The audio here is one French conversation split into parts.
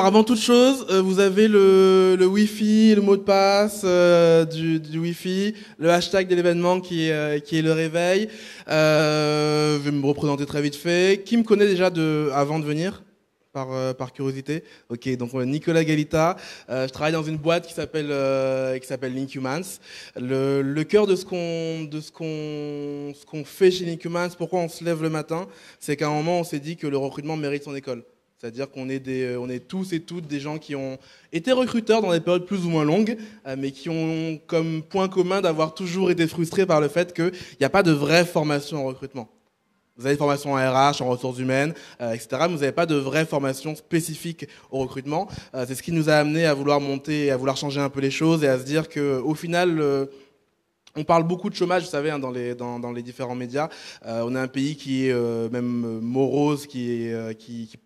avant toute chose, vous avez le Wi-Fi, le mot de passe du Wi-Fi, le hashtag de l'événement qui est le réveil. Je vais me représenter très vite fait. Qui me connaît déjà avant de venir par curiosité? Ok, donc Nicolas Galita. Je travaille dans une boîte qui s'appelle Linkumans. Le cœur de ce qu'on fait chez Linkumans, pourquoi on se lève le matin, c'est qu'à un moment on s'est dit que le recrutement mérite son école. C'est-à-dire qu'on est tous et toutes des gens qui ont été recruteurs dans des périodes plus ou moins longues, mais qui ont comme point commun d'avoir toujours été frustrés par le fait qu'il n'y a pas de vraie formation en recrutement. Vous avez des formations en RH, en ressources humaines, etc., mais vous n'avez pas de vraie formation spécifique au recrutement. C'est ce qui nous a amené à vouloir monter, à vouloir changer un peu les choses et à se dire qu'au final, on parle beaucoup de chômage, vous savez, hein, dans les différents médias. On a un pays qui est même morose, qui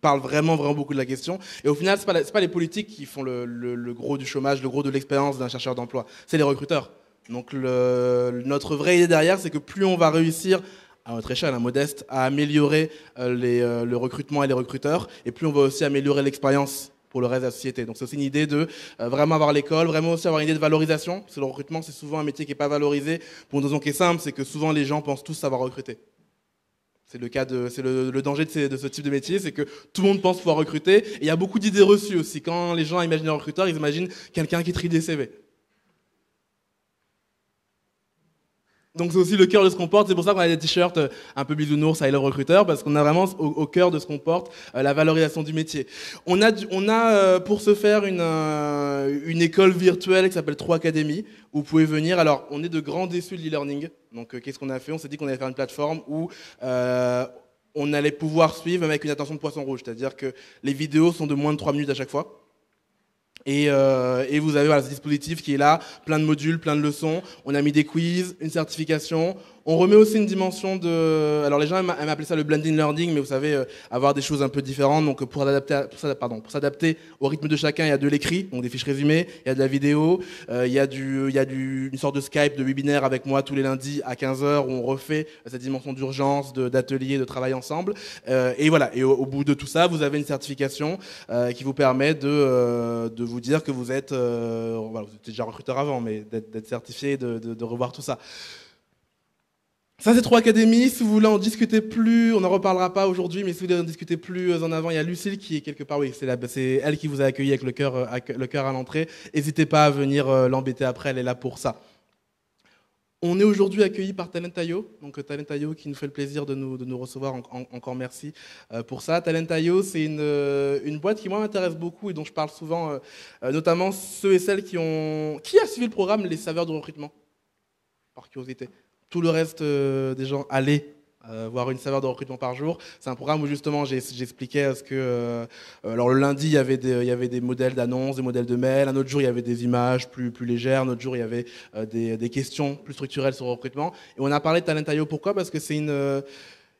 parle vraiment beaucoup de la question. Et au final, c'est pas les politiques qui font le gros du chômage, le gros de l'expérience d'un chercheur d'emploi. C'est les recruteurs. Donc notre vraie idée derrière, c'est que plus on va réussir à notre échelle, modeste, à améliorer le recrutement et les recruteurs, et plus on va aussi améliorer l'expérience pour le reste de la société. Donc c'est aussi une idée de vraiment avoir l'école, vraiment aussi avoir une idée de valorisation, parce que le recrutement c'est souvent un métier qui n'est pas valorisé, pour une raison qui est simple, c'est que souvent les gens pensent tous savoir recruter. C'est le danger de ce type de métier, c'est que tout le monde pense pouvoir recruter, et il y a beaucoup d'idées reçues aussi. Quand les gens imaginent un recruteur, ils imaginent quelqu'un qui trie des CV. Donc c'est aussi le cœur de ce qu'on porte, c'est pour ça qu'on a des t-shirts un peu bisounours, I love recruteur, parce qu'on a vraiment au cœur de ce qu'on porte la valorisation du métier. On a pour ce faire une école virtuelle qui s'appelle 3 Academy, où vous pouvez venir. Alors on est de grands déçus de l'e-learning, donc qu'est-ce qu'on a fait? On s'est dit qu'on allait faire une plateforme où on allait pouvoir suivre avec une attention de poisson rouge, c'est-à-dire que les vidéos sont de moins de 3 minutes à chaque fois. Et vous avez ce dispositif qui est là, plein de modules, plein de leçons. On a mis des quiz, une certification. On remet aussi une dimension de... Alors les gens aiment appeler ça le blended learning, mais vous savez, avoir des choses un peu différentes. Donc pour s'adapter au rythme de chacun, il y a de l'écrit, donc des fiches résumées, il y a de la vidéo, il y a une sorte de Skype, de webinaire avec moi tous les lundis à 15h où on refait cette dimension d'urgence, d'atelier, de travail ensemble. Et voilà, et au bout de tout ça, vous avez une certification qui vous permet de vous dire que vous êtes, vous étiez déjà recruteur avant, mais d'être certifié, de revoir tout ça. Ça, c'est 3 académies. Si vous voulez en discuter plus, on n'en reparlera pas aujourd'hui, mais si vous voulez en discuter plus en avant, il y a Lucille qui est quelque part, oui, c'est elle qui vous a accueilli avec le cœur à l'entrée. N'hésitez pas à venir l'embêter après, elle est là pour ça. On est aujourd'hui accueilli par Talent.io, donc Talent.io qui nous fait le plaisir de nous recevoir, encore merci pour ça. Talent.io, c'est une boîte qui moi m'intéresse beaucoup et dont je parle souvent, notamment ceux et celles qui a suivi le programme Les Saveurs de recrutement, par curiosité. Tout le reste des gens, allez voir une saveur de recrutement par jour. C'est un programme où justement j'expliquais ce que... alors le lundi, il y avait des modèles d'annonces, des modèles de mails. Un autre jour, il y avait des images plus légères. Un autre jour, il y avait des questions plus structurelles sur le recrutement. Et on a parlé de Talent.io. Pourquoi? Parce que il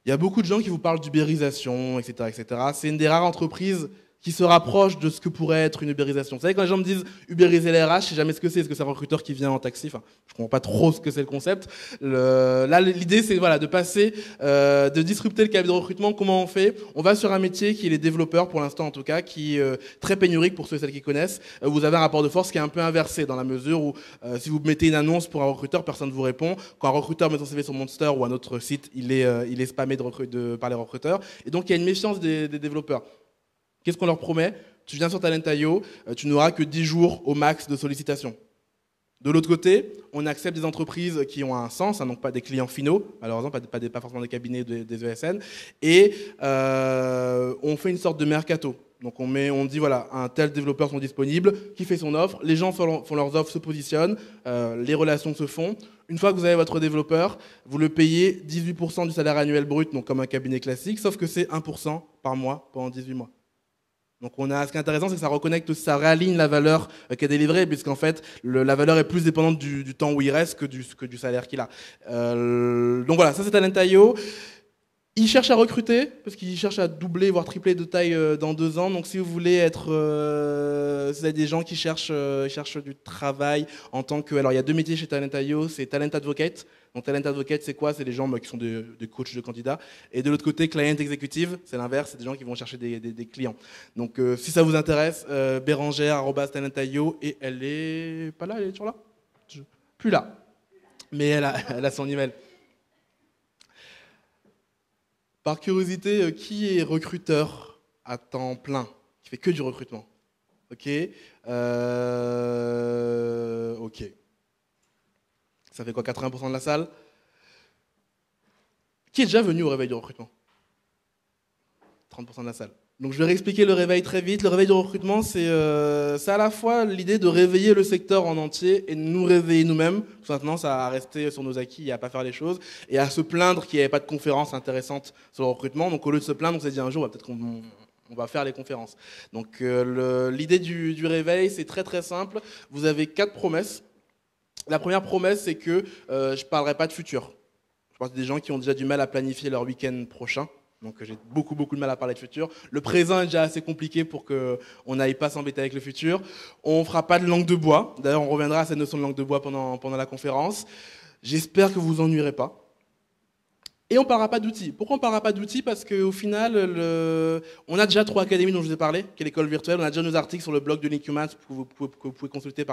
y a beaucoup de gens qui vous parlent d'ubérisation, etc., etc. C'est une des rares entreprises qui se rapproche de ce que pourrait être une ubérisation. Vous savez, quand les gens me disent ubériser les RH, je sais jamais ce que c'est. Est-ce que c'est un recruteur qui vient en taxi? Enfin, je comprends pas trop ce que c'est le concept. Là, l'idée, c'est de passer, de disrupter le cabinet de recrutement. Comment on fait? On va sur un métier qui est les développeurs, pour l'instant en tout cas, qui est très pénurique pour ceux et celles qui connaissent. Vous avez un rapport de force qui est un peu inversé, dans la mesure où si vous mettez une annonce pour un recruteur, personne ne vous répond. Quand un recruteur met son CV sur Monster ou un autre site, il est spammé par les recruteurs. Et donc, il y a une méfiance des développeurs. Qu'est-ce qu'on leur promet? Tu viens sur Talent.io, tu n'auras que 10 jours au max de sollicitation. De l'autre côté, on accepte des entreprises qui ont un sens, donc pas des clients finaux, malheureusement, pas forcément des cabinets des ESN, et on fait une sorte de mercato. Donc on dit voilà, un tel développeur sont disponibles, qui fait son offre, les gens font leurs offres, se positionnent, les relations se font. Une fois que vous avez votre développeur, vous le payez 18% du salaire annuel brut, donc comme un cabinet classique, sauf que c'est 1% par mois pendant 18 mois. Donc ce qui est intéressant, c'est que ça reconnecte, ça réaligne la valeur qui est délivrée, puisqu'en fait, la valeur est plus dépendante du temps où il reste que du salaire qu'il a. Donc voilà, ça c'est Talent.io. Ils cherchent à recruter, parce qu'ils cherchent à doubler, voire tripler de taille dans 2 ans. Donc si vous voulez être... si vous avez des gens qui cherchent du travail en tant que... Alors il y a 2 métiers chez Talent.io, c'est Talent Advocate. Donc Talent Advocate, c'est quoi? C'est les gens qui sont des coachs de candidats. Et de l'autre côté, Client Executive, c'est l'inverse, c'est des gens qui vont chercher des clients. Donc si ça vous intéresse, Bérangère@Talent.io, et elle est... Pas là, elle est toujours là? Plus là. Mais elle a son email. Par curiosité, qui est recruteur à temps plein, qui fait que du recrutement? Ok. Ok. Ça fait quoi, 80% de la salle? Qui est déjà venu au réveil du recrutement? 30% de la salle. Donc je vais réexpliquer le réveil très vite. Le réveil du recrutement, c'est à la fois l'idée de réveiller le secteur en entier et de nous réveiller nous-mêmes. Tout simplement, ça à rester sur nos acquis et à pas faire les choses. Et à se plaindre qu'il n'y avait pas de conférences intéressantes sur le recrutement. Donc au lieu de se plaindre, on s'est dit un jour, peut-être qu'on va faire les conférences. Donc l'idée du réveil, c'est très très simple. Vous avez 4 promesses. La première promesse, c'est que je ne parlerai pas de futur. Je pense des gens qui ont déjà du mal à planifier leur week-end prochain. Donc j'ai beaucoup de mal à parler de futur. Le présent est déjà assez compliqué pour qu'on n'aille pas s'embêter avec le futur. On ne fera pas de langue de bois. D'ailleurs, on reviendra à cette notion de langue de bois pendant la conférence. J'espère que vous vous ennuierez pas. Et on ne parlera pas d'outils. Pourquoi on ne parlera pas d'outils? Parce qu'au final, on a déjà 3 académies dont je vous ai parlé, qui est l'école virtuelle. On a déjà nos articles sur le blog de Linkuman que vous pouvez consulter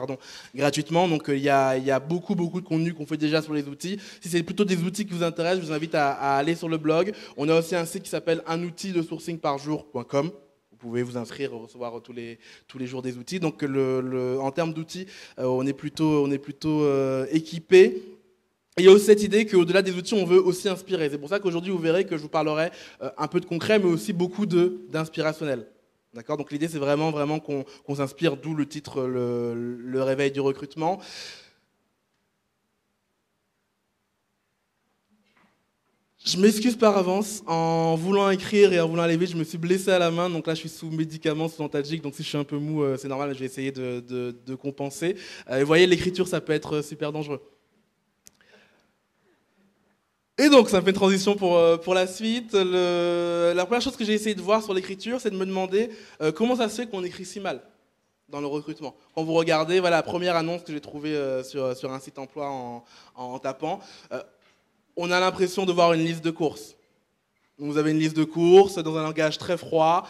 gratuitement. Donc il y a beaucoup de contenu qu'on fait déjà sur les outils. Si c'est plutôt des outils qui vous intéressent, je vous invite à aller sur le blog. On a aussi un site qui s'appelle unoutildesourcingparjour.com. Vous pouvez vous inscrire et recevoir tous les jours des outils. Donc en termes d'outils, on est plutôt équipé. Et il y a aussi cette idée qu'au-delà des outils, on veut aussi inspirer. C'est pour ça qu'aujourd'hui, vous verrez que je vous parlerai un peu de concret, mais aussi beaucoup d'inspirationnel. D'accord? Donc l'idée, c'est vraiment qu'on s'inspire, d'où le titre, le réveil du recrutement. Je m'excuse par avance, en voulant écrire et en voulant aller vite, je me suis blessé à la main, donc là je suis sous médicaments, sous antalgique, donc si je suis un peu mou, c'est normal, je vais essayer de compenser. Et vous voyez, l'écriture, ça peut être super dangereux. Et donc, ça me fait une transition pour la suite. La première chose que j'ai essayé de voir sur l'écriture, c'est de me demander comment ça se fait qu'on écrit si mal dans le recrutement. Quand vous regardez, voilà, la première annonce que j'ai trouvée sur un site emploi en tapant, on a l'impression de voir une liste de courses. Donc vous avez une liste de courses dans un langage très froid,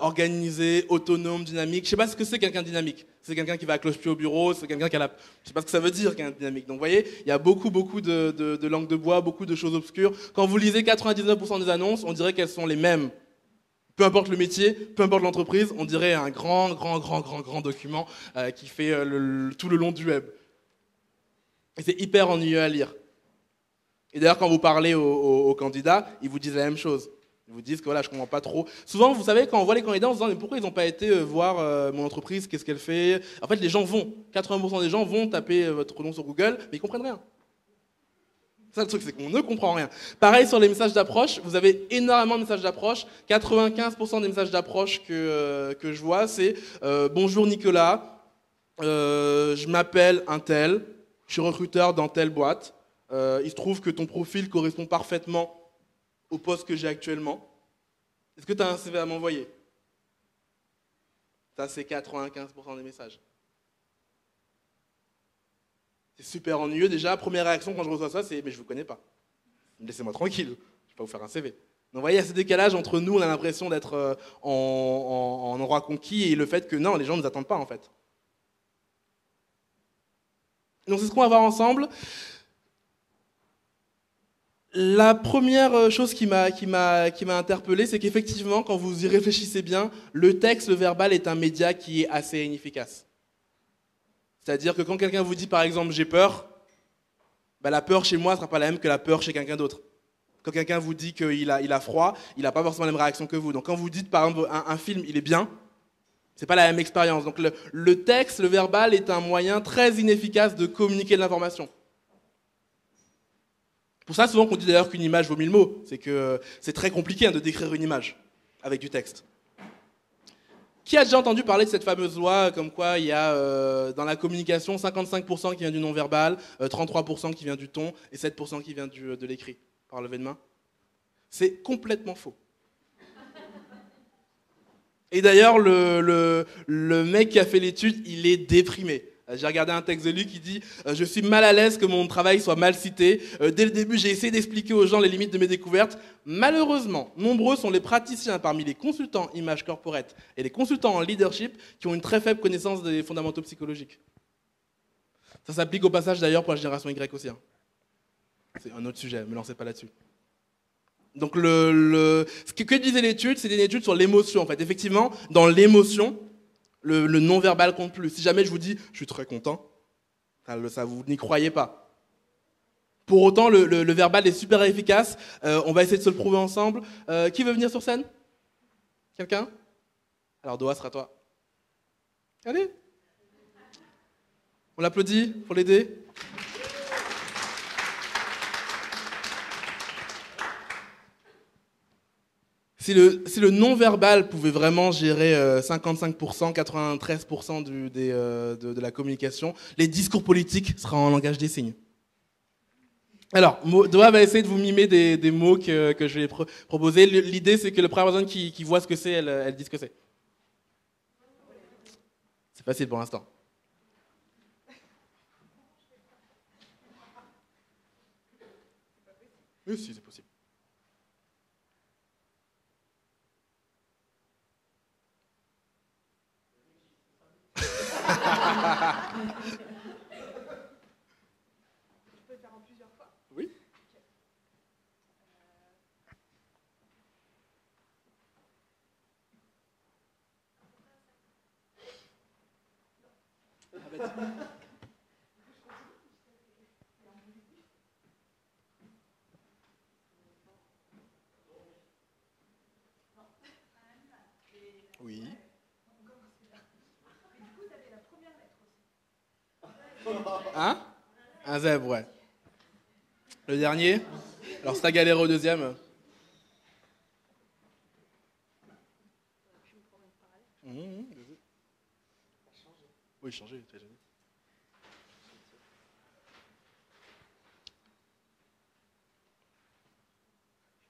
organisé, autonome, dynamique. Je ne sais pas ce que c'est quelqu'un de dynamique. C'est quelqu'un qui va à cloche-pied au bureau, c'est quelqu'un qui a la... Je ne sais pas ce que ça veut dire quelqu'un de dynamique. Donc vous voyez, il y a beaucoup de langue de bois, beaucoup de choses obscures. Quand vous lisez 99% des annonces, on dirait qu'elles sont les mêmes. Peu importe le métier, peu importe l'entreprise, on dirait un grand document qui fait tout le long du web. Et c'est hyper ennuyeux à lire. Et d'ailleurs, quand vous parlez aux candidats, ils vous disent la même chose. Ils vous disent que voilà, je comprends pas trop. Souvent, vous savez, quand on voit les candidats, on se dit mais pourquoi ils n'ont pas été voir mon entreprise, qu'est-ce qu'elle fait? En fait, les gens vont. 80% des gens vont taper votre nom sur Google, mais ils comprennent rien. Ça, le truc, c'est qu'on ne comprend rien. Pareil sur les messages d'approche, vous avez énormément de messages d'approche. 95% des messages d'approche que je vois, c'est bonjour Nicolas, je m'appelle un tel, je suis recruteur dans telle boîte. Il se trouve que ton profil correspond parfaitement au poste que j'ai actuellement. Est-ce que tu as un CV à m'envoyer? Ça, c'est 95% des messages. C'est super ennuyeux. Déjà, première réaction quand je reçois ça, c'est « mais je ne vous connais pas. Laissez-moi tranquille, je ne vais pas vous faire un CV ». Donc vous voyez, il y a ce décalage entre nous, on a l'impression d'être en endroit conquis, et le fait que non, les gens ne nous attendent pas en fait. Donc c'est ce qu'on va voir ensemble. La première chose qui m'a interpellé, c'est qu'effectivement, quand vous y réfléchissez bien, le texte, le verbal est un média qui est assez inefficace. C'est-à-dire que quand quelqu'un vous dit par exemple j'ai peur, bah, la peur chez moi ne sera pas la même que la peur chez quelqu'un d'autre. Quand quelqu'un vous dit qu'il a froid, il n'a pas forcément la même réaction que vous. Donc quand vous dites par exemple un film il est bien, c'est pas la même expérience. Donc le texte, le verbal est un moyen très inefficace de communiquer de l'information. Pour ça, souvent, qu'on dit d'ailleurs qu'une image vaut 1000 mots. C'est que c'est très compliqué de décrire une image avec du texte. Qui a déjà entendu parler de cette fameuse loi comme quoi il y a dans la communication 55% qui vient du non-verbal, 33% qui vient du ton et 7% qui vient de l'écrit? Par lever de main. C'est complètement faux. Et d'ailleurs, le mec qui a fait l'étude, il est déprimé. J'ai regardé un texte de lui qui dit « Je suis mal à l'aise que mon travail soit mal cité. Dès le début, j'ai essayé d'expliquer aux gens les limites de mes découvertes. Malheureusement, nombreux sont les praticiens parmi les consultants images corporate et les consultants en leadership qui ont une très faible connaissance des fondamentaux psychologiques. » Ça s'applique au passage d'ailleurs pour la génération Y aussi. Hein. C'est un autre sujet, ne me lancez pas là-dessus. Donc ce que disait l'étude, c'est une étude sur l'émotion en fait. Effectivement, dans l'émotion, le non-verbal compte plus. Si jamais je vous dis « je suis très content », ça vous n'y croyez pas. Pour autant, le verbal est super efficace. On va essayer de se le prouver ensemble. Qui veut venir sur scène? Quelqu'un? Alors Doha, ce sera toi. Allez. On l'applaudit pour l'aider. Si le non-verbal pouvait vraiment gérer 55%, 93% de la communication, les discours politiques seraient en langage des signes. Alors, Doha va essayer de vous mimer des mots que je vais proposer. L'idée, c'est que la première personne qui voit ce que c'est, elle dit ce que c'est. C'est facile pour l'instant. Oui, si, c'est possible. Tu peux le faire en plusieurs fois? Oui. Oui. Hein? Un zèbre, ouais. Le dernier? Alors, si t'as galéré au deuxième. Oui, changer, tu as déjà dit.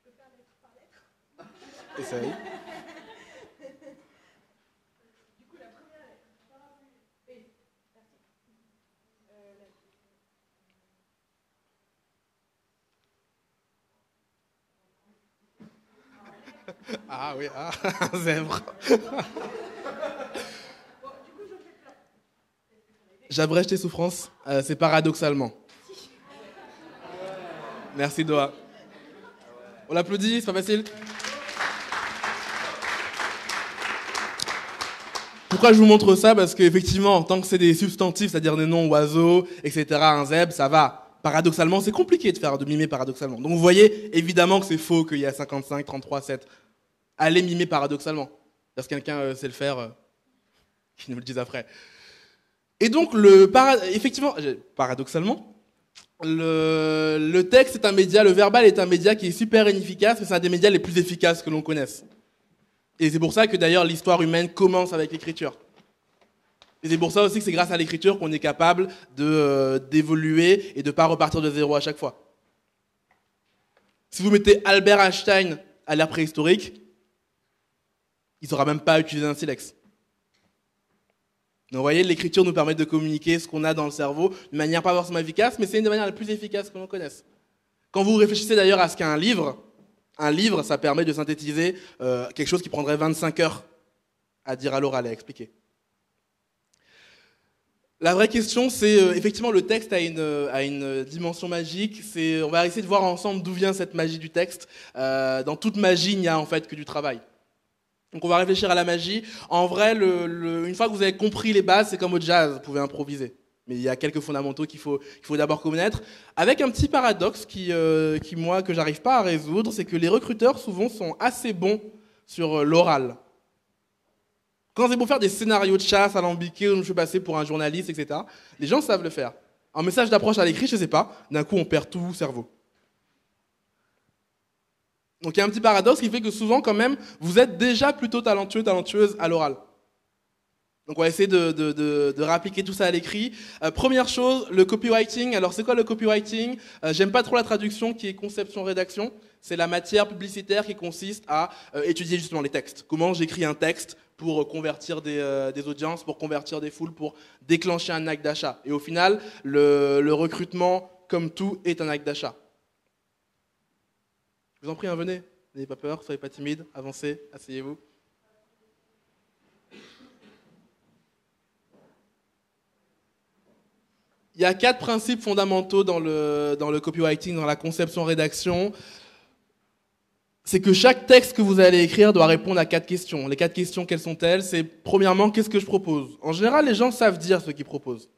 Je peux faire lettre par lettre? Essaye. Du coup, la première lettre. P. Merci. Ah oui, ah, un zèbre. J'abrège tes souffrances, c'est paradoxalement. Merci Doha. On l'applaudit, c'est pas facile. Pourquoi je vous montre ça? Parce qu'effectivement, tant que c'est des substantifs, c'est-à-dire des noms, oiseaux, etc., un zèbre, ça va. Paradoxalement, c'est compliqué de mimer paradoxalement. Donc vous voyez, évidemment que c'est faux qu'il y a 55, 33, 7. Allez mimer paradoxalement. Parce que quelqu'un sait le faire, qui nous le dise après. Et donc, effectivement, paradoxalement, le texte est un média, le verbal est un média qui est super inefficace, mais c'est un des médias les plus efficaces que l'on connaisse. Et c'est pour ça que d'ailleurs l'histoire humaine commence avec l'écriture. Et c'est pour ça aussi que c'est grâce à l'écriture qu'on est capable d'évoluer et de ne pas repartir de zéro à chaque fois. Si vous mettez Albert Einstein à l'ère préhistorique, il ne saura même pas utiliser un silex. Donc vous voyez, l'écriture nous permet de communiquer ce qu'on a dans le cerveau de manière pas forcément efficace, mais c'est une des manières les plus efficaces que l'on connaisse. Quand vous réfléchissez d'ailleurs à ce qu'est un livre, ça permet de synthétiser quelque chose qui prendrait 25 heures à dire à l'oral, à expliquer. La vraie question, c'est effectivement le texte a une dimension magique. On va essayer de voir ensemble d'où vient cette magie du texte. Dans toute magie, il n'y a en fait que du travail. Donc on va réfléchir à la magie. En vrai, une fois que vous avez compris les bases, c'est comme au jazz, vous pouvez improviser. Mais il y a quelques fondamentaux qu'il faut d'abord connaître. Avec un petit paradoxe moi, que j'arrive pas à résoudre, c'est que les recruteurs, souvent, sont assez bons sur l'oral. Quand c'est pour faire des scénarios de chasse alambiqués, où je suis passé pour un journaliste, etc., les gens savent le faire. Un message d'approche à l'écrit, je sais pas, d'un coup on perd tout le cerveau. Donc il y a un petit paradoxe qui fait que souvent, quand même, vous êtes déjà plutôt talentueux, talentueuse à l'oral. Donc on va essayer de réappliquer tout ça à l'écrit. Première chose, le copywriting. Alors c'est quoi le copywriting? J'aime pas trop la traduction qui est conception-rédaction. C'est la matière publicitaire qui consiste à étudier justement les textes. Comment j'écris un texte pour convertir des audiences, pour convertir des foules, pour déclencher un acte d'achat. Et au final, le recrutement, comme tout, est un acte d'achat. Je vous en prie, venez. N'ayez pas peur, soyez pas timide, avancez, asseyez-vous. Il y a 4 principes fondamentaux dans le copywriting, dans la conception-rédaction. C'est que chaque texte que vous allez écrire doit répondre à 4 questions. Les 4 questions, quelles sont-elles? C'est premièrement, qu'est-ce que je propose? En général, les gens savent dire ce qu'ils proposent.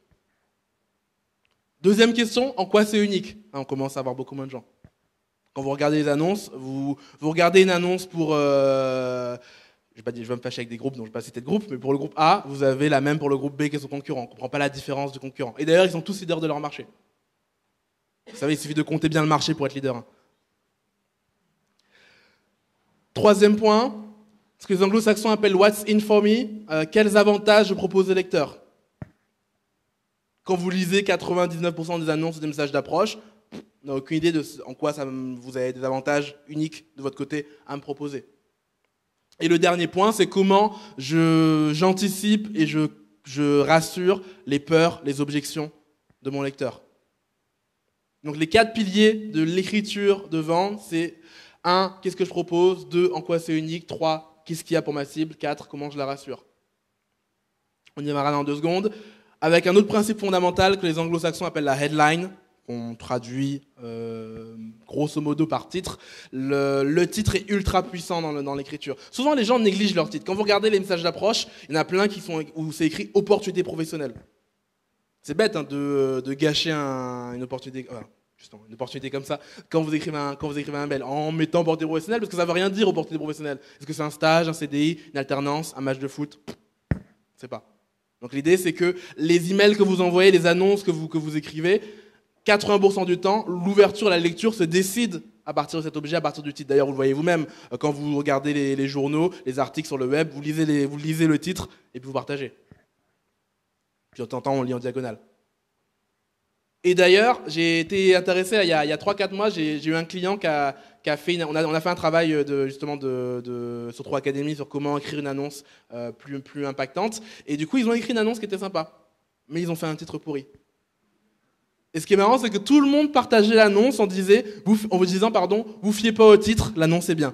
Deuxième question, en quoi c'est unique? On commence à avoir beaucoup moins de gens. Quand vous regardez les annonces, vous regardez une annonce pour... je vais me fâcher avec des groupes, donc je ne vais pas citer de groupe, mais pour le groupe A, vous avez la même pour le groupe B qui est son concurrent. On ne comprend pas la différence du concurrent. Et d'ailleurs, ils sont tous leaders de leur marché. Vous savez, il suffit de compter bien le marché pour être leader. Troisième point, ce que les anglo-saxons appellent What's in for me, quels avantages je propose aux lecteurs? Quand vous lisez 99% des annonces ou des messages d'approche, on n'a aucune idée de en quoi vous avez des avantages uniques de votre côté à me proposer. Et le dernier point, c'est comment j'anticipe et je rassure les peurs, les objections de mon lecteur. Donc les 4 piliers de l'écriture de vente, c'est 1, qu'est-ce que je propose? 2, en quoi c'est unique? 3, qu'est-ce qu'il y a pour ma cible? 4, comment je la rassure? On y verra dans 2 secondes. Avec un autre principe fondamental que les anglo-saxons appellent la headline, qu'on traduit grosso modo par titre. Le titre est ultra puissant dans l'écriture. Souvent, les gens négligent leur titre. Quand vous regardez les messages d'approche, il y en a plein où c'est écrit « opportunité professionnelle ». C'est bête de gâcher une opportunité... Justement, une opportunité comme ça, quand vous écrivez un mail, en mettant opportunité professionnelle, parce que ça ne veut rien dire opportunité professionnelle. Est-ce que c'est un stage, un CDI, une alternance, un match de foot? Je ne sais pas. Donc l'idée, c'est que les emails que vous envoyez, les annonces que vous écrivez, 80% du temps, l'ouverture et la lecture se décident à partir de cet objet, à partir du titre. D'ailleurs, vous le voyez vous-même, quand vous regardez les journaux, les articles sur le web, vous lisez le titre et puis vous partagez. Puis de temps en temps, on lit en diagonale. Et d'ailleurs, j'ai été intéressé, il y a 3-4 mois, j'ai eu un client qui a fait, on a fait un travail justement sur 3 académies sur comment écrire une annonce plus impactante. Et du coup, ils ont écrit une annonce qui était sympa, mais ils ont fait un titre pourri. Et ce qui est marrant, c'est que tout le monde partageait l'annonce en vous disant, vous fiez pas au titre, l'annonce est bien.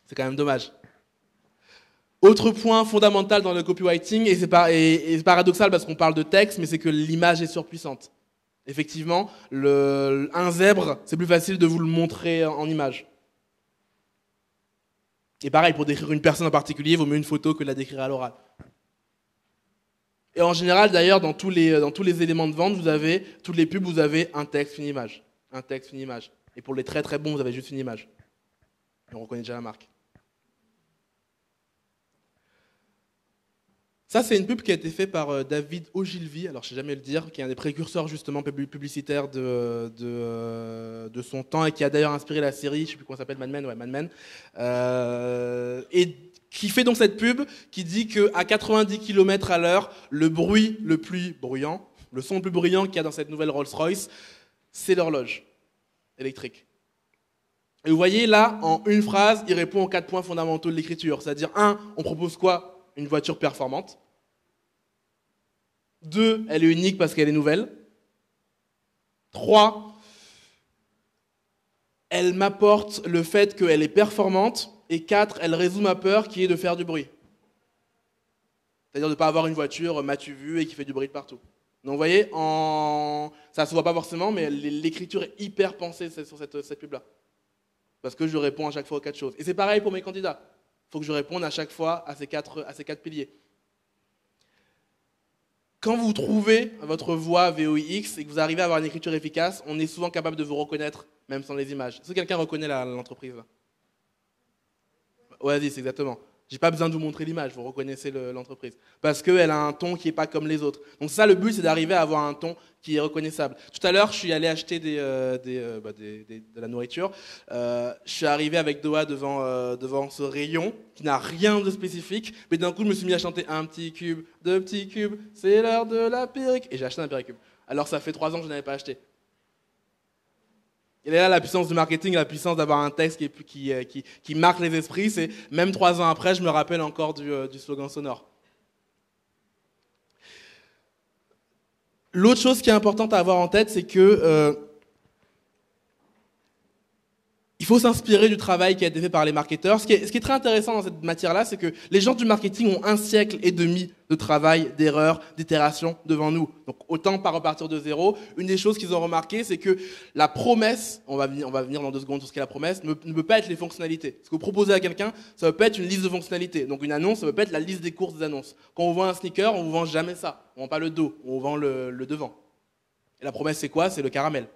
C'est quand même dommage. Autre point fondamental dans le copywriting, et c'est paradoxal parce qu'on parle de texte, mais c'est que l'image est surpuissante. Effectivement, un zèbre, c'est plus facile de vous le montrer en image. Et pareil, pour décrire une personne en particulier, il vaut mieux une photo que de la décrire à l'oral. Et en général, d'ailleurs, dans tous les éléments de vente, toutes les pubs, vous avez un texte, une image. Un texte, une image. Et pour les très très bons, vous avez juste une image. Et on reconnaît déjà la marque. Ça, c'est une pub qui a été faite par David Ogilvy, alors je ne sais jamais le dire, qui est un des précurseurs justement publicitaires de son temps et qui a d'ailleurs inspiré la série, je ne sais plus comment ça s'appelle, Mad Men, ouais, Mad Men. Et qui fait donc cette pub qui dit qu'à 90 km/h, le bruit le plus bruyant, le son le plus bruyant qu'il y a dans cette nouvelle Rolls-Royce, c'est l'horloge électrique. Et vous voyez là, en une phrase, il répond aux 4 points fondamentaux de l'écriture. C'est-à-dire, 1, on propose quoi? Une voiture performante. 2, elle est unique parce qu'elle est nouvelle. 3, elle m'apporte le fait qu'elle est performante. Et 4, elle résout ma peur qui est de faire du bruit. C'est-à-dire de ne pas avoir une voiture m'as-tu vu et qui fait du bruit de partout. Donc vous voyez, ça ne se voit pas forcément, mais l'écriture est hyper pensée sur cette pub-là. Parce que je réponds à chaque fois aux 4 choses. Et c'est pareil pour mes candidats. Il faut que je réponde à chaque fois à ces 4 piliers. Quand vous trouvez votre voix VOIX et que vous arrivez à avoir une écriture efficace, on est souvent capable de vous reconnaître, même sans les images. Est-ce que quelqu'un reconnaît l'entreprise là? Ouais, vas-y, c'est exactement. J'ai pas besoin de vous montrer l'image, vous reconnaissez l'entreprise. Parce qu'elle a un ton qui n'est pas comme les autres. Donc ça, le but, c'est d'arriver à avoir un ton qui est reconnaissable. Tout à l'heure, je suis allé acheter de la nourriture. Je suis arrivé avec Doha devant ce rayon qui n'a rien de spécifique. Mais d'un coup, je me suis mis à chanter un petit cube, deux petits cubes, c'est l'heure de la Péricube. Et j'ai acheté un Péricube. Alors ça fait 3 ans que je n'avais pas acheté. Et là, la puissance du marketing, la puissance d'avoir un texte qui marque les esprits, c'est même 3 ans après, je me rappelle encore du slogan sonore. L'autre chose qui est importante à avoir en tête, c'est que il faut s'inspirer du travail qui a été fait par les marketeurs. Ce qui est très intéressant dans cette matière-là, c'est que les gens du marketing ont 1 siècle et demi de travail, d'erreurs, d'itérations devant nous. Donc autant pas repartir de zéro. Une des choses qu'ils ont remarqué, c'est que la promesse, on va venir dans 2 secondes sur ce qu'est la promesse, ne peut pas être les fonctionnalités. Ce que vous proposez à quelqu'un, ça ne peut pas être une liste de fonctionnalités. Donc une annonce, ça ne peut pas être la liste des courses des annonces. Quand on vend un sneaker, on ne vous vend jamais ça. On ne vend pas le dos, on vend le devant. Et la promesse, c'est quoi? C'est le caramel.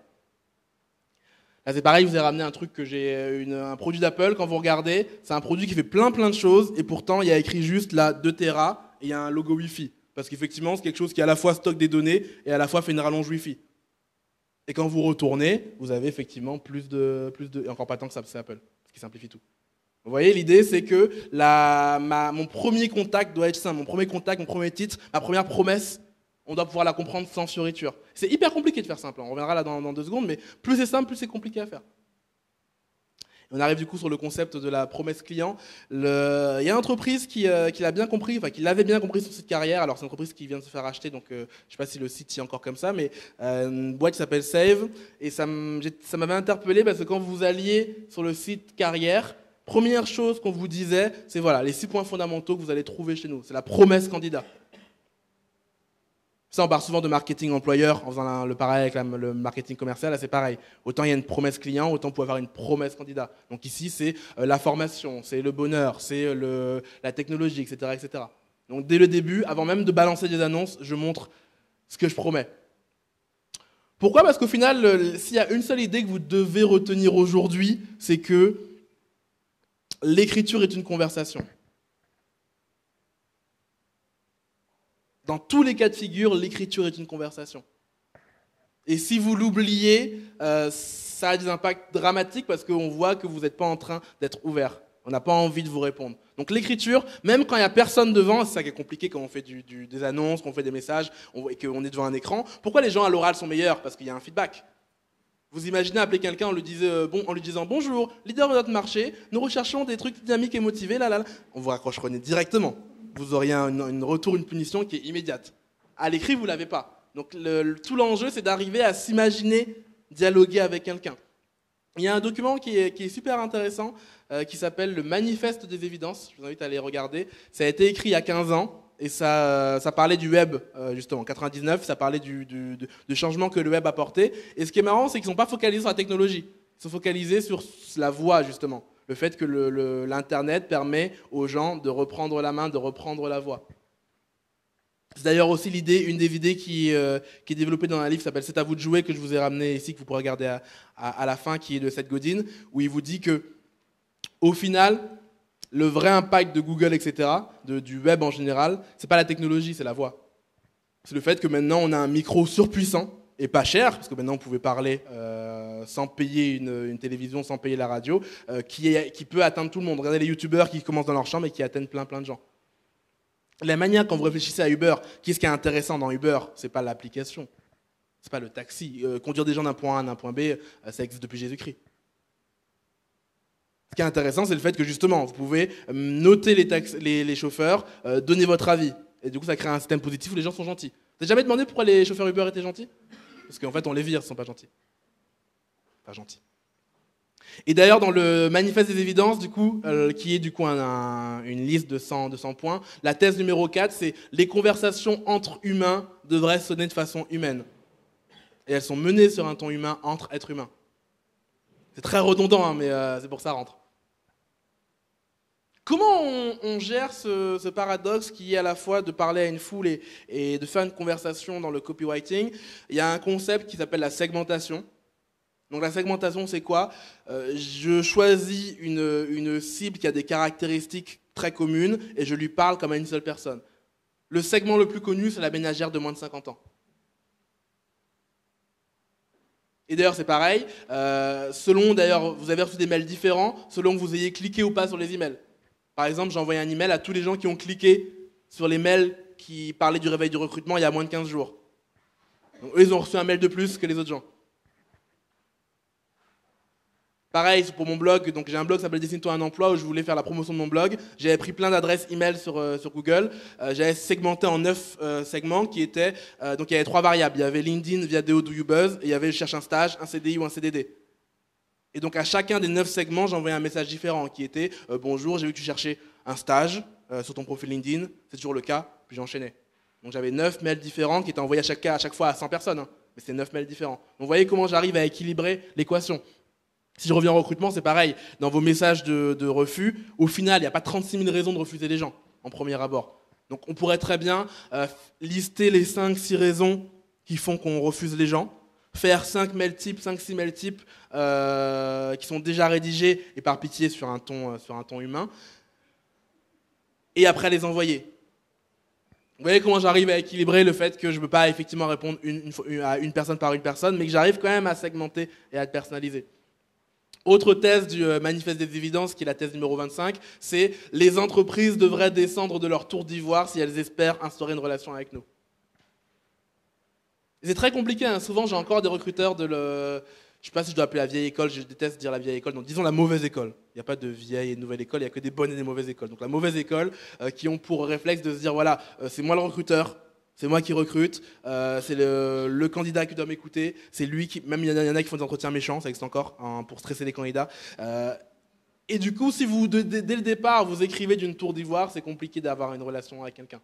Là, c'est pareil, je vous ai ramené un truc que j'ai, un produit d'Apple. Quand vous regardez, c'est un produit qui fait plein de choses, et pourtant, il y a écrit juste là 2 Tera, et il y a un logo Wi-Fi. Parce qu'effectivement, c'est quelque chose qui à la fois stocke des données, et à la fois fait une rallonge Wi-Fi. Et quand vous retournez, vous avez effectivement plus de et encore pas tant que ça, c'est Apple, ce qui simplifie tout. Vous voyez, l'idée, c'est que mon premier contact doit être simple. Mon premier contact, mon premier titre, ma première promesse, on doit pouvoir la comprendre sans fioriture. C'est hyper compliqué de faire simple, on reviendra là dans 2 secondes, mais plus c'est simple, plus c'est compliqué à faire. Et on arrive du coup sur le concept de la promesse client. Il y a une entreprise qui l'a bien compris, enfin qui l'avait bien compris sur cette carrière. Alors c'est une entreprise qui vient de se faire acheter, donc je ne sais pas si le site est encore comme ça, mais une boîte qui s'appelle Save. Et ça m'avait interpellé parce que quand vous alliez sur le site carrière, première chose qu'on vous disait, c'est voilà, les 6 points fondamentaux que vous allez trouver chez nous. C'est la promesse candidat. Ça, on parle souvent de marketing employeur en faisant le parallèle avec le marketing commercial. Là, c'est pareil. Autant il y a une promesse client, autant vous pouvez avoir une promesse candidat. Donc ici, c'est la formation, c'est le bonheur, c'est la technologie, etc., etc. Donc dès le début, avant même de balancer des annonces, je montre ce que je promets. Pourquoi? Parce qu'au final, s'il y a une seule idée que vous devez retenir aujourd'hui, c'est que l'écriture est une conversation. Dans tous les cas de figure, l'écriture est une conversation. Et si vous l'oubliez, ça a des impacts dramatiques parce qu'on voit que vous n'êtes pas en train d'être ouvert. On n'a pas envie de vous répondre. Donc l'écriture, même quand il n'y a personne devant, c'est ça qui est compliqué quand on fait des annonces, quand on fait des messages et qu'on est devant un écran. Pourquoi les gens à l'oral sont meilleurs? Parce qu'il y a un feedback. Vous imaginez appeler quelqu'un en lui disant bonjour, leader de notre marché, nous recherchons des trucs dynamiques et motivés, là. On vous raccrocherait directement. Vous auriez une retour, une punition qui est immédiate. À l'écrit, vous ne l'avez pas. Donc tout l'enjeu, c'est d'arriver à s'imaginer dialoguer avec quelqu'un. Il y a un document qui est super intéressant qui s'appelle le Manifeste des évidences. Je vous invite à aller regarder. Ça a été écrit il y a 15 ans et ça parlait du web, justement. En 99, ça parlait du changement que le web apportait. Et ce qui est marrant, c'est qu'ils ne sont pas focalisés sur la technologie. Ils sont focalisés sur la voix, justement. Le fait que l'Internet permet aux gens de reprendre la main, de reprendre la voix. C'est d'ailleurs aussi une des idées qui est développée dans un livre qui s'appelle C'est à vous de jouer, que je vous ai ramené ici, que vous pourrez regarder à la fin, qui est de Seth Godin, où il vous dit que, au final, le vrai impact de Google, etc., du web en général, c'est pas la technologie, c'est la voix. C'est le fait que maintenant on a un micro surpuissant, et pas cher, parce que maintenant on pouvait parler sans payer une télévision, sans payer la radio, qui peut atteindre tout le monde. Regardez les youtubeurs qui commencent dans leur chambre et qui atteignent plein de gens. La manière, quand vous réfléchissez à Uber, qu'est-ce qui est intéressant dans Uber? C'est pas l'application, c'est pas le taxi. Conduire des gens d'un point A à un point B, ça existe depuis Jésus-Christ. Ce qui est intéressant, c'est le fait que justement, vous pouvez noter les chauffeurs, donner votre avis. Et du coup, ça crée un système positif où les gens sont gentils. T'as jamais demandé pourquoi les chauffeurs Uber étaient gentils? Parce qu'en fait, on les vire, ils ne sont pas gentils. Pas gentils. Et d'ailleurs, dans le manifeste des évidences, du coup, qui est du coup une liste de 100 points, la thèse numéro 4, c'est les conversations entre humains devraient sonner de façon humaine. Et elles sont menées sur un ton humain entre êtres humains. C'est très redondant, hein, mais c'est pour ça rentre. Comment on gère ce paradoxe qui est à la fois de parler à une foule et de faire une conversation dans le copywriting? Il y a un concept qui s'appelle la segmentation. Donc la segmentation, c'est quoi? Je choisis une cible qui a des caractéristiques très commune et je lui parle comme à une seule personne. Le segment le plus connu, c'est la ménagère de moins de 50 ans. Et d'ailleurs, c'est pareil, d'ailleurs, vous avez reçu des mails différents selon que vous ayez cliqué ou pas sur les emails. Par exemple, j'ai envoyé un email à tous les gens qui ont cliqué sur les mails qui parlaient du réveil du recrutement il y a moins de 15 jours. Donc, eux, ils ont reçu un mail de plus que les autres gens. Pareil, pour mon blog, donc j'ai un blog qui s'appelle Dessine-toi un emploi où je voulais faire la promotion de mon blog. J'avais pris plein d'adresses email sur Google. J'avais segmenté en 9 segments qui étaient... donc il y avait 3 variables. Il y avait LinkedIn, Viadeo, Do You Buzz et il y avait je cherche un stage, un CDI ou un CDD. Et donc à chacun des 9 segments, j'envoyais un message différent qui était bonjour, j'ai vu que tu cherchais un stage sur ton profil LinkedIn. C'est toujours le cas, puis j'enchaînais. Donc j'avais 9 mails différents qui étaient envoyés à chaque fois à 100 personnes. Hein. Mais c'est 9 mails différents. Donc vous voyez comment j'arrive à équilibrer l'équation. Si je reviens au recrutement, c'est pareil. Dans vos messages de refus, au final, il n'y a pas 36 000 raisons de refuser les gens, en premier abord. Donc on pourrait très bien lister les 5-6 raisons qui font qu'on refuse les gens, faire 5-6 mails types qui sont déjà rédigés, et par pitié sur un ton humain, et après les envoyer. Vous voyez comment j'arrive à équilibrer le fait que je ne peux pas effectivement répondre à une personne par une personne, mais que j'arrive quand même à segmenter et à personnaliser. Autre thèse du manifeste des évidences, qui est la thèse numéro 25, c'est les entreprises devraient descendre de leur tour d'ivoire si elles espèrent instaurer une relation avec nous. C'est très compliqué, hein. Souvent j'ai encore des recruteurs je ne sais pas si je dois appeler la vieille école, je déteste dire la vieille école, donc disons la mauvaise école. Il n'y a pas de vieille et de nouvelle école, il n'y a que des bonnes et des mauvaises écoles. Donc la mauvaise école qui ont pour réflexe de se dire voilà, c'est moi le recruteur, c'est moi qui recrute, c'est le candidat qui doit m'écouter, c'est lui qui... Même il y en a qui font des entretiens méchants, ça existe encore, hein, pour stresser les candidats. Et du coup, si vous, dès le départ, vous écrivez d'une tour d'ivoire, c'est compliqué d'avoir une relation avec quelqu'un.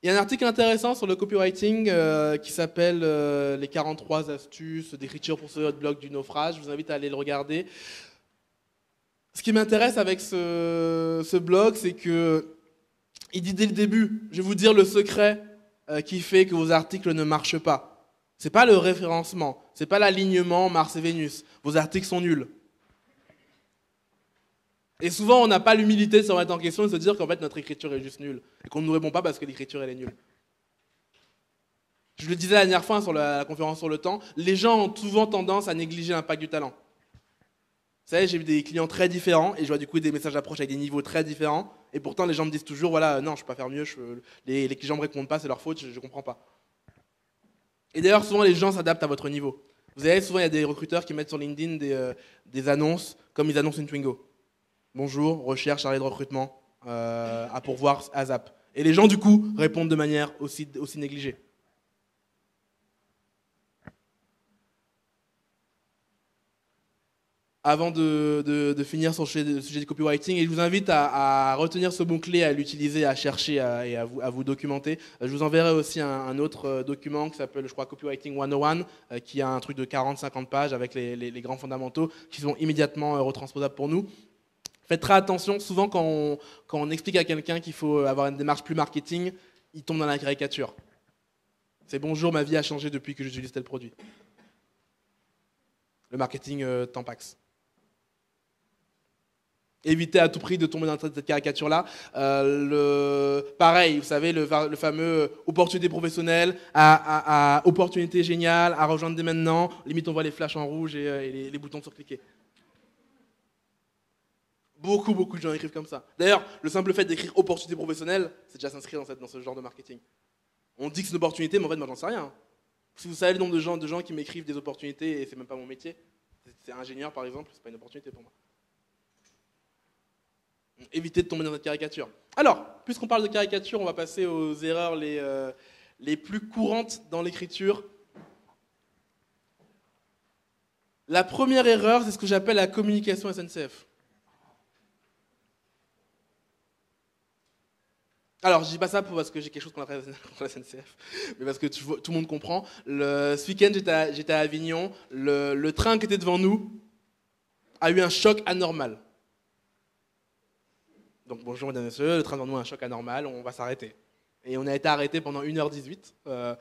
Il y a un article intéressant sur le copywriting qui s'appelle les 43 astuces d'écriture pour sauver votre blog du naufrage. Je vous invite à aller le regarder. Ce qui m'intéresse avec ce blog, c'est que il dit dès le début, je vais vous dire le secret qui fait que vos articles ne marchent pas. C'est pas le référencement, c'est pas l'alignement Mars et Vénus. Vos articles sont nuls. Et souvent, on n'a pas l'humilité de se remettre en question et de se dire qu'en fait notre écriture est juste nulle et qu'on ne nous répond pas parce que l'écriture elle est nulle. Je le disais la dernière fois sur la conférence sur le temps, les gens ont souvent tendance à négliger l'impact du talent. Vous savez, j'ai eu des clients très différents et je vois du coup des messages d'approche avec des niveaux très différents. Et pourtant, les gens me disent toujours, voilà, non, je peux pas faire mieux, les clients ne me répondent pas, c'est leur faute, je ne comprends pas. Et d'ailleurs, souvent, les gens s'adaptent à votre niveau. Vous savez, souvent, il y a des recruteurs qui mettent sur LinkedIn des annonces comme ils annoncent une Twingo. Bonjour, recherche, chargé de recrutement, à pourvoir à ZAP. Et les gens, du coup, répondent de manière aussi négligée. Avant de finir sur le sujet du copywriting, et je vous invite à retenir ce mot-clé, à l'utiliser, à chercher et à vous documenter. Je vous enverrai aussi un autre document qui s'appelle, je crois, Copywriting 101, qui a un truc de 40-50 pages avec les grands fondamentaux qui sont immédiatement retransposables pour nous. Faites très attention, souvent quand on explique à quelqu'un qu'il faut avoir une démarche plus marketing, il tombe dans la caricature. C'est bonjour, ma vie a changé depuis que j'utilise tel produit. Le marketing Tampax. Évitez à tout prix de tomber dans cette caricature-là. Pareil, vous savez, le fameux opportunité professionnelle, à opportunité géniale, à rejoindre dès maintenant. Limite, on voit les flashs en rouge et les boutons sur cliquer. Beaucoup de gens écrivent comme ça. D'ailleurs, le simple fait d'écrire opportunité professionnelle, c'est déjà s'inscrire dans ce genre de marketing. On dit que c'est une opportunité, mais en fait, moi, j'en sais rien. Si vous savez le nombre de gens qui m'écrivent des opportunités et c'est même pas mon métier, c'est ingénieur par exemple, c'est pas une opportunité pour moi. Évitez de tomber dans cette caricature. Alors, puisqu'on parle de caricature, on va passer aux erreurs les plus courantes dans l'écriture. La première erreur, c'est ce que j'appelle la communication SNCF. Alors, je dis pas ça parce que j'ai quelque chose contre la SNCF, mais parce que tout le monde comprend. Ce week-end, j'étais à Avignon. Le train qui était devant nous a eu un choc anormal. Donc bonjour mesdames et messieurs, le train devant nous a un choc anormal, on va s'arrêter. Et on a été arrêté pendant 1h18, parce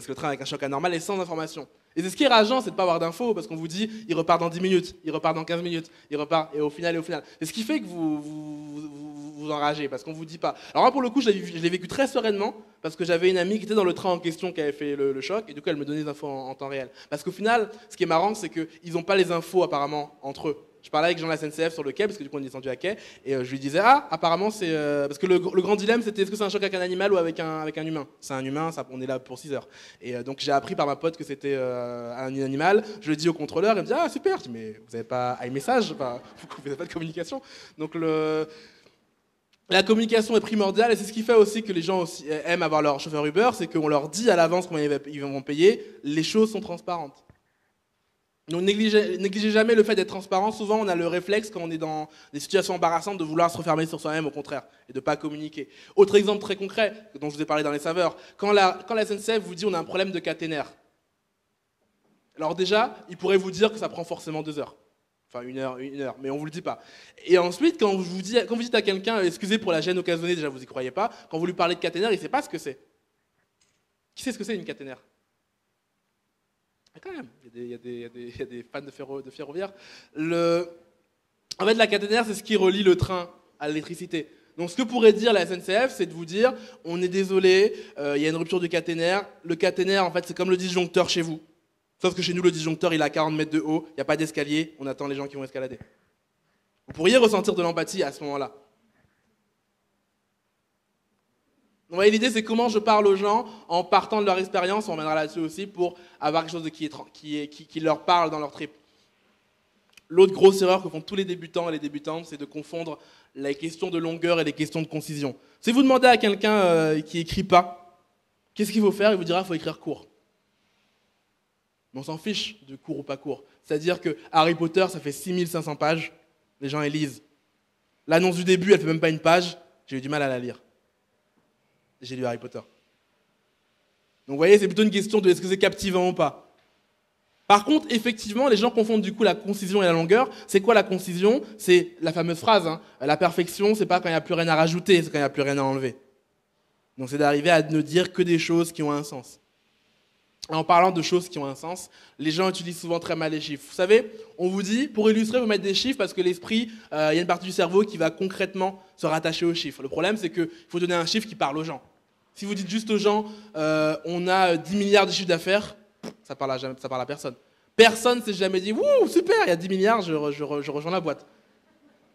que le train avec un choc anormal et sans information. Et c'est ce qui est rageant, c'est de ne pas avoir d'infos, parce qu'on vous dit, il repart dans 10 minutes, il repart dans 15 minutes, il repart, et au final. C'est ce qui fait que vous enragez, parce qu'on ne vous dit pas. Alors moi, pour le coup, je l'ai vécu très sereinement, parce que j'avais une amie qui était dans le train en question, qui avait fait le choc, et du coup, elle me donnait des infos en temps réel. Parce qu'au final, ce qui est marrant, c'est qu'ils n'ont pas les infos, apparemment, entre eux. Je parlais avec Jean de la SNCF sur le quai, parce que du coup on est descendu à quai, et je lui disais, apparemment c'est... parce que le grand dilemme c'était, est-ce que c'est un choc avec un animal ou avec un humain? C'est un humain, on est là pour 6 heures. Et donc j'ai appris par ma pote que c'était un animal, je le dis au contrôleur, il me dit, ah super, je dis, mais vous n'avez pas iMessage, enfin, vous n'avez pas de communication. Donc la communication est primordiale, et c'est ce qui fait aussi que les gens aussi aiment avoir leur chauffeur Uber, c'est qu'on leur dit à l'avance combien ils vont payer, les choses sont transparentes. Donc négligez jamais le fait d'être transparent. Souvent, on a le réflexe, quand on est dans des situations embarrassantes, de vouloir se refermer sur soi-même, au contraire, et de ne pas communiquer. Autre exemple très concret, dont je vous ai parlé dans les saveurs, quand la SNCF vous dit on a un problème de caténaire, alors déjà, il pourrait vous dire que ça prend forcément 2 heures. Enfin, une heure, mais on ne vous le dit pas. Et ensuite, quand vous dites à quelqu'un, excusez pour la gêne occasionnée, déjà vous n'y croyez pas, quand vous lui parlez de caténaire, il ne sait pas ce que c'est. Qui sait ce que c'est une caténaire? Quand même, il y a des fans de ferroviaire. En fait, la caténaire, c'est ce qui relie le train à l'électricité. Donc, ce que pourrait dire la SNCF, c'est de vous dire, on est désolé, il y a une rupture du caténaire. Le caténaire, en fait, c'est comme le disjoncteur chez vous. Sauf que chez nous, le disjoncteur, il a 40 mètres de haut, il n'y a pas d'escalier, on attend les gens qui vont escalader. Vous pourriez ressentir de l'empathie à ce moment-là. Vous voyez, l'idée, c'est comment je parle aux gens en partant de leur expérience, on reviendra là-dessus aussi, pour avoir quelque chose qui leur parle dans leur trip. L'autre grosse erreur que font tous les débutants et les débutantes, c'est de confondre les questions de longueur et les questions de concision. Si vous demandez à quelqu'un qui écrit pas, qu'est-ce qu'il faut faire? Il vous dira qu'il faut écrire court. Mais on s'en fiche de court ou pas court. C'est-à-dire que Harry Potter, ça fait 6500 pages, les gens les lisent. L'annonce du début, elle fait même pas une page, j'ai eu du mal à la lire. J'ai lu Harry Potter. Donc vous voyez, c'est plutôt une question de est-ce que c'est captivant ou pas. Par contre, effectivement, les gens confondent du coup la concision et la longueur. C'est quoi la concision? C'est la fameuse phrase, hein. La perfection, c'est pas quand il n'y a plus rien à rajouter, c'est quand il n'y a plus rien à enlever. Donc c'est d'arriver à ne dire que des choses qui ont un sens. En parlant de choses qui ont un sens, les gens utilisent souvent très mal les chiffres. Vous savez, on vous dit, pour illustrer, vous mettez des chiffres parce que l'esprit, il y a une partie du cerveau qui va concrètement se rattacher aux chiffres. Le problème, c'est qu'il faut donner un chiffre qui parle aux gens. Si vous dites juste aux gens, on a 10 milliards de chiffre d'affaires, ça parle à personne. Personne ne s'est jamais dit, wouh, super, il y a 10 milliards, je rejoins la boîte.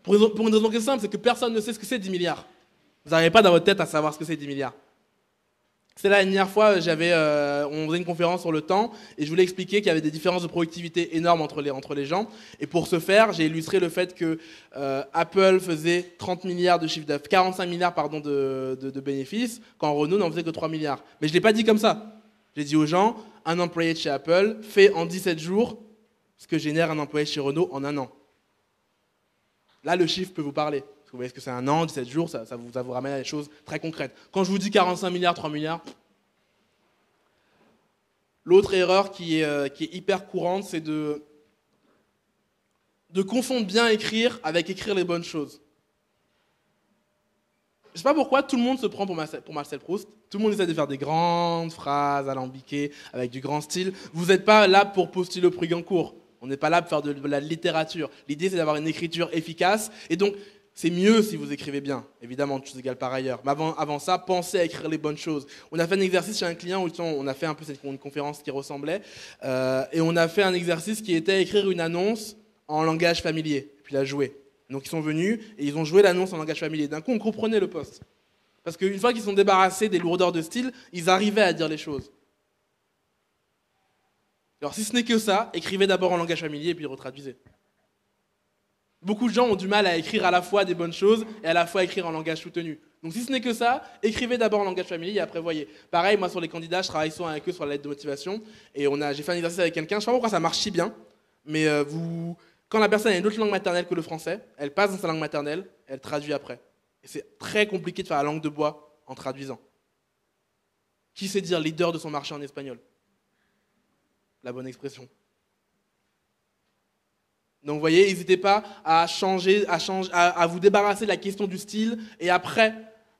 Pour une raison qui est simple, c'est que personne ne sait ce que c'est 10 milliards. Vous n'arrivez pas dans votre tête à savoir ce que c'est 10 milliards. C'est la dernière fois, on faisait une conférence sur le temps et je voulais expliquer qu'il y avait des différences de productivité énormes entre les gens. Et pour ce faire, j'ai illustré le fait que Apple faisait 30 milliards de chiffre d'affaires, 45 milliards pardon, de bénéfices, quand Renault n'en faisait que 3 milliards. Mais je ne l'ai pas dit comme ça. J'ai dit aux gens, un employé de chez Apple fait en 17 jours ce que génère un employé de chez Renault en un an. Là, le chiffre peut vous parler. Vous voyez ce que c'est un an, 17 jours, ça vous ramène à des choses très concrètes. Quand je vous dis 45 milliards, 3 milliards, l'autre erreur qui est hyper courante, c'est de confondre bien écrire avec écrire les bonnes choses. Je ne sais pas pourquoi tout le monde se prend pour Marcel Proust. Tout le monde essaie de faire des grandes phrases alambiquées, avec du grand style. Vous n'êtes pas là pour postuler au prix Goncourt. On n'est pas là pour faire de la littérature. L'idée, c'est d'avoir une écriture efficace. Et donc, c'est mieux si vous écrivez bien, évidemment, toutes choses égales par ailleurs. Mais avant ça, pensez à écrire les bonnes choses. On a fait un exercice chez un client où on a fait un peu une conférence qui ressemblait, et on a fait un exercice qui était écrire une annonce en langage familier, puis la jouer. Donc ils sont venus et ils ont joué l'annonce en langage familier. D'un coup, on comprenait le poste. Parce qu'une fois qu'ils sont débarrassés des lourdeurs de style, ils arrivaient à dire les choses. Alors si ce n'est que ça, écrivez d'abord en langage familier et puis retraduisez. Beaucoup de gens ont du mal à écrire à la fois des bonnes choses et à la fois écrire en langage soutenu. Donc si ce n'est que ça, écrivez d'abord en langage familier et après voyez. Pareil, moi sur les candidats, je travaille souvent avec eux sur la lettre de motivation. Et j'ai fait un exercice avec quelqu'un, je ne sais pas pourquoi ça marche si bien, mais quand la personne a une autre langue maternelle que le français, elle passe dans sa langue maternelle, elle traduit après. Et c'est très compliqué de faire la langue de bois en traduisant. Qui sait dire leader de son marché en espagnol? La bonne expression. Donc vous voyez, n'hésitez pas à vous débarrasser de la question du style et après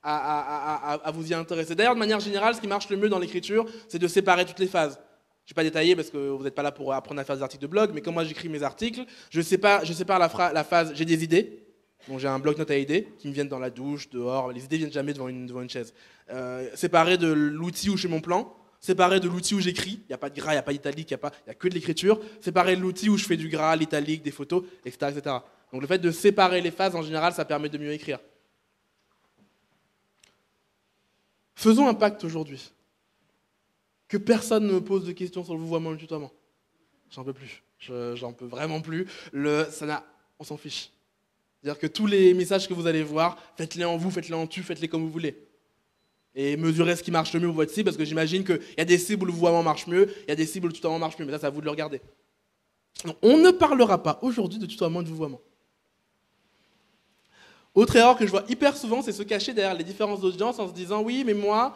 à vous y intéresser. D'ailleurs, de manière générale, ce qui marche le mieux dans l'écriture, c'est de séparer toutes les phases. Je ne vais pas détailler parce que vous n'êtes pas là pour apprendre à faire des articles de blog, mais quand moi j'écris mes articles, je sépare la phase, j'ai des idées, donc j'ai un bloc-notes à idées qui me viennent dans la douche, dehors, les idées ne viennent jamais devant une chaise. Séparé de l'outil où je fais mon plan, séparé de l'outil où j'écris, il n'y a pas de gras, il n'y a pas d'italique, il y a que de l'écriture, séparé de l'outil où je fais du gras, l'italique, des photos, etc., etc. Donc le fait de séparer les phases, en général, ça permet de mieux écrire. Faisons un pacte aujourd'hui. Que personne ne me pose de questions sur le vouvoiement et le tutoiement. J'en peux plus. J'en peux vraiment plus. On s'en fiche. C'est-à-dire que tous les messages que vous allez voir, faites-les en vous, faites-les en tu, faites-les comme vous voulez. Et mesurez ce qui marche le mieux pour votre cible, parce que j'imagine qu'il y a des cibles où le vouvoiement marche mieux, il y a des cibles où le tutoiement marche mieux, mais ça, c'est à vous de le regarder. Donc, on ne parlera pas aujourd'hui de tutoiement et de vouvoiement. Autre erreur que je vois hyper souvent, c'est se cacher derrière les différences d'audience en se disant oui, mais moi,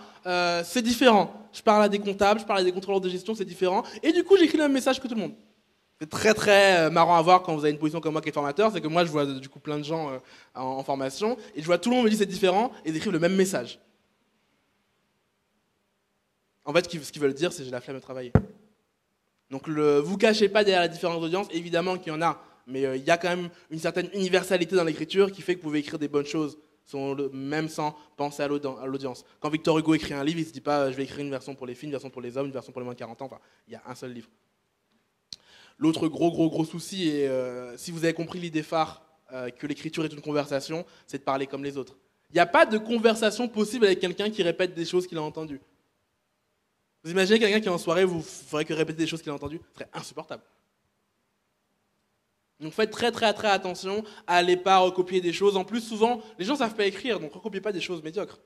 c'est différent. Je parle à des comptables, je parle à des contrôleurs de gestion, c'est différent. Et du coup, j'écris le même message que tout le monde. C'est très très marrant à voir quand vous avez une position comme moi qui est formateur, c'est que moi, je vois du coup plein de gens en formation, et je vois tout le monde me dit c'est différent, et ils écrivent le même message. En fait, ce qu'ils veulent dire, c'est j'ai la flemme de travailler. Donc, vous cachez pas derrière les différences d'audience, évidemment qu'il y en a. Mais il y a quand même une certaine universalité dans l'écriture qui fait que vous pouvez écrire des bonnes choses, même sans penser à l'audience. Quand Victor Hugo écrit un livre, il ne se dit pas je vais écrire une version pour les filles, une version pour les hommes, une version pour les moins de 40 ans. Enfin, il y a un seul livre. L'autre gros souci, et si vous avez compris l'idée phare que l'écriture est une conversation, c'est de parler comme les autres. Il n'y a pas de conversation possible avec quelqu'un qui répète des choses qu'il a entendues. Vous imaginez quelqu'un qui est en soirée, vous ferait que répéter des choses qu'il a entendues? Ce serait insupportable. Donc faites très attention à aller pas recopier des choses. En plus, souvent, les gens ne savent pas écrire, donc recopiez pas des choses médiocres.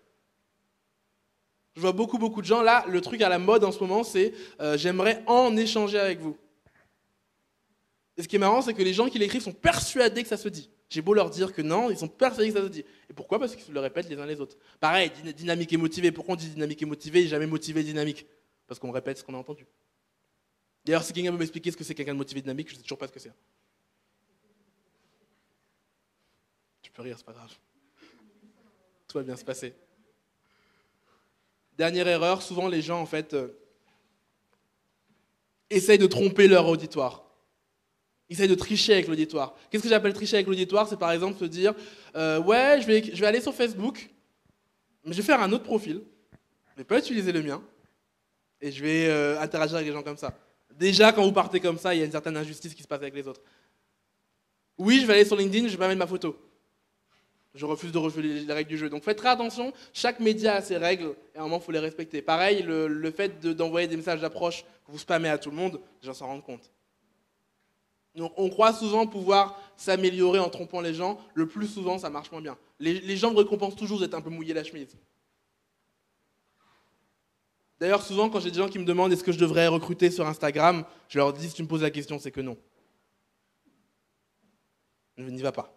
Je vois beaucoup de gens, là, le truc à la mode en ce moment, c'est j'aimerais en échanger avec vous. Et ce qui est marrant, c'est que les gens qui l'écrivent sont persuadés que ça se dit. J'ai beau leur dire que non, ils sont persuadés que ça se dit. Et pourquoi? Parce qu'ils se le répètent les uns les autres. Pareil, dynamique et motivé. Pourquoi on dit dynamique et motivé et jamais motivé et dynamique? Parce qu'on répète ce qu'on a entendu. D'ailleurs, si quelqu'un veut m'expliquer ce que c'est quelqu'un de motivé et dynamique, je ne sais toujours pas ce que c'est. Tu peux rire, c'est pas grave. Tout va bien se passer. Dernière erreur, souvent les gens en fait essayent de tromper leur auditoire. Ils essayent de tricher avec l'auditoire. Qu'est-ce que j'appelle tricher avec l'auditoire? C'est par exemple se dire ouais, je vais aller sur Facebook, mais je vais faire un autre profil, je ne vais pas utiliser le mien, et je vais interagir avec les gens comme ça. Déjà, quand vous partez comme ça, il y a une certaine injustice qui se passe avec les autres. Oui, je vais aller sur LinkedIn, je vais pas mettre ma photo. Je refuse de refuser les règles du jeu. Donc faites très attention, chaque média a ses règles et à un moment il faut les respecter. Pareil, le fait d'envoyer des messages d'approche que vous spammez à tout le monde, les gens s'en rendent compte. Donc on croit souvent pouvoir s'améliorer en trompant les gens, le plus souvent ça marche moins bien. Les gens me récompensent toujours d'être un peu mouillé la chemise. D'ailleurs souvent quand j'ai des gens qui me demandent est-ce que je devrais recruter sur Instagram, je leur dis si tu me poses la question c'est que non. Je n'y va pas.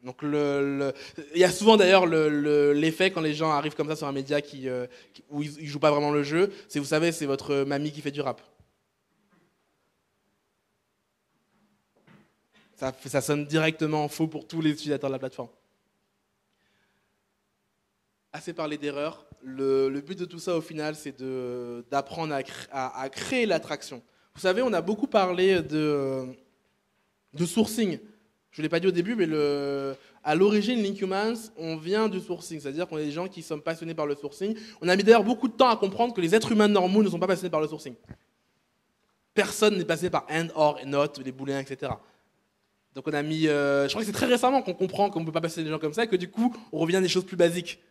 Donc il y a souvent d'ailleurs l'effet quand les gens arrivent comme ça sur un média où ils jouent pas vraiment le jeu, c'est vous savez, c'est votre mamie qui fait du rap. Ça sonne directement faux pour tous les utilisateurs de la plateforme. Assez parlé d'erreurs. Le but de tout ça au final, c'est d'apprendre à créer l'attraction. Vous savez, on a beaucoup parlé de sourcing. Je ne l'ai pas dit au début, mais à l'origine, Linkhumans, on vient du sourcing, c'est-à-dire qu'on est des gens qui sont passionnés par le sourcing. On a mis d'ailleurs beaucoup de temps à comprendre que les êtres humains normaux ne sont pas passionnés par le sourcing. Personne n'est passionné par and, or, et not, les booléens, etc. Donc on a mis, je crois que c'est très récemment qu'on comprend qu'on ne peut pas passionner des gens comme ça, et que du coup, on revient à des choses plus basiques.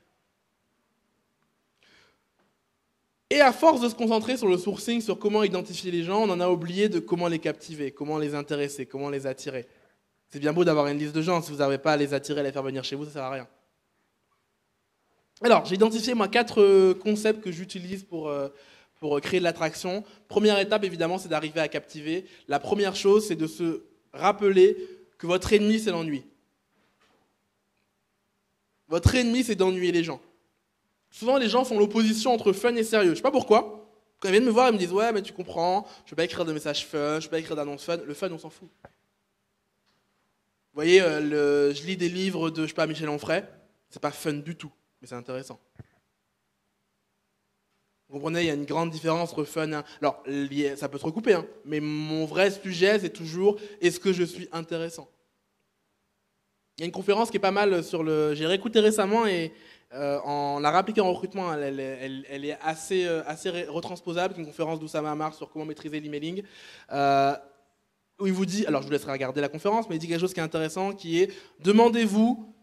Et à force de se concentrer sur le sourcing, sur comment identifier les gens, on en a oublié de comment les captiver, comment les intéresser, comment les attirer. C'est bien beau d'avoir une liste de gens, si vous n'arrivez pas à les attirer, à les faire venir chez vous, ça ne sert à rien. Alors, j'ai identifié moi 4 concepts que j'utilise pour créer de l'attraction. Première étape, évidemment, c'est d'arriver à captiver. La première chose, c'est de se rappeler que votre ennemi, c'est l'ennui. Votre ennemi, c'est d'ennuyer les gens. Souvent, les gens font l'opposition entre fun et sérieux. Je ne sais pas pourquoi. Quand ils viennent me voir, ils me disent « Ouais, mais tu comprends, je ne vais pas écrire de messages fun, je ne vais pas écrire d'annonces fun. » Le fun, on s'en fout. Vous voyez, je lis des livres de, je sais pas, Michel Onfray, c'est pas fun du tout. mais c'est intéressant. Vous comprenez, il y a une grande différence entre fun et... Alors, ça peut se recouper, hein, mais mon vrai sujet, c'est toujours est-ce que je suis intéressant? Il y a une conférence qui est pas mal sur le... J'ai réécouté récemment et en la réappliquant en recrutement, elle est assez retransposable. C'est une conférence d'Oussama Ammar sur comment maîtriser l'emailing. Où il vous dit, alors je vous laisserai regarder la conférence, mais il dit quelque chose qui est intéressant, qui est demandez-vous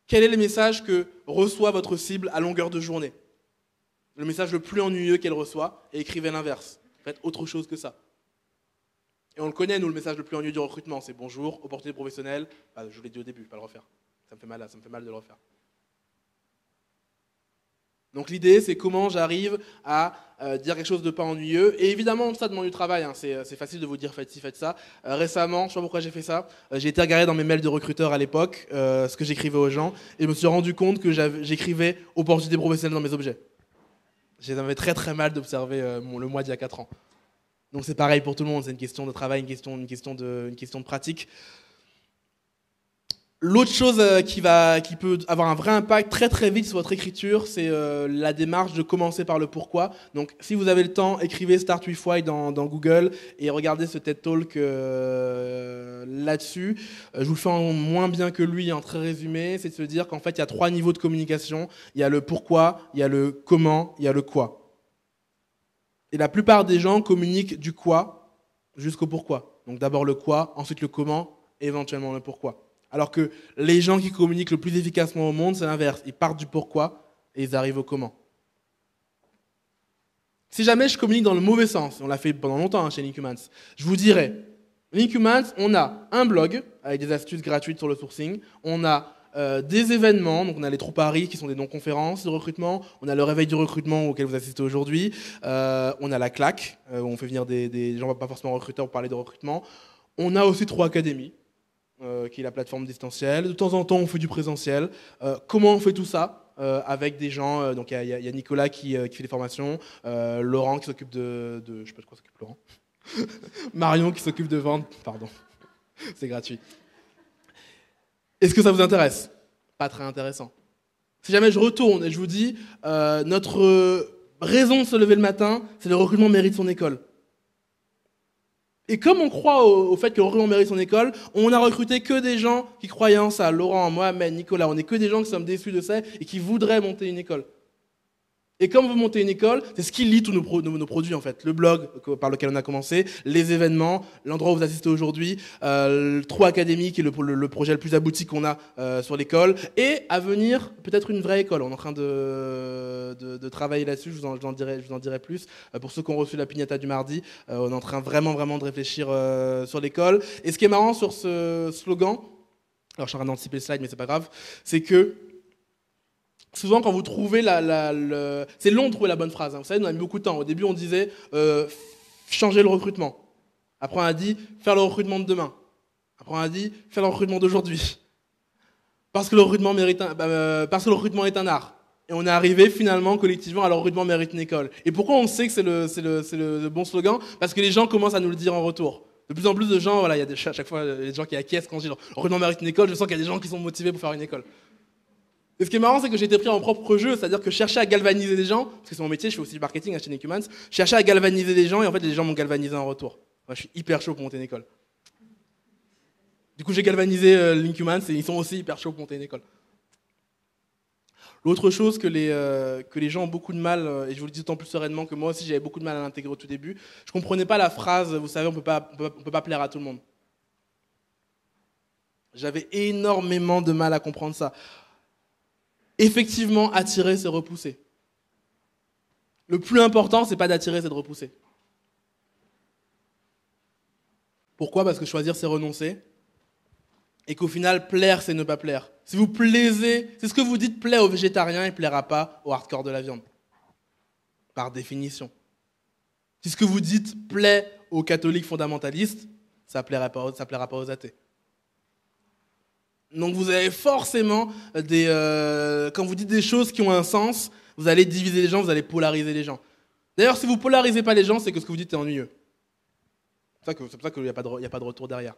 quel est le message que reçoit votre cible à longueur de journée. Le message le plus ennuyeux qu'elle reçoit, et écrivez l'inverse. Faites autre chose que ça. Et on le connaît, nous, le message le plus ennuyeux du recrutement, c'est bonjour, opportunité professionnelle. Ah, je vous l'ai dit au début, je ne vais pas le refaire. Ça me fait mal de le refaire. Donc l'idée, c'est comment j'arrive à dire quelque chose de pas ennuyeux. Et évidemment, ça demande du travail. Hein. C'est facile de vous dire faites ci, faites ça. Récemment, je ne sais pas pourquoi j'ai fait ça. J'ai été regarder dans mes mails de recruteurs à l'époque ce que j'écrivais aux gens, et je me suis rendu compte que j'écrivais opportunité professionnelle dans mes objets. J'avais très très mal d'observer le mois d'il y a 4 ans. Donc c'est pareil pour tout le monde. C'est une question de travail, une question de pratique. L'autre chose qui peut avoir un vrai impact très très vite sur votre écriture, c'est la démarche de commencer par le pourquoi. Donc si vous avez le temps, écrivez Start with Why dans Google et regardez ce TED Talk là-dessus. Je vous le fais en moins bien que lui, en très résumé. C'est de se dire qu'en fait, il y a 3 niveaux de communication. Il y a le pourquoi, il y a le comment, il y a le quoi. Et la plupart des gens communiquent du quoi jusqu'au pourquoi. Donc d'abord le quoi, ensuite le comment, et éventuellement le pourquoi. Alors que les gens qui communiquent le plus efficacement au monde, c'est l'inverse. Ils partent du pourquoi et ils arrivent au comment. Si jamais je communique dans le mauvais sens, on l'a fait pendant longtemps chez Linkumans, je vous dirais, Linkumans, on a un blog avec des astuces gratuites sur le sourcing, on a des événements, donc on a les Trous Paris qui sont des non-conférences de recrutement, on a le réveil du recrutement auquel vous assistez aujourd'hui, on a la claque, où on fait venir des gens pas forcément recruteurs pour parler de recrutement, on a aussi 3 académies, qui est la plateforme distancielle. De temps en temps, on fait du présentiel. Comment on fait tout ça avec des gens, donc il y a Nicolas qui fait des formations, Laurent qui s'occupe de je sais pas de quoi s'occupe Laurent, Marion qui s'occupe de vendre, pardon, c'est gratuit. Est-ce que ça vous intéresse? Pas très intéressant. Si jamais je retourne et je vous dis, notre raison de se lever le matin, c'est le recrutement mérite son école. Et comme on croit au fait que le recrutement mérite son école, on a recruté que des gens qui croyaient en ça. Laurent, Mohamed, Nicolas, on n'est que des gens qui sommes déçus de ça et qui voudraient monter une école. Et comme vous montez une école, c'est ce qui lie tous nos produits en fait. Le blog par lequel on a commencé, les événements, l'endroit où vous assistez aujourd'hui, le Trou Academy qui est le projet le plus abouti qu'on a sur l'école, et à venir peut-être une vraie école. On est en train de travailler là-dessus, je vous en dirai plus. Pour ceux qui ont reçu la piñata du mardi, on est en train vraiment de réfléchir sur l'école. Et ce qui est marrant sur ce slogan, alors je suis en train d'anticiper le slide mais c'est pas grave, c'est que souvent, quand vous trouvez c'est long de trouver la bonne phrase. Hein. Vous savez, on a mis beaucoup de temps. Au début, on disait changer le recrutement. Après, on a dit faire le recrutement de demain. Après, on a dit faire le recrutement d'aujourd'hui. Parce que le recrutement est un art. Et on est arrivé finalement collectivement à le recrutement mérite une école. Et pourquoi on sait que c'est le bon slogan? Parce que les gens commencent à nous le dire en retour. De plus en plus de gens, voilà, il y a à chaque fois des gens qui acquiescent quand je dis le recrutement mérite une école. Je sens qu'il y a des gens qui sont motivés pour faire une école. Et ce qui est marrant, c'est que j'ai été pris en propre jeu, c'est-à-dire que je cherchais à galvaniser des gens, parce que c'est mon métier, je fais aussi du marketing chez Linkumans, je cherchais à galvaniser des gens, et en fait, les gens m'ont galvanisé en retour. Moi, je suis hyper chaud pour monter une école. Du coup, j'ai galvanisé Linkumans, et ils sont aussi hyper chauds pour monter une école. L'autre chose que les gens ont beaucoup de mal, et je vous le dis d'autant plus sereinement que moi aussi, j'avais beaucoup de mal à l'intégrer au tout début, je comprenais pas la phrase, vous savez, on peut pas plaire à tout le monde. J'avais énormément de mal à comprendre ça. Effectivement, attirer, c'est repousser. Le plus important, c'est pas d'attirer, c'est de repousser. Pourquoi? Parce que choisir, c'est renoncer. Et qu'au final, plaire, c'est ne pas plaire. Si vous plaisez, c'est ce que vous dites plaît aux végétariens, il ne plaira pas au hardcore de la viande. Par définition. Si ce que vous dites plaît aux catholiques fondamentalistes, ça ne plaira pas aux athées. Donc vous avez forcément quand vous dites des choses qui ont un sens, vous allez diviser les gens, vous allez polariser les gens. D'ailleurs, si vous polarisez pas les gens, c'est que ce que vous dites est ennuyeux. C'est pour ça qu'il n'y a pas de retour derrière.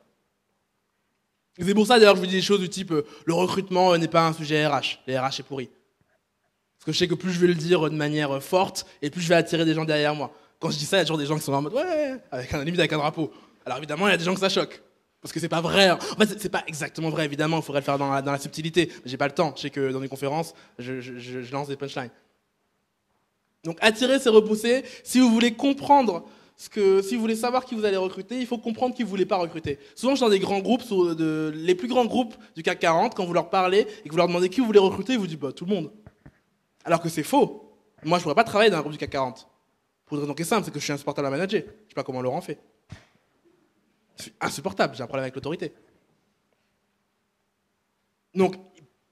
Et c'est pour ça d'ailleurs que je vous dis des choses du type le recrutement n'est pas un sujet RH, les RH est pourri. Parce que je sais que plus je vais le dire de manière forte, et plus je vais attirer des gens derrière moi. Quand je dis ça, il y a toujours des gens qui sont en mode ouais, limite avec un drapeau. Alors évidemment, il y a des gens que ça choque. Parce que c'est pas vrai. En fait, c'est pas exactement vrai, évidemment, il faudrait le faire dans la subtilité. Mais j'ai pas le temps. Je sais que dans les conférences, je lance des punchlines. Donc attirer, c'est repousser. Si vous voulez comprendre si vous voulez savoir qui vous allez recruter, il faut comprendre qui vous voulez pas recruter. Souvent, je suis dans des grands groupes, les plus grands groupes du CAC 40, quand vous leur parlez et que vous leur demandez qui vous voulez recruter, ils vous disent bah, tout le monde. Alors que c'est faux. Moi, je pourrais pas travailler dans un groupe du CAC 40. Pour une raison qui est simple, c'est que je suis insupportable à manager. Je sais pas comment Laurent fait. Je suis insupportable, j'ai un problème avec l'autorité. Donc,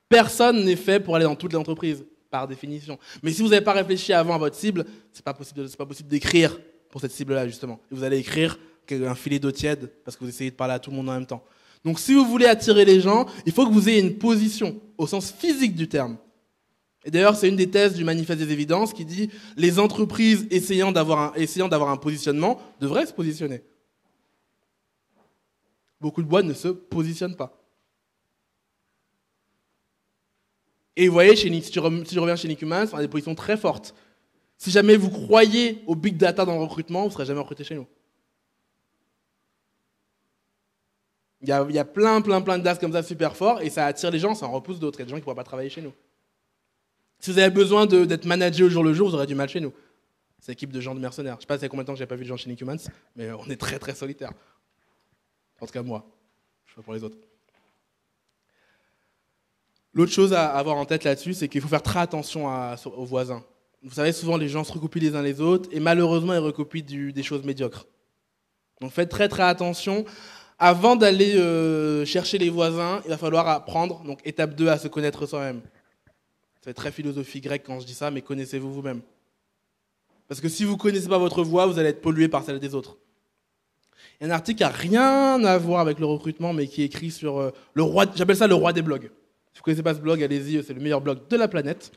personne n'est fait pour aller dans toutes les entreprises, par définition. Mais si vous n'avez pas réfléchi avant à votre cible, c'est pas possible d'écrire pour cette cible-là, justement. Et vous allez écrire un filet d'eau tiède parce que vous essayez de parler à tout le monde en même temps. Donc, si vous voulez attirer les gens, il faut que vous ayez une position, au sens physique du terme. Et d'ailleurs, c'est une des thèses du Manifeste des évidences qui dit les entreprises essayant d'avoir un positionnement devraient se positionner. Beaucoup de boîtes ne se positionnent pas. Et vous voyez, si je reviens chez Nick Humans, on a des positions très fortes. Si jamais vous croyez au big data dans le recrutement, vous ne serez jamais recruté chez nous. Il y a plein de DAS comme ça super forts et ça attire les gens, ça en repousse d'autres. Il y a des gens qui ne pourraient pas travailler chez nous. Si vous avez besoin d'être managé au jour le jour, vous aurez du mal chez nous. C'est l'équipe de gens de mercenaires. Je ne sais pas ça fait combien de temps que je n'ai pas vu de gens chez Nick Humans, mais on est très très solitaires. En tout cas moi, je ne sais pas pour les autres. L'autre chose à avoir en tête là-dessus, c'est qu'il faut faire très attention aux voisins. Vous savez, souvent les gens se recopient les uns les autres et malheureusement ils recopient des choses médiocres. Donc faites très très attention. Avant d'aller chercher les voisins, il va falloir apprendre, donc étape 2, à se connaître soi-même. C'est très philosophie grecque quand je dis ça, mais connaissez-vous vous-même. Parce que si vous ne connaissez pas votre voix, vous allez être pollué par celle des autres. Il y a un article qui n'a rien à voir avec le recrutement, mais qui est écrit sur le roi, j'appelle ça le roi des blogs. Si vous ne connaissez pas ce blog, allez-y, c'est le meilleur blog de la planète,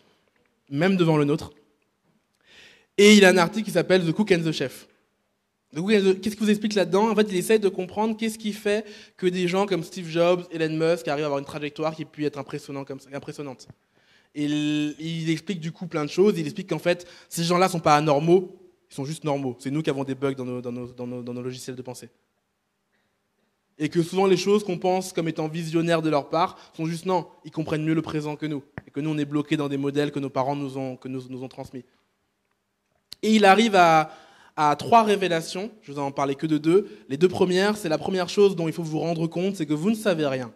même devant le nôtre. Et il a un article qui s'appelle The Cook and the Chef. Qu'est-ce qu'il vous explique là-dedans? En fait, il essaie de comprendre qu'est-ce qui fait que des gens comme Steve Jobs, Elon Musk arrivent à avoir une trajectoire qui peut être impressionnante. Et il explique du coup plein de choses. Il explique qu'en fait, ces gens-là ne sont pas anormaux, ils sont juste normaux. C'est nous qui avons des bugs dans nos logiciels de pensée. Et que souvent les choses qu'on pense comme étant visionnaires de leur part sont juste non, ils comprennent mieux le présent que nous. Et que nous, on est bloqués dans des modèles que nos parents nous ont transmis. Et il arrive à 3 révélations, je vous en parlais que de 2. Les 2 premières, c'est la première chose dont il faut vous rendre compte, c'est que vous ne savez rien.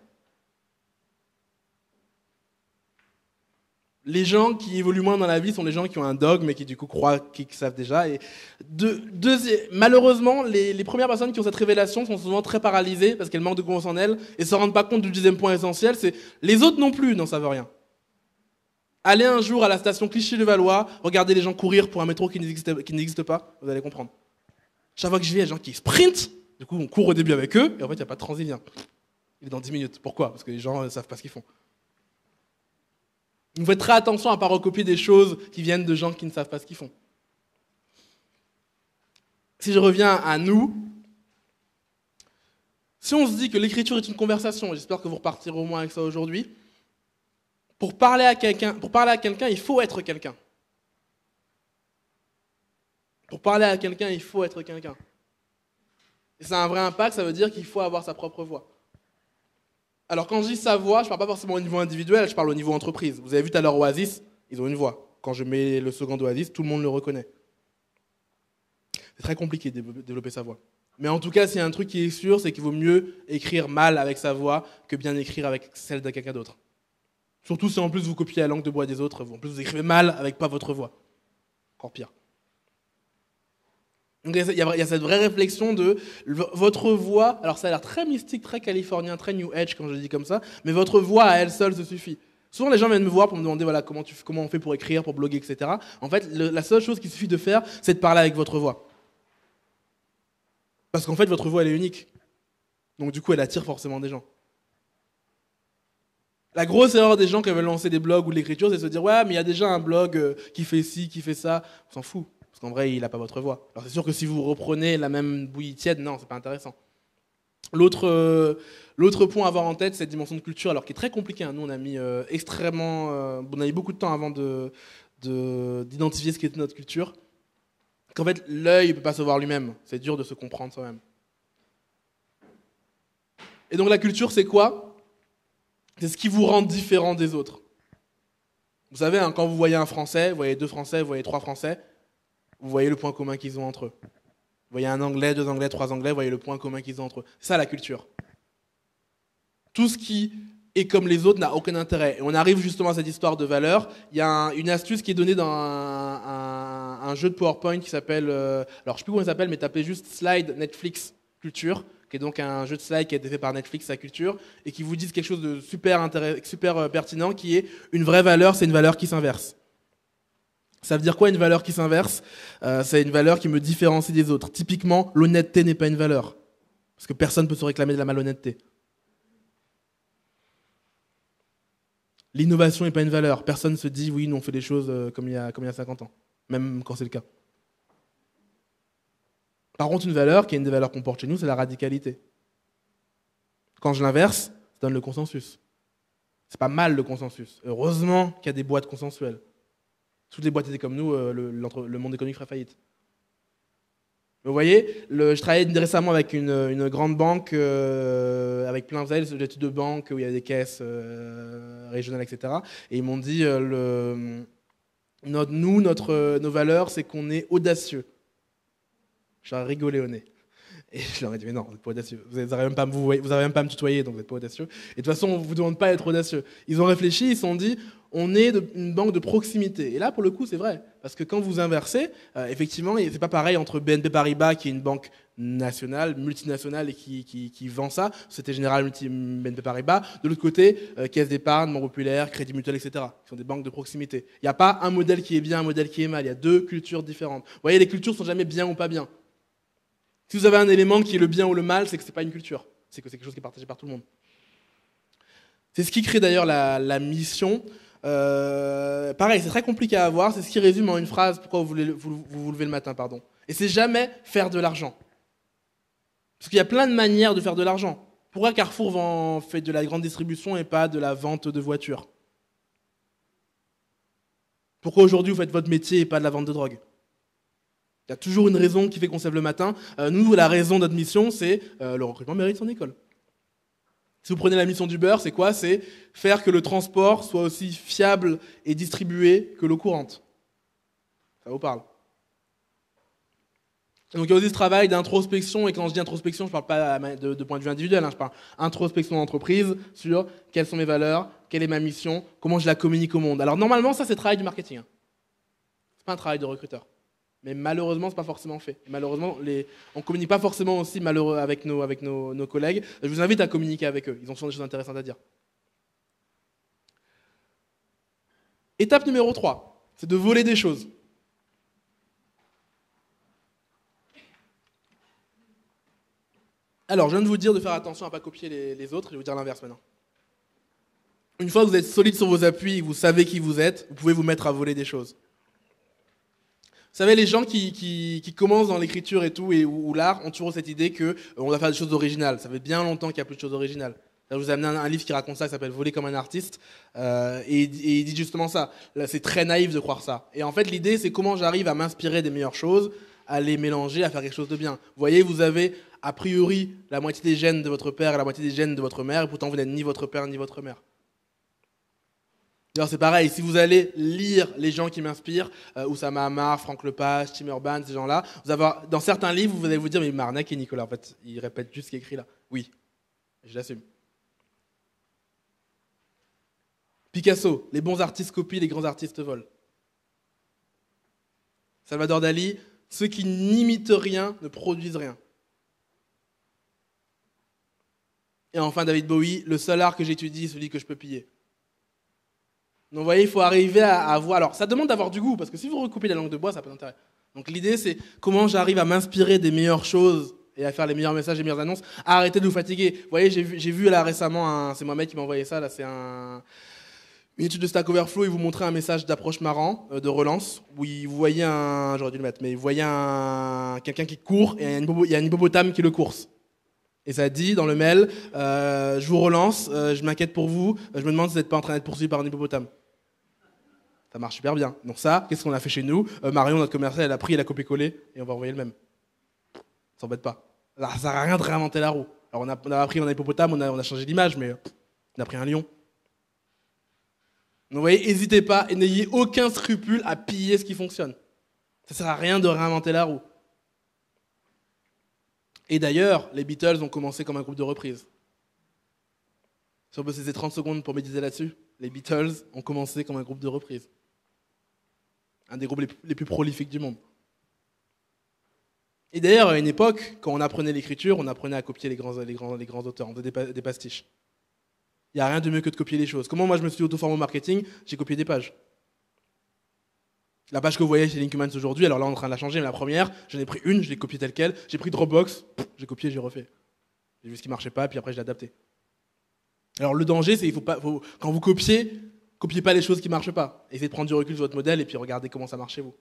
Les gens qui évoluent moins dans la vie sont les gens qui ont un dogme et qui du coup croient qu'ils savent déjà. Et malheureusement, les premières personnes qui ont cette révélation sont souvent très paralysées parce qu'elles manquent de confiance en elles et ne se rendent pas compte du deuxième point essentiel, c'est les autres non plus n'en savent rien. Allez un jour à la station Clichy-le-Valois, regardez les gens courir pour un métro qui n'existe pas, vous allez comprendre. Chaque fois que je vais, il y a des gens qui sprintent, du coup on court au début avec eux, et en fait il n'y a pas de transilien. Il est dans 10 minutes. Pourquoi? Parce que les gens ne savent pas ce qu'ils font. Vous faites très attention à ne pas recopier des choses qui viennent de gens qui ne savent pas ce qu'ils font. Si je reviens à nous, si on se dit que l'écriture est une conversation, j'espère que vous repartirez au moins avec ça aujourd'hui, pour parler à quelqu'un, il faut être quelqu'un. Pour parler à quelqu'un, il faut être quelqu'un. Et ça a un vrai impact, ça veut dire qu'il faut avoir sa propre voix. Alors quand je dis sa voix, je ne parle pas forcément au niveau individuel, je parle au niveau entreprise. Vous avez vu tout à l'heure Oasis, ils ont une voix. Quand je mets le slogan d'Oasis, tout le monde le reconnaît. C'est très compliqué de développer sa voix. Mais en tout cas, s'il y a un truc qui est sûr, c'est qu'il vaut mieux écrire mal avec sa voix que bien écrire avec celle de quelqu'un d'autre. Surtout si en plus vous copiez la langue de bois des autres, en plus vous écrivez mal avec pas votre voix. Encore pire. Donc il y a cette vraie réflexion de votre voix, alors ça a l'air très mystique, très californien, très new age quand je dis comme ça, mais votre voix à elle seule se suffit. Souvent les gens viennent me voir pour me demander voilà, comment on fait pour écrire, pour bloguer, etc. En fait, la seule chose qu'il suffit de faire, c'est de parler avec votre voix. Parce qu'en fait, votre voix elle est unique. Donc du coup, elle attire forcément des gens. La grosse erreur des gens qui veulent lancer des blogs ou de l'écriture, c'est de se dire ouais, mais il y a déjà un blog qui fait ci, qui fait ça. On s'en fout. Parce qu'en vrai, il n'a pas votre voix. Alors c'est sûr que si vous reprenez la même bouillie tiède, non, c'est pas intéressant. L'autre point à avoir en tête, c'est cette dimension de culture, alors qui est très compliquée. Nous, on a mis on a mis beaucoup de temps avant d'identifier ce qu'était notre culture, qu'en fait, l'œil ne peut pas se voir lui-même. C'est dur de se comprendre soi-même. Et donc la culture, c'est quoi? C'est ce qui vous rend différent des autres. Vous savez, hein, quand vous voyez un Français, vous voyez 2 Français, vous voyez 3 Français, vous voyez le point commun qu'ils ont entre eux. Vous voyez un Anglais, 2 Anglais, 3 Anglais, vous voyez le point commun qu'ils ont entre eux. C'est ça la culture. Tout ce qui est comme les autres n'a aucun intérêt. Et on arrive justement à cette histoire de valeur. Il y a une astuce qui est donnée dans un jeu de PowerPoint qui s'appelle... alors je ne sais plus comment il s'appelle, mais tapez juste Slide Netflix Culture, qui est donc un jeu de slide qui a été fait par Netflix à Culture, et qui vous dit quelque chose de super pertinent, qui est une vraie valeur, c'est une valeur qui s'inverse. Ça veut dire quoi une valeur qui s'inverse? C'est une valeur qui me différencie des autres. Typiquement, l'honnêteté n'est pas une valeur, parce que personne ne peut se réclamer de la malhonnêteté. L'innovation n'est pas une valeur. Personne ne se dit, oui, nous on fait des choses comme il y a 50 ans, même quand c'est le cas. Par contre, une valeur, qui est une des valeurs qu'on porte chez nous, c'est la radicalité. Quand je l'inverse, ça donne le consensus. C'est pas mal le consensus. Heureusement qu'il y a des boîtes consensuelles. Toutes les boîtes étaient comme nous, le monde économique ferait faillite. Vous voyez, je travaillais récemment avec une grande banque, avec plein d'études de banque, où il y a des caisses régionales, etc. Et ils m'ont dit, nos valeurs, c'est qu'on est audacieux. J'aurais rigolé au nez. Et je leur ai dit, mais non, vous n'êtes pas audacieux. Vous n'arrivez même pas à me tutoyer, donc vous n'êtes pas audacieux. Et de toute façon, on ne vous demande pas d'être audacieux. Ils ont réfléchi, ils se sont dit, on est une banque de proximité. Et là, pour le coup, c'est vrai. Parce que quand vous inversez, effectivement, c'est pas pareil entre BNP Paribas, qui est une banque nationale, multinationale, et qui vend ça, Société Générale BNP Paribas. De l'autre côté, Caisse d'épargne, Banque Populaire, Crédit Mutuel, etc. Qui sont des banques de proximité. Il n'y a pas un modèle qui est bien, un modèle qui est mal. Il y a 2 cultures différentes. Vous voyez, les cultures sont jamais bien ou pas bien. Si vous avez un élément qui est le bien ou le mal, c'est que ce n'est pas une culture. C'est que c'est quelque chose qui est partagé par tout le monde. C'est ce qui crée d'ailleurs la mission. Pareil, c'est très compliqué à avoir. C'est ce qui résume en une phrase pourquoi vous levez le matin. Et c'est jamais faire de l'argent. Parce qu'il y a plein de manières de faire de l'argent. Pourquoi Carrefour fait de la grande distribution et pas de la vente de voitures? Pourquoi aujourd'hui vous faites votre métier et pas de la vente de drogue? Il y a toujours une raison qui fait qu'on se lève le matin. Nous, la raison de notre mission, c'est le recrutement mérite son école. Si vous prenez la mission d'Uber, c'est quoi? C'est faire que le transport soit aussi fiable et distribué que l'eau courante. Ça vous parle? Donc il y a aussi ce travail d'introspection, et quand je dis introspection, je ne parle pas de point de vue individuel, je parle introspection d'entreprise sur quelles sont mes valeurs, quelle est ma mission, comment je la communique au monde. Alors normalement, ça c'est le travail du marketing. C'est pas un travail de recruteur. Mais malheureusement, ce n'est pas forcément fait. Et malheureusement, on ne communique pas forcément aussi malheureux avec nos collègues. Je vous invite à communiquer avec eux. Ils ont souvent des choses intéressantes à dire. Étape numéro 3, c'est de voler des choses. Alors, je viens de vous dire de faire attention à ne pas copier les autres. Je vais vous dire l'inverse maintenant. Une fois que vous êtes solide sur vos appuis et que vous savez qui vous êtes, vous pouvez vous mettre à voler des choses. Vous savez, les gens qui commencent dans l'écriture et tout, ou l'art, ont toujours cette idée qu'on doit faire des choses originales. Ça fait bien longtemps qu'il n'y a plus de choses originales. Je vous ai amené un livre qui raconte ça, qui s'appelle Voler comme un artiste, et il dit justement ça. Là, c'est très naïf de croire ça. Et en fait, l'idée, c'est comment j'arrive à m'inspirer des meilleures choses, à les mélanger, à faire quelque chose de bien. Vous voyez, vous avez a priori la moitié des gènes de votre père et la moitié des gènes de votre mère, et pourtant vous n'êtes ni votre père ni votre mère. D'ailleurs, c'est pareil, si vous allez lire les gens qui m'inspirent, Oussama Ammar, Franck Lepage, Tim Urban, ces gens-là, dans certains livres, vous allez vous dire, mais il m'a arnaqué Nicolas, en fait, il répète juste ce qui est écrit là. Oui, je l'assume. Picasso, les bons artistes copient, les grands artistes volent. Salvador Dali, ceux qui n'imitent rien ne produisent rien. Et enfin, David Bowie, le seul art que j'étudie est celui que je peux piller. Donc vous voyez, il faut arriver à avoir... Alors ça demande d'avoir du goût, parce que si vous recoupez la langue de bois, ça n'a pas d'intérêt. Donc l'idée, c'est comment j'arrive à m'inspirer des meilleures choses et à faire les meilleurs messages, les meilleures annonces, à arrêter de vous fatiguer. Vous voyez, j'ai vu là récemment, c'est Mohamed qui m'a envoyé ça, là c'est une étude de Stack Overflow, il vous montrait un message d'approche marrant, de relance, où vous voyez j'aurais dû le mettre, mais vous voyez quelqu'un qui court et il y a un hippopotame qui le course. Et ça dit dans le mail, je vous relance, je m'inquiète pour vous, je me demande si vous n'êtes pas en train d'être poursuivi par un hippopotame. Ça marche super bien. Donc ça, qu'est-ce qu'on a fait chez nous? Marion, notre commerciale, elle a pris, elle a copié-collé, et on va envoyer le même. On s'embête pas. Alors, ça sert à rien de réinventer la roue. Alors on a appris un hippopotame, on a changé d'image, mais on a pris un lion. Donc vous voyez, n'hésitez pas et n'ayez aucun scrupule à piller ce qui fonctionne. Ça sert à rien de réinventer la roue. Et d'ailleurs, les Beatles ont commencé comme un groupe de reprise. Si on peut cesser 30 secondes pour méditer là-dessus, les Beatles ont commencé comme un groupe de reprise. Un des groupes les plus prolifiques du monde. Et d'ailleurs, à une époque, quand on apprenait l'écriture, on apprenait à copier les grands auteurs, on faisait des pastiches. Il n'y a rien de mieux que de copier les choses. Comment moi je me suis auto-formé au marketing? J'ai copié des pages. La page que vous voyez chez Linkmans aujourd'hui, alors là on est en train de la changer, mais la première, j'en ai pris une, je l'ai copiée telle quelle. J'ai pris Dropbox, j'ai copié, j'ai refait. J'ai vu ce qui ne marchait pas, puis après je l'ai adapté. Alors le danger, c'est qu'il quand vous copiez pas les choses qui ne marchent pas. Essayez de prendre du recul sur votre modèle et puis regardez comment ça marche chez vous.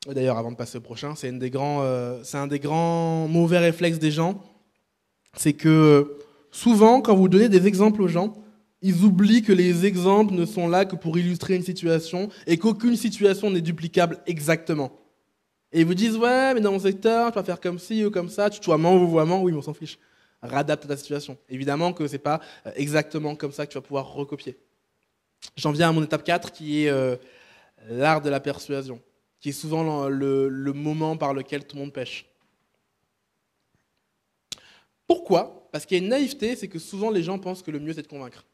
D'ailleurs, avant de passer au prochain, c'est un des grands mauvais réflexes des gens. C'est que souvent, quand vous donnez des exemples aux gens, ils oublient que les exemples ne sont là que pour illustrer une situation et qu'aucune situation n'est duplicable exactement. Et ils vous disent, ouais, mais dans mon secteur, tu vas faire comme ci ou comme ça, tutoiement ou vouvoiement, oui, mais on s'en fiche. Radapte ta situation. Évidemment que ce n'est pas exactement comme ça que tu vas pouvoir recopier. J'en viens à mon étape 4 qui est l'art de la persuasion, qui est souvent le moment par lequel tout le monde pêche. Pourquoi? Parce qu'il y a une naïveté, c'est que souvent les gens pensent que le mieux c'est de convaincre.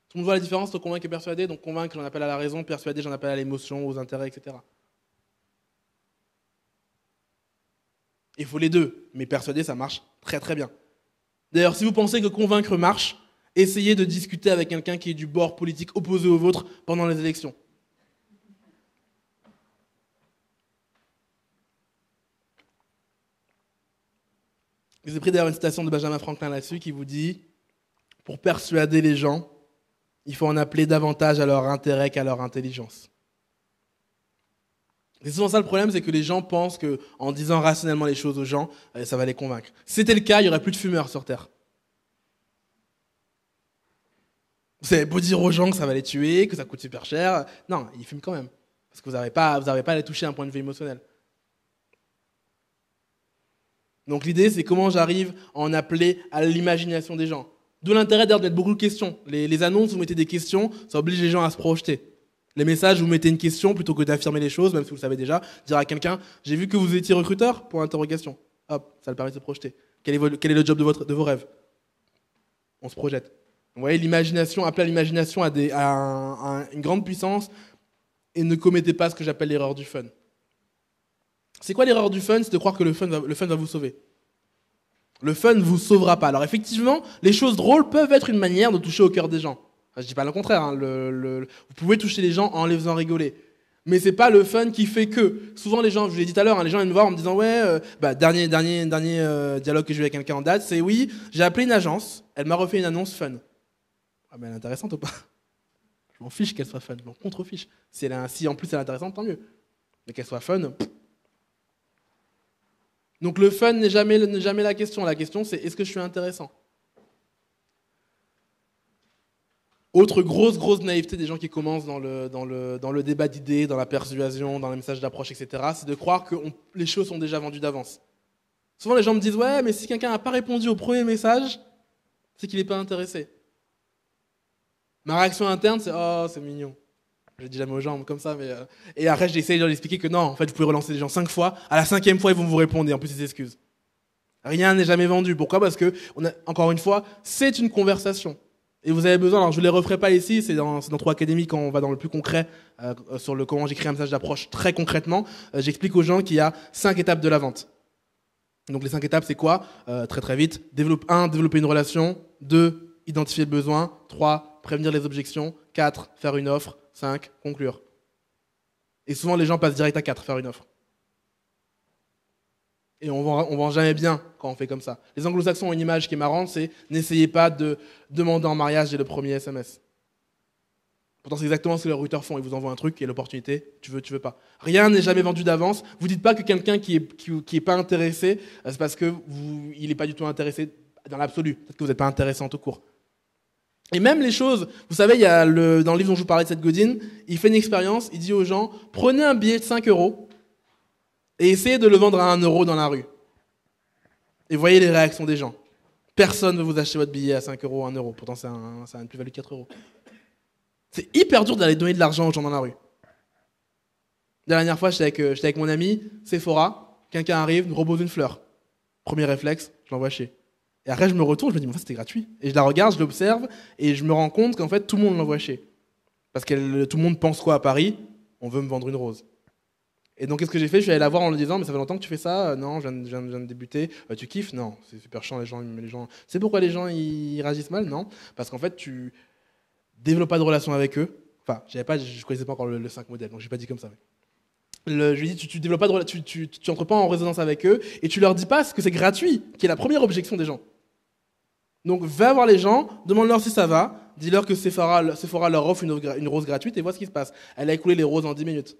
Tout le monde voit la différence entre convaincre et persuader, donc convaincre j'en appelle à la raison, persuader j'en appelle à l'émotion, aux intérêts, etc. Il faut les deux, mais persuader ça marche très très bien. D'ailleurs, si vous pensez que convaincre marche, essayez de discuter avec quelqu'un qui est du bord politique opposé au vôtre pendant les élections. J'ai pris d'ailleurs une citation de Benjamin Franklin là-dessus qui vous dit « Pour persuader les gens, il faut en appeler davantage à leur intérêt qu'à leur intelligence. » C'est souvent ça le problème, c'est que les gens pensent qu'en disant rationnellement les choses aux gens, ça va les convaincre. Si c'était le cas, il n'y aurait plus de fumeurs sur Terre. Vous avez beau dire aux gens que ça va les tuer, que ça coûte super cher, non, ils fument quand même. Parce que vous n'avez pas à les toucher d'un point de vue émotionnel. Donc l'idée, c'est comment j'arrive à en appeler à l'imagination des gens. D'où l'intérêt d'ailleurs de mettre beaucoup de questions. Les annonces, vous mettez des questions, ça oblige les gens à se projeter. Les messages, vous mettez une question plutôt que d'affirmer les choses, même si vous le savez déjà. Dire à quelqu'un, j'ai vu que vous étiez recruteur, pour interrogation. Hop, ça le permet de se projeter. Quel est le job de vos rêves? On se projette. Vous voyez, l'imagination, appeler à l'imagination à une grande puissance et ne commettez pas ce que j'appelle l'erreur du fun. C'est quoi l'erreur du fun? C'est de croire que le fun va vous sauver. Le fun ne vous sauvera pas. Alors effectivement, les choses drôles peuvent être une manière de toucher au cœur des gens. Enfin, je dis pas le contraire. Hein. Vous pouvez toucher les gens en les faisant rigoler. Mais c'est pas le fun qui fait que. Souvent les gens, je vous l'ai dit tout à l'heure, hein, les gens viennent me voir en me disant ouais, dernier dialogue que j'ai eu avec quelqu'un en date, c'est oui, j'ai appelé une agence, elle m'a refait une annonce fun. Ah ben elle est intéressante ou pas? Je m'en fiche qu'elle soit fun, je m'en contrefiche. Si en plus elle est intéressante, tant mieux. Mais qu'elle soit fun. Donc le fun n'est jamais la question. La question c'est est-ce que je suis intéressant? Autre grosse naïveté des gens qui commencent dans le débat d'idées, dans la persuasion, dans les messages d'approche, etc., c'est de croire que les choses sont déjà vendues d'avance. Souvent les gens me disent ouais, mais si quelqu'un n'a pas répondu au premier message, c'est qu'il n'est pas intéressé. Ma réaction interne c'est oh c'est mignon. Je le dis jamais aux gens comme ça, mais et après j'essaie de leur expliquer que non, en fait vous pouvez relancer les gens 5 fois, à la 5e fois ils vont vous répondre et en plus ils s'excusent. Rien n'est jamais vendu. Pourquoi? Parce que encore une fois, c'est une conversation. Et vous avez besoin, alors je ne les referai pas ici, c'est dans 3 académies quand on va dans le plus concret, sur comment j'écris un message d'approche très concrètement, j'explique aux gens qu'il y a 5 étapes de la vente. Donc les 5 étapes c'est quoi? Très vite, 1. Développer une relation, 2. Identifier le besoin, 3. Prévenir les objections, 4. Faire une offre, 5. Conclure. Et souvent les gens passent direct à 4, faire une offre. Et on vend jamais bien quand on fait comme ça. Les anglo-saxons ont une image qui est marrante, c'est n'essayez pas de demander en mariage dès le premier SMS. Pourtant c'est exactement ce que les recruteurs font, ils vous envoient un truc et l'opportunité, tu veux pas. Rien n'est jamais vendu d'avance. Vous dites pas que quelqu'un qui est pas intéressé, c'est parce que il est pas du tout intéressé dans l'absolu. Peut-être que vous n'êtes pas intéressant tout court. Et même les choses, vous savez, dans le livre dont je vous parlais de Seth Godin, il fait une expérience, il dit aux gens, prenez un billet de 5 euros et essayez de le vendre à 1 euro dans la rue. Et voyez les réactions des gens. Personne ne veut vous acheter votre billet à 5 euros, 1 euro. Pourtant, ça a une plus-value de 4 euros. C'est hyper dur d'aller donner de l'argent aux gens dans la rue. La dernière fois, j'étais avec mon ami, Sephora, quelqu'un arrive, nous propose une fleur. Premier réflexe, je l'envoie chier. Et après, je me retourne, je me dis, mais en fait, c'était gratuit. Et je la regarde, je l'observe, et je me rends compte qu'en fait, tout le monde l'envoie chier. Parce que tout le monde pense quoi à Paris? On veut me vendre une rose. Et donc, qu'est-ce que j'ai fait? Je suis allé la voir en lui disant, mais ça fait longtemps que tu fais ça? Non, je viens de débuter. Tu kiffes? Non, c'est super chiant, les gens. C'est pourquoi les gens ils réagissent mal? Non. Parce qu'en fait, tu développes pas de relation avec eux. Enfin, je connaissais pas encore le 5 modèle, donc j'ai pas dit comme ça. Je lui dis, tu développes pas de, tu entres pas en résonance avec eux, et tu leur dis pas que c'est gratuit, qui est la première objection des gens. Donc, va voir les gens, demande-leur si ça va, dis-leur que Sephora leur offre une rose gratuite et vois ce qui se passe. Elle a écoulé les roses en 10 minutes.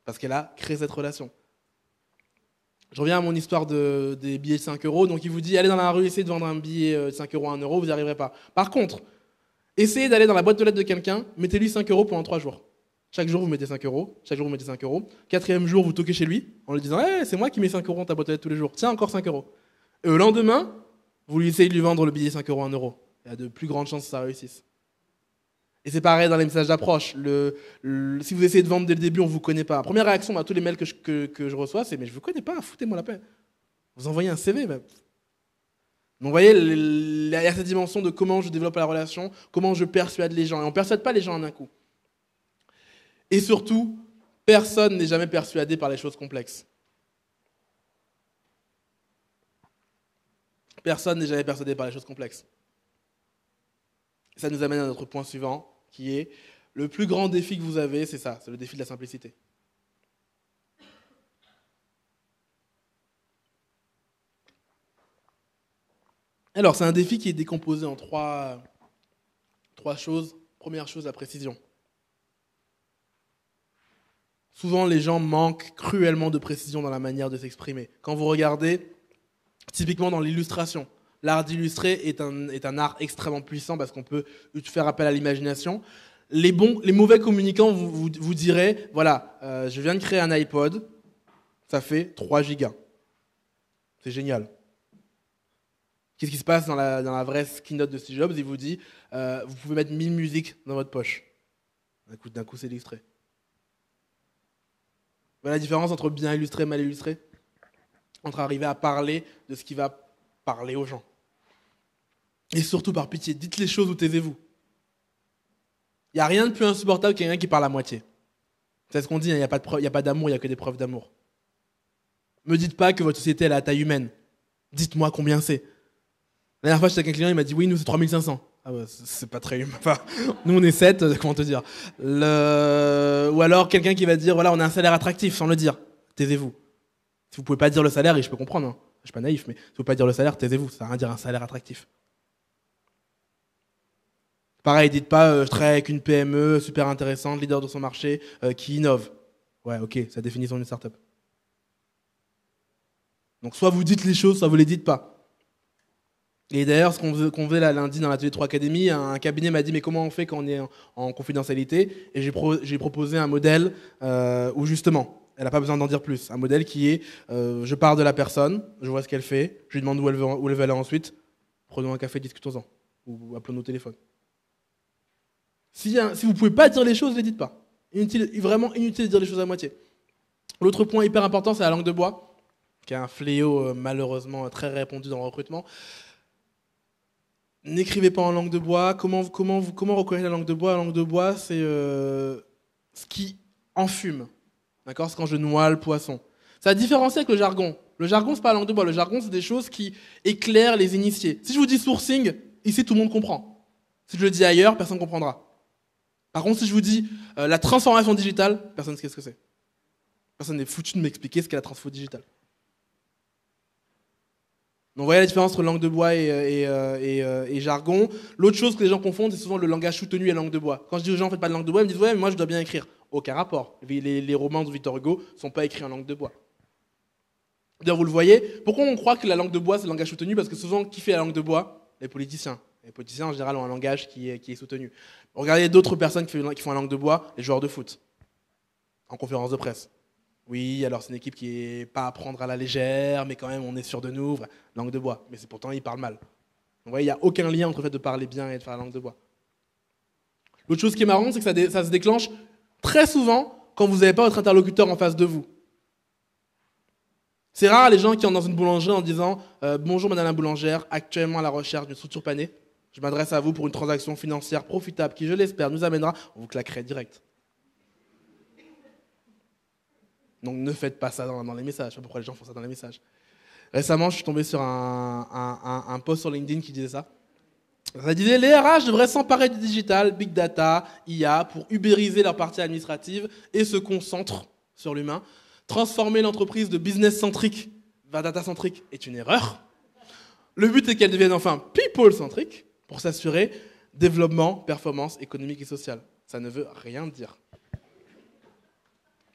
Parce qu'elle a créé cette relation. Je reviens à mon histoire des billets de 5 euros. Donc, il vous dit, allez dans la rue, essayez de vendre un billet de 5 euros à 1 euro, vous n'y arriverez pas. Par contre, essayez d'aller dans la boîte de lettres de quelqu'un, mettez-lui 5 euros pendant 3 jours. Chaque jour, vous mettez 5 euros. Chaque jour, vous mettez 5 euros. 4e jour, vous toquez chez lui en lui disant, hey, c'est moi qui mets 5 euros dans ta boîte de lettres tous les jours. Tiens, encore 5 euros. Et le lendemain, vous lui essayez de lui vendre le billet 5 euros à 1 euro. Il y a de plus grandes chances que ça réussisse. Et c'est pareil dans les messages d'approche. Si vous essayez de vendre dès le début, on ne vous connaît pas. Première réaction à tous les mails que je reçois, c'est mais je ne vous connais pas, foutez-moi la paix. Vous envoyez un CV. Donc vous voyez, il y a cette dimension de comment je développe la relation, comment je persuade les gens. Et on ne persuade pas les gens en un coup. Et surtout, personne n'est jamais persuadé par les choses complexes. Personne n'est jamais persuadé par les choses complexes. Ça nous amène à notre point suivant, qui est le plus grand défi que vous avez, c'est ça, c'est le défi de la simplicité. Alors, c'est un défi qui est décomposé en trois choses. Première chose, la précision. Souvent, les gens manquent cruellement de précision dans la manière de s'exprimer. Quand vous regardez, typiquement dans l'illustration, l'art d'illustrer est un art extrêmement puissant parce qu'on peut faire appel à l'imagination. Les mauvais communicants vous diraient, voilà, je viens de créer un iPod, ça fait 3 gigas. C'est génial. Qu'est-ce qui se passe dans la vraie keynote de Steve Jobs? Il vous dit, vous pouvez mettre 1000 musiques dans votre poche. D'un coup, c'est illustré. Voilà la différence entre bien illustré et mal illustré? Entre arriver à parler de ce qui va parler aux gens. Et surtout, par pitié, dites les choses ou taisez-vous. Il n'y a rien de plus insupportable que quelqu'un qui parle à moitié. C'est ce qu'on dit, il n'y a pas d'amour, il n'y a que des preuves d'amour. Ne me dites pas que votre société elle est à taille humaine. Dites-moi combien c'est. La dernière fois, j'étais avec un client, il m'a dit, oui, nous, c'est 3500. Ah ouais, c'est pas très humain. Enfin, nous, on est 7, comment te dire. Ou alors, quelqu'un qui va dire, voilà, on a un salaire attractif, sans le dire. Taisez-vous. Si vous pouvez pas dire le salaire, et je peux comprendre, hein. Je suis pas naïf, mais si vous pouvez pas dire le salaire, taisez-vous. Ça ne veut rien dire un salaire attractif. Pareil, dites pas, je travaille avec une PME super intéressante, leader de son marché, qui innove. Ouais, ok, c'est la définition d'une startup. Donc, soit vous dites les choses, soit vous les dites pas. Et d'ailleurs, ce qu'on faisait là, lundi dans l'atelier 3 Academy, un cabinet m'a dit mais comment on fait quand on est en confidentialité? Et j'ai proposé un modèle où justement, elle n'a pas besoin d'en dire plus. Un modèle qui est, je pars de la personne, je vois ce qu'elle fait, je lui demande où elle veut aller ensuite, prenons un café, discutons-en, ou appelons au téléphone. Si vous ne pouvez pas dire les choses, ne les dites pas. Vraiment inutile de dire les choses à moitié. L'autre point hyper important, c'est la langue de bois, qui est un fléau malheureusement très répandu dans le recrutement. N'écrivez pas en langue de bois. Comment reconnaître la langue de bois? La langue de bois, c'est ce qui enfume. D'accord? C'est quand je noie le poisson. Ça a différencié avec le jargon. Le jargon, c'est pas la langue de bois. Le jargon, c'est des choses qui éclairent les initiés. Si je vous dis sourcing, ici, tout le monde comprend. Si je le dis ailleurs, personne ne comprendra. Par contre, si je vous dis la transformation digitale, personne ne sait ce que c'est. Personne n'est foutu de m'expliquer ce qu'est la transfo digitale. Donc, vous voyez la différence entre langue de bois et jargon. L'autre chose que les gens confondent, c'est souvent le langage soutenu et la langue de bois. Quand je dis aux gens, faites pas de langue de bois, ils me disent, ouais, mais moi, je dois bien écrire. Aucun rapport. Les romans de Victor Hugo ne sont pas écrits en langue de bois. D'ailleurs, vous le voyez, pourquoi on croit que la langue de bois, c'est le langage soutenu? Parce que souvent, qui fait la langue de bois? Les politiciens. Les politiciens, en général, ont un langage qui est soutenu. Regardez d'autres personnes qui font la langue de bois, les joueurs de foot, en conférence de presse. Oui, alors c'est une équipe qui n'est pas à prendre à la légère, mais quand même, on est sûr de nous. Langue de bois. Mais pourtant, ils parlent mal. Donc, vous voyez, il n'y a aucun lien entre le fait de parler bien et de faire la langue de bois. L'autre chose qui est marrante, c'est que ça se déclenche très souvent quand vous n'avez pas votre interlocuteur en face de vous. C'est rare les gens qui entrent dans une boulangerie en disant bonjour madame la boulangère, actuellement à la recherche d'une structure panée. Je m'adresse à vous pour une transaction financière profitable qui, je l'espère, nous amènera. On vous claquerait direct. Donc ne faites pas ça dans les messages. Je sais pas pourquoi les gens font ça dans les messages. Récemment, je suis tombé sur un post sur LinkedIn qui disait ça. Ça disait les RH devraient s'emparer du digital, big data, IA, pour ubériser leur partie administrative et se concentrent sur l'humain. Transformer l'entreprise de business-centrique vers data-centrique est une erreur. Le but est qu'elle devienne enfin people-centrique pour s'assurer développement, performance économique et sociale. Ça ne veut rien dire.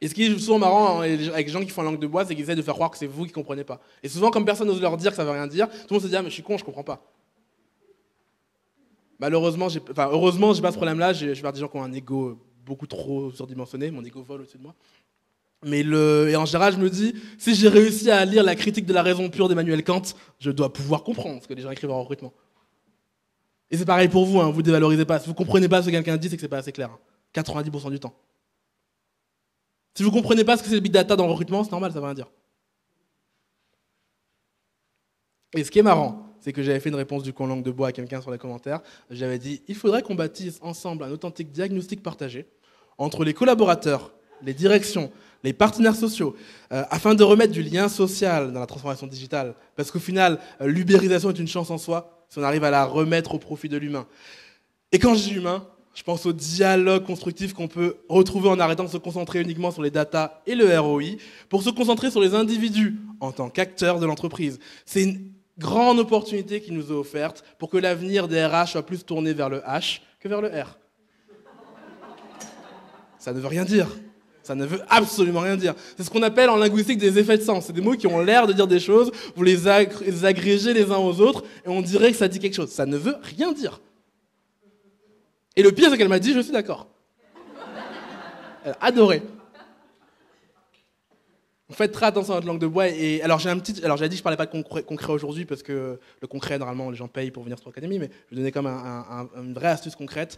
Et ce qui est souvent marrant avec les gens qui font la langue de bois, c'est qu'ils essaient de faire croire que c'est vous qui ne comprenez pas. Et souvent, comme personne n'ose leur dire que ça ne veut rien dire, tout le monde se dit « Ah, mais je suis con, je ne comprends pas ». Malheureusement, heureusement, j'ai pas ce problème-là. Je vais vers des gens qui ont un ego beaucoup trop surdimensionné. Mon ego vole au-dessus de moi. Et en général, je me dis, si j'ai réussi à lire la critique de la raison pure d'Emmanuel Kant, je dois pouvoir comprendre ce que les gens écrivent en recrutement. Et c'est pareil pour vous, hein, vous ne dévalorisez pas. Si vous ne comprenez pas ce que quelqu'un dit, c'est que ce n'est pas assez clair. 90% du temps. Si vous ne comprenez pas ce que c'est le big data dans le recrutement, c'est normal, ça va rien dire. Et ce qui est marrant, c'est que j'avais fait une réponse du coup en langue de bois à quelqu'un sur les commentaires. J'avais dit, il faudrait qu'on bâtisse ensemble un authentique diagnostic partagé entre les collaborateurs, les directions, les partenaires sociaux, afin de remettre du lien social dans la transformation digitale. Parce qu'au final, l'ubérisation est une chance en soi, si on arrive à la remettre au profit de l'humain. Et quand je dis humain, je pense au dialogue constructif qu'on peut retrouver en arrêtant de se concentrer uniquement sur les data et le ROI, pour se concentrer sur les individus en tant qu'acteurs de l'entreprise. C'est une grande opportunité qui nous est offerte pour que l'avenir des RH soit plus tourné vers le H que vers le R. Ça ne veut rien dire. Ça ne veut absolument rien dire. C'est ce qu'on appelle en linguistique des effets de sens. C'est des mots qui ont l'air de dire des choses, vous les agrégez les uns aux autres, et on dirait que ça dit quelque chose. Ça ne veut rien dire. Et le pire, c'est qu'elle m'a dit, je suis d'accord. Elle a adoré. Faites très attention à votre langue de bois. Et alors j'avais dit que je parlais pas de concret aujourd'hui parce que le concret, normalement, les gens payent pour venir sur l'académie, mais je vais donner quand même une vraie astuce concrète.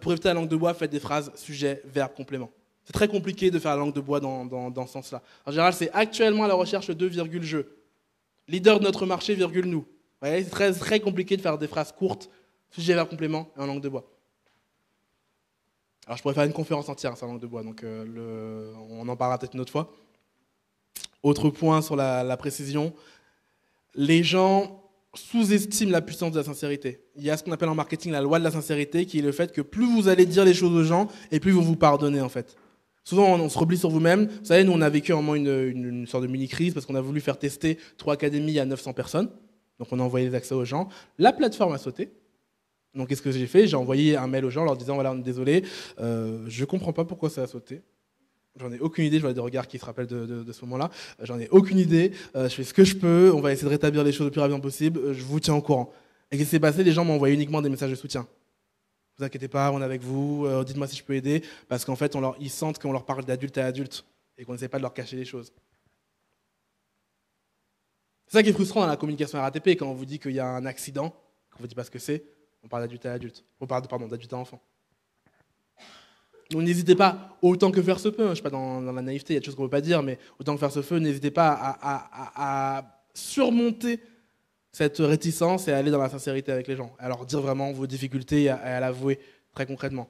Pour éviter la langue de bois, faites des phrases sujet, verbe, complément. C'est très compliqué de faire la langue de bois dans ce sens-là. En général, c'est actuellement à la recherche de je. Leader de notre marché, nous. Vous voyez, c'est très, très compliqué de faire des phrases courtes, sujet, verbe, complément, et en langue de bois. Alors je pourrais faire une conférence entière sur la langue de bois, donc on en parlera peut-être une autre fois. Autre point sur la précision, les gens sous-estiment la puissance de la sincérité. Il y a ce qu'on appelle en marketing la loi de la sincérité, qui est le fait que plus vous allez dire les choses aux gens, et plus ils vont vous pardonner en fait. Souvent, on se replie sur vous-même. Vous savez, nous, on a vécu un moment une sorte de mini-crise parce qu'on a voulu faire tester 3 académies à 900 personnes. Donc, on a envoyé les accès aux gens. La plateforme a sauté. Donc, qu'est-ce que j'ai fait? J'ai envoyé un mail aux gens leur disant, voilà, on est désolé, je ne comprends pas pourquoi ça a sauté. J'en ai aucune idée, je vois des regards qui se rappellent de ce moment-là. J'en ai aucune idée, je fais ce que je peux, on va essayer de rétablir les choses le plus rapidement possible, je vous tiens au courant. Et qu'est-ce qui s'est passé? Les gens m'ont envoyé uniquement des messages de soutien. Ne vous inquiétez pas, on est avec vous, dites-moi si je peux aider, parce qu'en fait, ils sentent qu'on leur parle d'adulte à adulte, et qu'on n'essaie pas de leur cacher les choses. C'est ça qui est frustrant dans la communication RATP, quand on vous dit qu'il y a un accident, qu'on ne vous dit pas ce que c'est, on parle d'adulte à adulte. On parle d'adulte à enfant. Donc n'hésitez pas, autant que faire se peut, je ne suis pas dans la naïveté, il y a des choses qu'on ne peut pas dire, mais autant que faire se peut, n'hésitez pas à surmonter cette réticence et à aller dans la sincérité avec les gens, à leur dire vraiment vos difficultés et à l'avouer très concrètement.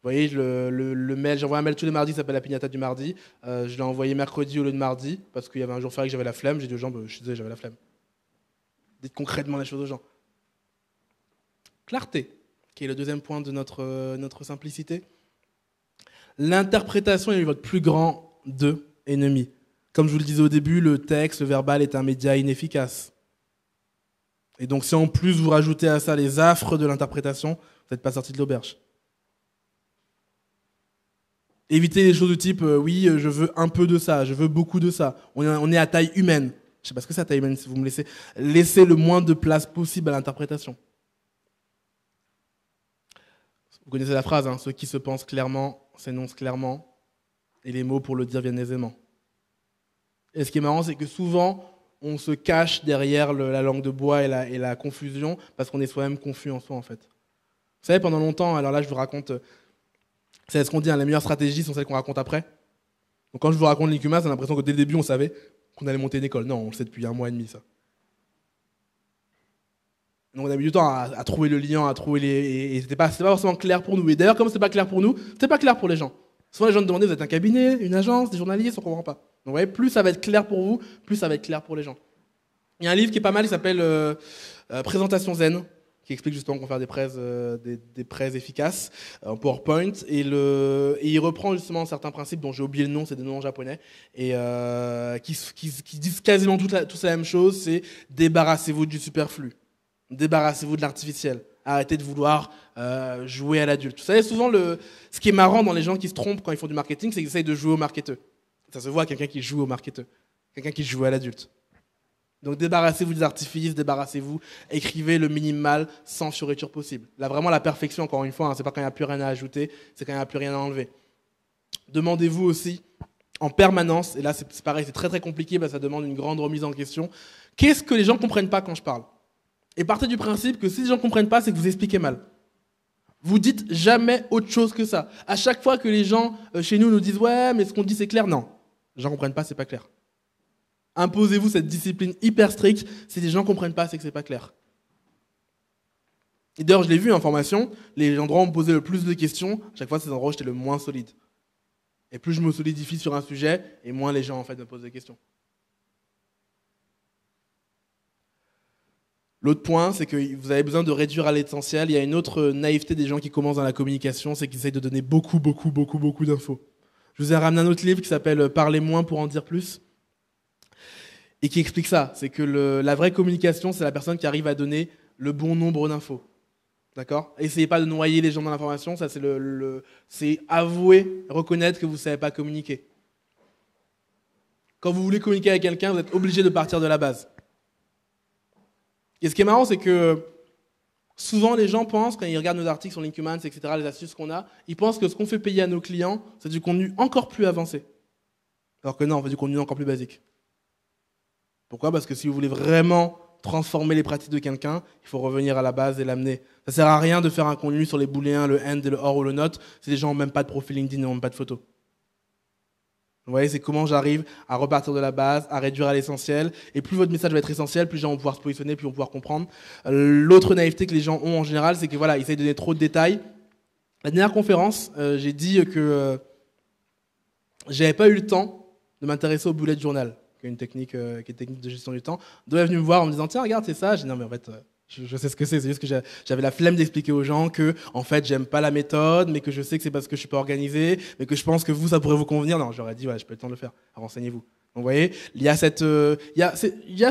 Vous voyez, le mail, j'envoie un mail tous les mardis, ça s'appelle la pignata du mardi, je l'ai envoyé mercredi au lieu de mardi, parce qu'il y avait un jour férié que j'avais la flemme, j'ai dit aux gens, je suis désolé, j'avais la flemme. Dites concrètement les choses aux gens. Clarté, qui est le deuxième point de notre simplicité. L'interprétation est votre plus grand ennemi. Comme je vous le disais au début, le texte, le verbal est un média inefficace. Et donc si en plus vous rajoutez à ça les affres de l'interprétation, vous n'êtes pas sorti de l'auberge. Évitez les choses du type oui, je veux un peu de ça, je veux beaucoup de ça. On est à taille humaine. Je sais pas ce que ça timeline, si vous me laissez le moins de place possible à l'interprétation. Vous connaissez la phrase, hein, ceux qui se pensent clairement s'énoncent clairement, et les mots pour le dire viennent aisément. Et ce qui est marrant, c'est que souvent, on se cache derrière la langue de bois et la confusion, parce qu'on est soi-même confus en soi, en fait. Vous savez, pendant longtemps, alors là, je vous raconte, c'est ce qu'on dit, hein, les meilleures stratégies sont celles qu'on raconte après. Donc quand je vous raconte l'Incuma, j'ai l'impression que dès le début, on savait qu'on allait monter une école. Non, on le sait depuis 1 mois et demi, ça. Donc on a mis du temps à trouver le lien, à trouver et c'était pas forcément clair pour nous. Et d'ailleurs, comme c'était pas clair pour nous, c'était pas clair pour les gens. Souvent, les gens nous demandaient, vous êtes un cabinet, une agence, des journalistes, on comprend pas. Donc vous voyez, plus ça va être clair pour vous, plus ça va être clair pour les gens. Il y a un livre qui est pas mal, qui s'appelle Présentation Zen, qui explique justement qu'on fait des prêts efficaces en PowerPoint. Et il reprend justement certains principes dont j'ai oublié le nom, c'est des noms japonais, et qui disent quasiment tous la même chose, c'est débarrassez-vous du superflu, débarrassez-vous de l'artificiel, arrêtez de vouloir jouer à l'adulte. Vous savez, souvent, ce qui est marrant dans les gens qui se trompent quand ils font du marketing, c'est qu'ils essayent de jouer au marketeur. Ça se voit, quelqu'un qui joue au marketeur, quelqu'un qui joue à l'adulte. Donc débarrassez-vous des artifices, débarrassez-vous, écrivez le minimal sans fioriture possible. Là, vraiment, la perfection, encore une fois, hein, c'est pas quand il n'y a plus rien à ajouter, c'est quand il n'y a plus rien à enlever. Demandez-vous aussi, en permanence, et là c'est pareil, c'est très très compliqué, parce que ça demande une grande remise en question, qu'est-ce que les gens ne comprennent pas quand je parle? Et partez du principe que si les gens ne comprennent pas, c'est que vous expliquez mal. Vous dites jamais autre chose que ça. À chaque fois que les gens chez nous disent « Ouais, mais ce qu'on dit c'est clair », non. Les gens ne comprennent pas, c'est pas clair. Imposez-vous cette discipline hyper stricte. Si les gens ne comprennent pas, c'est que c'est pas clair. Et d'ailleurs, je l'ai vu en formation, les endroits où on me posait le plus de questions, à chaque fois, c'est les endroits où j'étais le moins solide. Et plus je me solidifie sur un sujet, et moins les gens en fait me posent des questions. L'autre point, c'est que vous avez besoin de réduire à l'essentiel. Il y a une autre naïveté des gens qui commencent dans la communication, c'est qu'ils essayent de donner beaucoup d'infos. Je vous ai ramené un autre livre qui s'appelle « Parlez moins pour en dire plus ». Et qui explique ça, c'est que la vraie communication, c'est la personne qui arrive à donner le bon nombre d'infos. D'accord ? Essayez pas de noyer les gens dans l'information, ça c'est avouer, reconnaître que vous ne savez pas communiquer. Quand vous voulez communiquer avec quelqu'un, vous êtes obligé de partir de la base. Et ce qui est marrant, c'est que souvent les gens pensent, quand ils regardent nos articles sur Linkumans, etc., les astuces qu'on a, ils pensent que ce qu'on fait payer à nos clients, c'est du contenu encore plus avancé. Alors que non, on fait du contenu encore plus basique. Pourquoi ? Parce que si vous voulez vraiment transformer les pratiques de quelqu'un, il faut revenir à la base et l'amener. Ça ne sert à rien de faire un contenu sur les booléens, le AND, le OR ou le NOT, si les gens n'ont même pas de profil LinkedIn, n'ont même pas de photo. Vous voyez, c'est comment j'arrive à repartir de la base, à réduire à l'essentiel. Et plus votre message va être essentiel, plus les gens vont pouvoir se positionner, plus ils vont pouvoir comprendre. L'autre naïveté que les gens ont en général, c'est que voilà, ils essayent de donner trop de détails. La dernière conférence, j'ai dit que j'avais pas eu le temps de m'intéresser au bullet journal, qui est une technique de gestion du temps. Deux est venu me voir en me disant « Tiens, regarde, c'est ça ». J'ai dit « Non, mais en fait, je sais ce que c'est juste que j'avais la flemme d'expliquer aux gens que, en fait, j'aime pas la méthode, mais que je sais que c'est parce que je suis pas organisé, mais que je pense que vous, ça pourrait vous convenir ». Non, j'aurais dit « Ouais, j'ai pas eu le temps de le faire, renseignez-vous ». Donc, vous voyez, il y a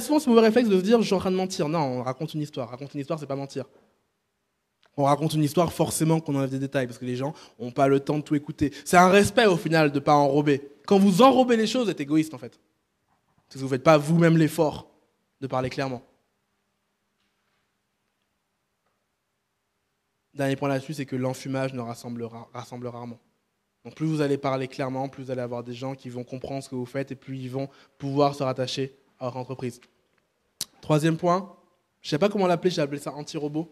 souvent ce mauvais réflexe de se dire « Je suis en train de mentir ». Non, on raconte une histoire. Raconter une histoire, c'est pas mentir. On raconte une histoire, forcément qu'on enlève des détails, parce que les gens n'ont pas le temps de tout écouter. C'est un respect, au final, de ne pas enrober. Quand vous enrobez les choses, vous êtes égoïste, en fait. Parce que vous ne faites pas vous-même l'effort de parler clairement. Dernier point là-dessus, c'est que l'enfumage rassemble rarement. Donc plus vous allez parler clairement, plus vous allez avoir des gens qui vont comprendre ce que vous faites, et plus ils vont pouvoir se rattacher à votre entreprise. Troisième point, je ne sais pas comment l'appeler, j'ai appelé ça anti-robot.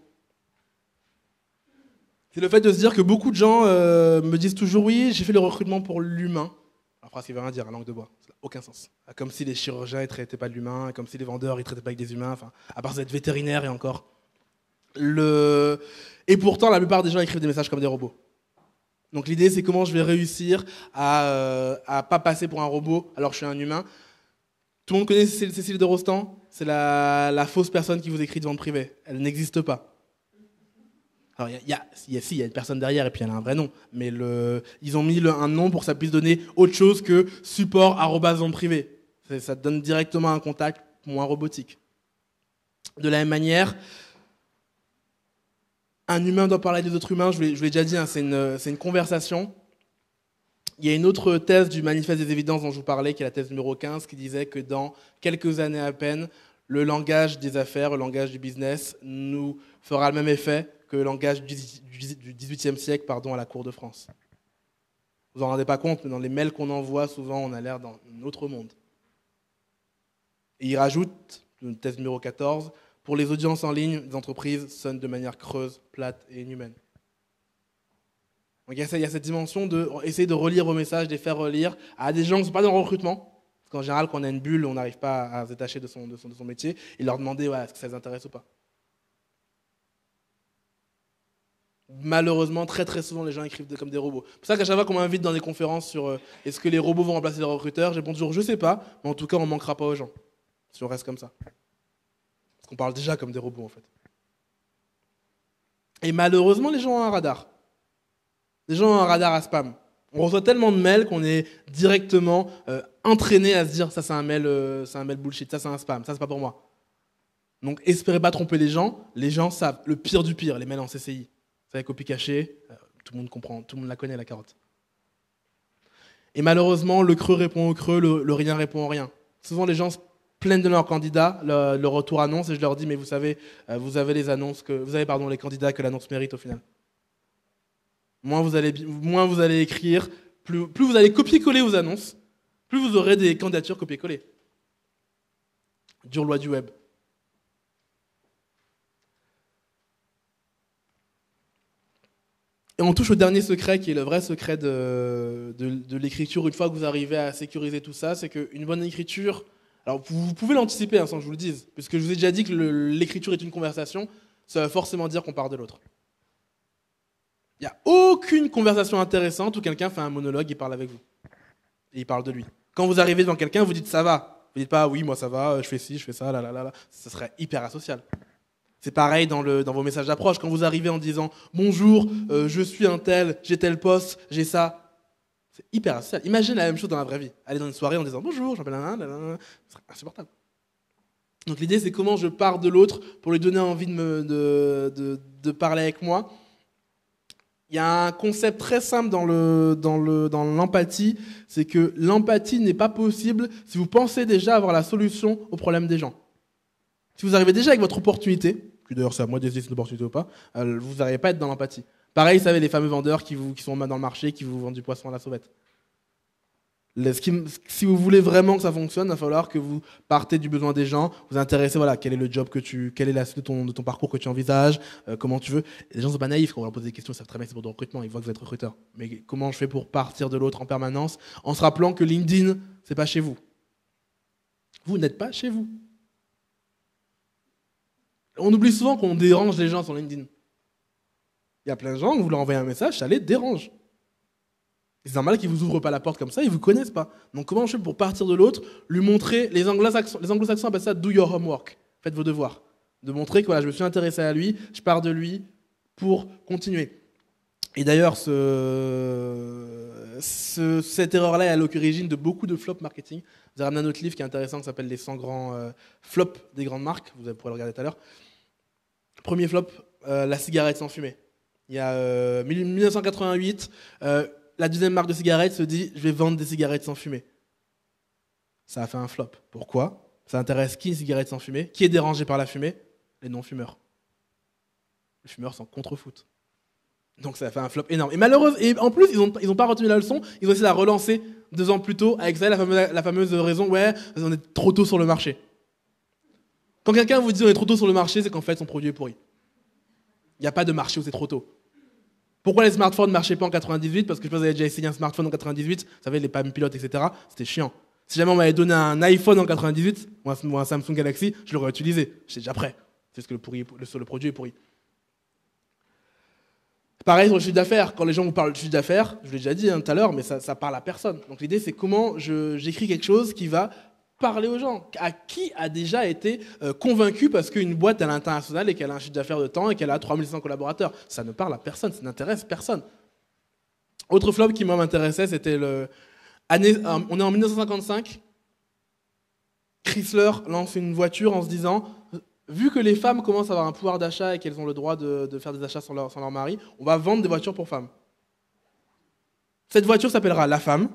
C'est le fait de se dire que beaucoup de gens me disent toujours « Oui, j'ai fait le recrutement pour l'humain ». La phrase qui veut rien dire, la langue de bois, ça n'a aucun sens. Comme si les chirurgiens ne traitaient pas de l'humain, comme si les vendeurs ne traitaient pas avec des humains, enfin, à part d'être vétérinaire et encore. Et pourtant, la plupart des gens écrivent des messages comme des robots. Donc l'idée, c'est comment je vais réussir à pas passer pour un robot alors que je suis un humain. Tout le monde connaît Cécile de Rostand, c'est la fausse personne qui vous écrit de vente privée. Elle n'existe pas. Alors, il y a une personne derrière et puis elle a un vrai nom. Mais ils ont mis un nom pour que ça puisse donner autre chose que support@vente privée. Ça te donne directement un contact moins robotique. De la même manière, un humain doit parler des autres humains. Je vous l'ai déjà dit, hein, c'est une conversation. Il y a une autre thèse du manifeste des évidences dont je vous parlais, qui est la thèse numéro 15, qui disait que dans quelques années à peine, le langage des affaires, le langage du business, nous fera le même effet que le langage du XVIIIe siècle à la cour de France. Vous en rendez pas compte, mais dans les mails qu'on envoie, souvent, on a l'air dans un autre monde. Et il rajoute, une thèse numéro 14, pour les audiences en ligne, les entreprises sonnent de manière creuse, plate et inhumaine. Donc il y a cette dimension d'essayer de relire vos messages, de les faire relire à des gens qui ne sont pas dans le recrutement. Parce qu'en général, quand on a une bulle, on n'arrive pas à se détacher de son métier, et leur demander est-ce que ça les intéresse ou pas. Malheureusement, très très souvent, les gens écrivent comme des robots. C'est pour ça qu'à chaque fois qu'on m'invite dans des conférences sur est-ce que les robots vont remplacer les recruteurs, je réponds toujours je sais pas, mais en tout cas, on ne manquera pas aux gens, si on reste comme ça. Parce qu'on parle déjà comme des robots, en fait. Et malheureusement, les gens ont un radar. Les gens ont un radar à spam. On reçoit tellement de mails qu'on est directement entraîné à se dire ça c'est un mail bullshit, ça c'est un spam, ça c'est pas pour moi. Donc espérez pas tromper les gens savent le pire du pire, les mails en CCI. Vous savez, copie cachée, tout le monde comprend, tout le monde la connaît la carotte. Et malheureusement, le creux répond au creux, le rien répond au rien. Souvent les gens se plaignent de leurs candidats, le retour annonce, et je leur dis mais vous savez, vous avez les candidats que l'annonce mérite au final. Moins vous allez écrire, plus vous allez copier-coller vos annonces, plus vous aurez des candidatures copier-coller. Dure loi du web. Et on touche au dernier secret, qui est le vrai secret de l'écriture. Une fois que vous arrivez à sécuriser tout ça, c'est qu'une bonne écriture... Alors vous pouvez l'anticiper sans que je vous le dise, puisque je vous ai déjà dit que l'écriture est une conversation, ça va forcément dire qu'on part de l'autre. Il n'y a aucune conversation intéressante où quelqu'un fait un monologue et parle avec vous. Et il parle de lui. Quand vous arrivez devant quelqu'un, vous dites ça va. Vous dites pas oui, moi ça va, je fais ci, je fais ça, là. Ça serait hyper asocial. C'est pareil dans vos messages d'approche. Quand vous arrivez en disant bonjour, je suis un tel, j'ai tel poste, j'ai ça. C'est hyper asocial. Imaginez la même chose dans la vraie vie. Aller dans une soirée en disant bonjour, je m'appelle un, ce serait insupportable. Donc l'idée c'est comment je pars de l'autre pour lui donner envie de parler avec moi. Il y a un concept très simple dans l'empathie, c'est que l'empathie n'est pas possible si vous pensez déjà avoir la solution aux problèmes des gens. Si vous arrivez déjà avec votre opportunité, puis d'ailleurs c'est à moi de décider si c'est une opportunité ou pas, vous n'arrivez pas à être dans l'empathie. Pareil, vous savez, les fameux vendeurs qui sont dans le marché, qui vous vendent du poisson à la sauvette. Si vous voulez vraiment que ça fonctionne, il va falloir que vous partez du besoin des gens, vous intéressez, quel est le job quelle est la suite de ton parcours que tu envisages, comment tu veux. Et les gens ne sont pas naïfs quand on leur pose des questions, ils savent très bien que c'est pour du recrutement, ils voient que vous êtes recruteur. Mais comment je fais pour partir de l'autre en permanence, en se rappelant que LinkedIn, c'est pas chez vous. Vous n'êtes pas chez vous. On oublie souvent qu'on dérange les gens sur LinkedIn. Il y a plein de gens, vous leur envoyez un message, ça les dérange. C'est normal qu'ils ne vous ouvrent pas la porte comme ça, ils ne vous connaissent pas. Donc comment je fais pour partir de l'autre, lui montrer, les anglo-saxons appellent ça « do your homework », faites vos devoirs. De montrer que je me suis intéressé à lui, je pars de lui pour continuer. Et d'ailleurs, cette erreur-là est à l'origine de beaucoup de flops marketing. Vous avez ramené un autre livre qui est intéressant qui s'appelle « Les 100 grands flops des grandes marques », vous pourrez le regarder tout à l'heure. Premier flop, la cigarette sans fumer. Il y a 1988, la deuxième marque de cigarettes se dit « je vais vendre des cigarettes sans fumer ». Ça a fait un flop. Pourquoi ? Ça intéresse qui, une cigarette sans fumer ? Qui est dérangé par la fumée ? Les non-fumeurs. Les fumeurs s'en contrefoutent. Donc ça a fait un flop énorme. Et malheureusement, et en plus, ils ont pas retenu la leçon, ils ont essayé de la relancer 2 ans plus tôt avec ça, la fameuse raison « ouais, on est trop tôt sur le marché ». Quand quelqu'un vous dit « on est trop tôt sur le marché », c'est qu'en fait son produit est pourri. Il n'y a pas de marché où c'est trop tôt. Pourquoi les smartphones ne marchaient pas en 98 ? Parce que je pense que vous avez déjà essayé un smartphone en 98, vous savez, les Palm Pilot, etc. C'était chiant. Si jamais on m'avait donné un iPhone en 98, ou un Samsung Galaxy, je l'aurais utilisé. J'étais déjà prêt. C'est ce que le produit est pourri. Pareil sur le chiffre d'affaires. Quand les gens vous parlent de chiffre d'affaires, je l'ai déjà dit tout à l'heure, mais ça parle à personne. Donc l'idée, c'est comment j'écris quelque chose qui va parler aux gens. À qui a déjà été convaincu parce qu'une boîte est internationale et qu'elle a un chiffre d'affaires de temps et qu'elle a 3600 collaborateurs. Ça ne parle à personne, ça n'intéresse personne. Autre flop qui m'intéressait, c'était on est en 1955. Chrysler lance une voiture en se disant, vu que les femmes commencent à avoir un pouvoir d'achat et qu'elles ont le droit de faire des achats sans leur mari, on va vendre des voitures pour femmes. Cette voiture s'appellera La Femme,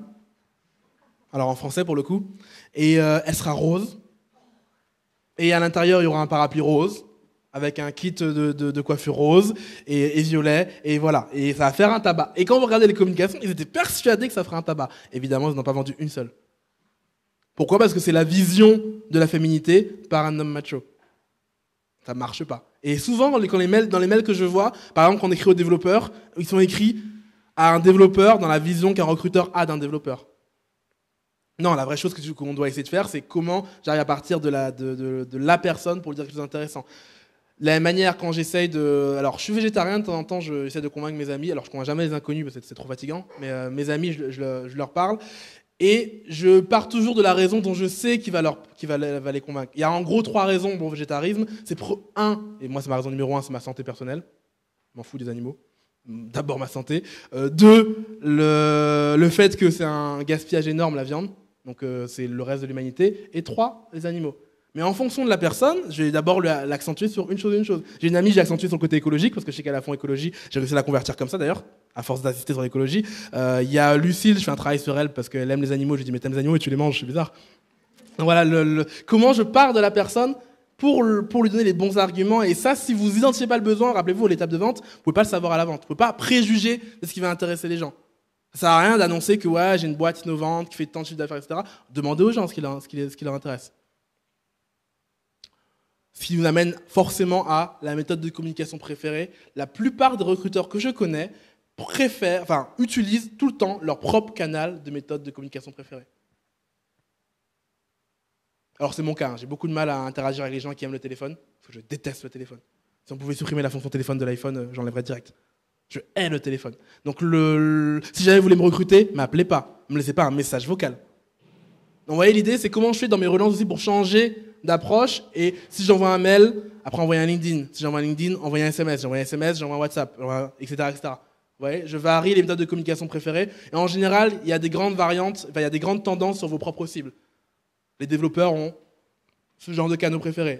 alors en français pour le coup, et elle sera rose, et à l'intérieur il y aura un parapluie rose, avec un kit de coiffure rose et violet, et voilà, et ça va faire un tabac. Et quand vous regardez les communications, ils étaient persuadés que ça ferait un tabac. Évidemment, ils n'en ont pas vendu une seule. Pourquoi ? Parce que c'est la vision de la féminité par un homme macho. Ça marche pas. Et souvent, dans les mails que je vois, par exemple, quand on écrit aux développeurs, ils sont écrits à un développeur dans la vision qu'un recruteur a d'un développeur. Non, la vraie chose qu'on doit essayer de faire, c'est comment j'arrive à partir de la personne pour lui dire quelque chose d'intéressant. De la même manière, quand j'essaye de... Alors, je suis végétarien, de temps en temps, j'essaie de convaincre mes amis. Alors, je convainc jamais les inconnus, parce que c'est trop fatigant. Mais mes amis, je leur parle. Et je pars toujours de la raison dont je sais qui va les convaincre. Il y a en gros 3 raisons pour le végétarisme. C'est et moi c'est ma raison numéro 1, c'est ma santé personnelle. Je m'en fous des animaux. D'abord ma santé. 2, le fait que c'est un gaspillage énorme la viande. Donc c'est le reste de l'humanité. Et 3, les animaux. Mais en fonction de la personne, je vais d'abord l'accentuer sur une chose. J'ai une amie, j'ai accentué sur le côté écologique, parce que je sais qu'elle a fond écologie. J'ai réussi à la convertir comme ça d'ailleurs, à force d'assister sur l'écologie. Il y a Lucille, je fais un travail sur elle parce qu'elle aime les animaux. Je lui dis, mais t'aimes les animaux et tu les manges, c'est bizarre. Donc voilà, comment je pars de la personne pour lui donner les bons arguments. Et ça, si vous identifiez pas le besoin, rappelez-vous, l'étape de vente, vous pouvez pas le savoir à la vente. Vous pouvez pas préjuger de ce qui va intéresser les gens. Ça sert à rien d'annoncer que ouais, j'ai une boîte innovante qui fait tant de chiffre d'affaires, etc. Demandez aux gens ce qui leur intéresse. Ce qui nous amène forcément à la méthode de communication préférée. La plupart des recruteurs que je connais utilisent tout le temps leur propre canal de méthode de communication préférée. Alors c'est mon cas, j'ai beaucoup de mal à interagir avec les gens qui aiment le téléphone, parce que je déteste le téléphone. Si on pouvait supprimer la fonction téléphone de l'iPhone, j'enlèverais direct. Je hais le téléphone. Donc si jamais vous voulez me recruter, m'appelez pas, me laissez pas un message vocal. Donc vous voyez, l'idée c'est comment je fais dans mes relances aussi pour changer d'approche, et si j'envoie un mail, après envoyer un LinkedIn. Si j'envoie un LinkedIn, envoyer un SMS. J'envoie un SMS, j'envoie un WhatsApp, etc., etc. Vous voyez, je varie les méthodes de communication préférées. Et en général, il y a des grandes variantes, il y a des grandes tendances sur vos propres cibles. Les développeurs ont ce genre de canaux préférés.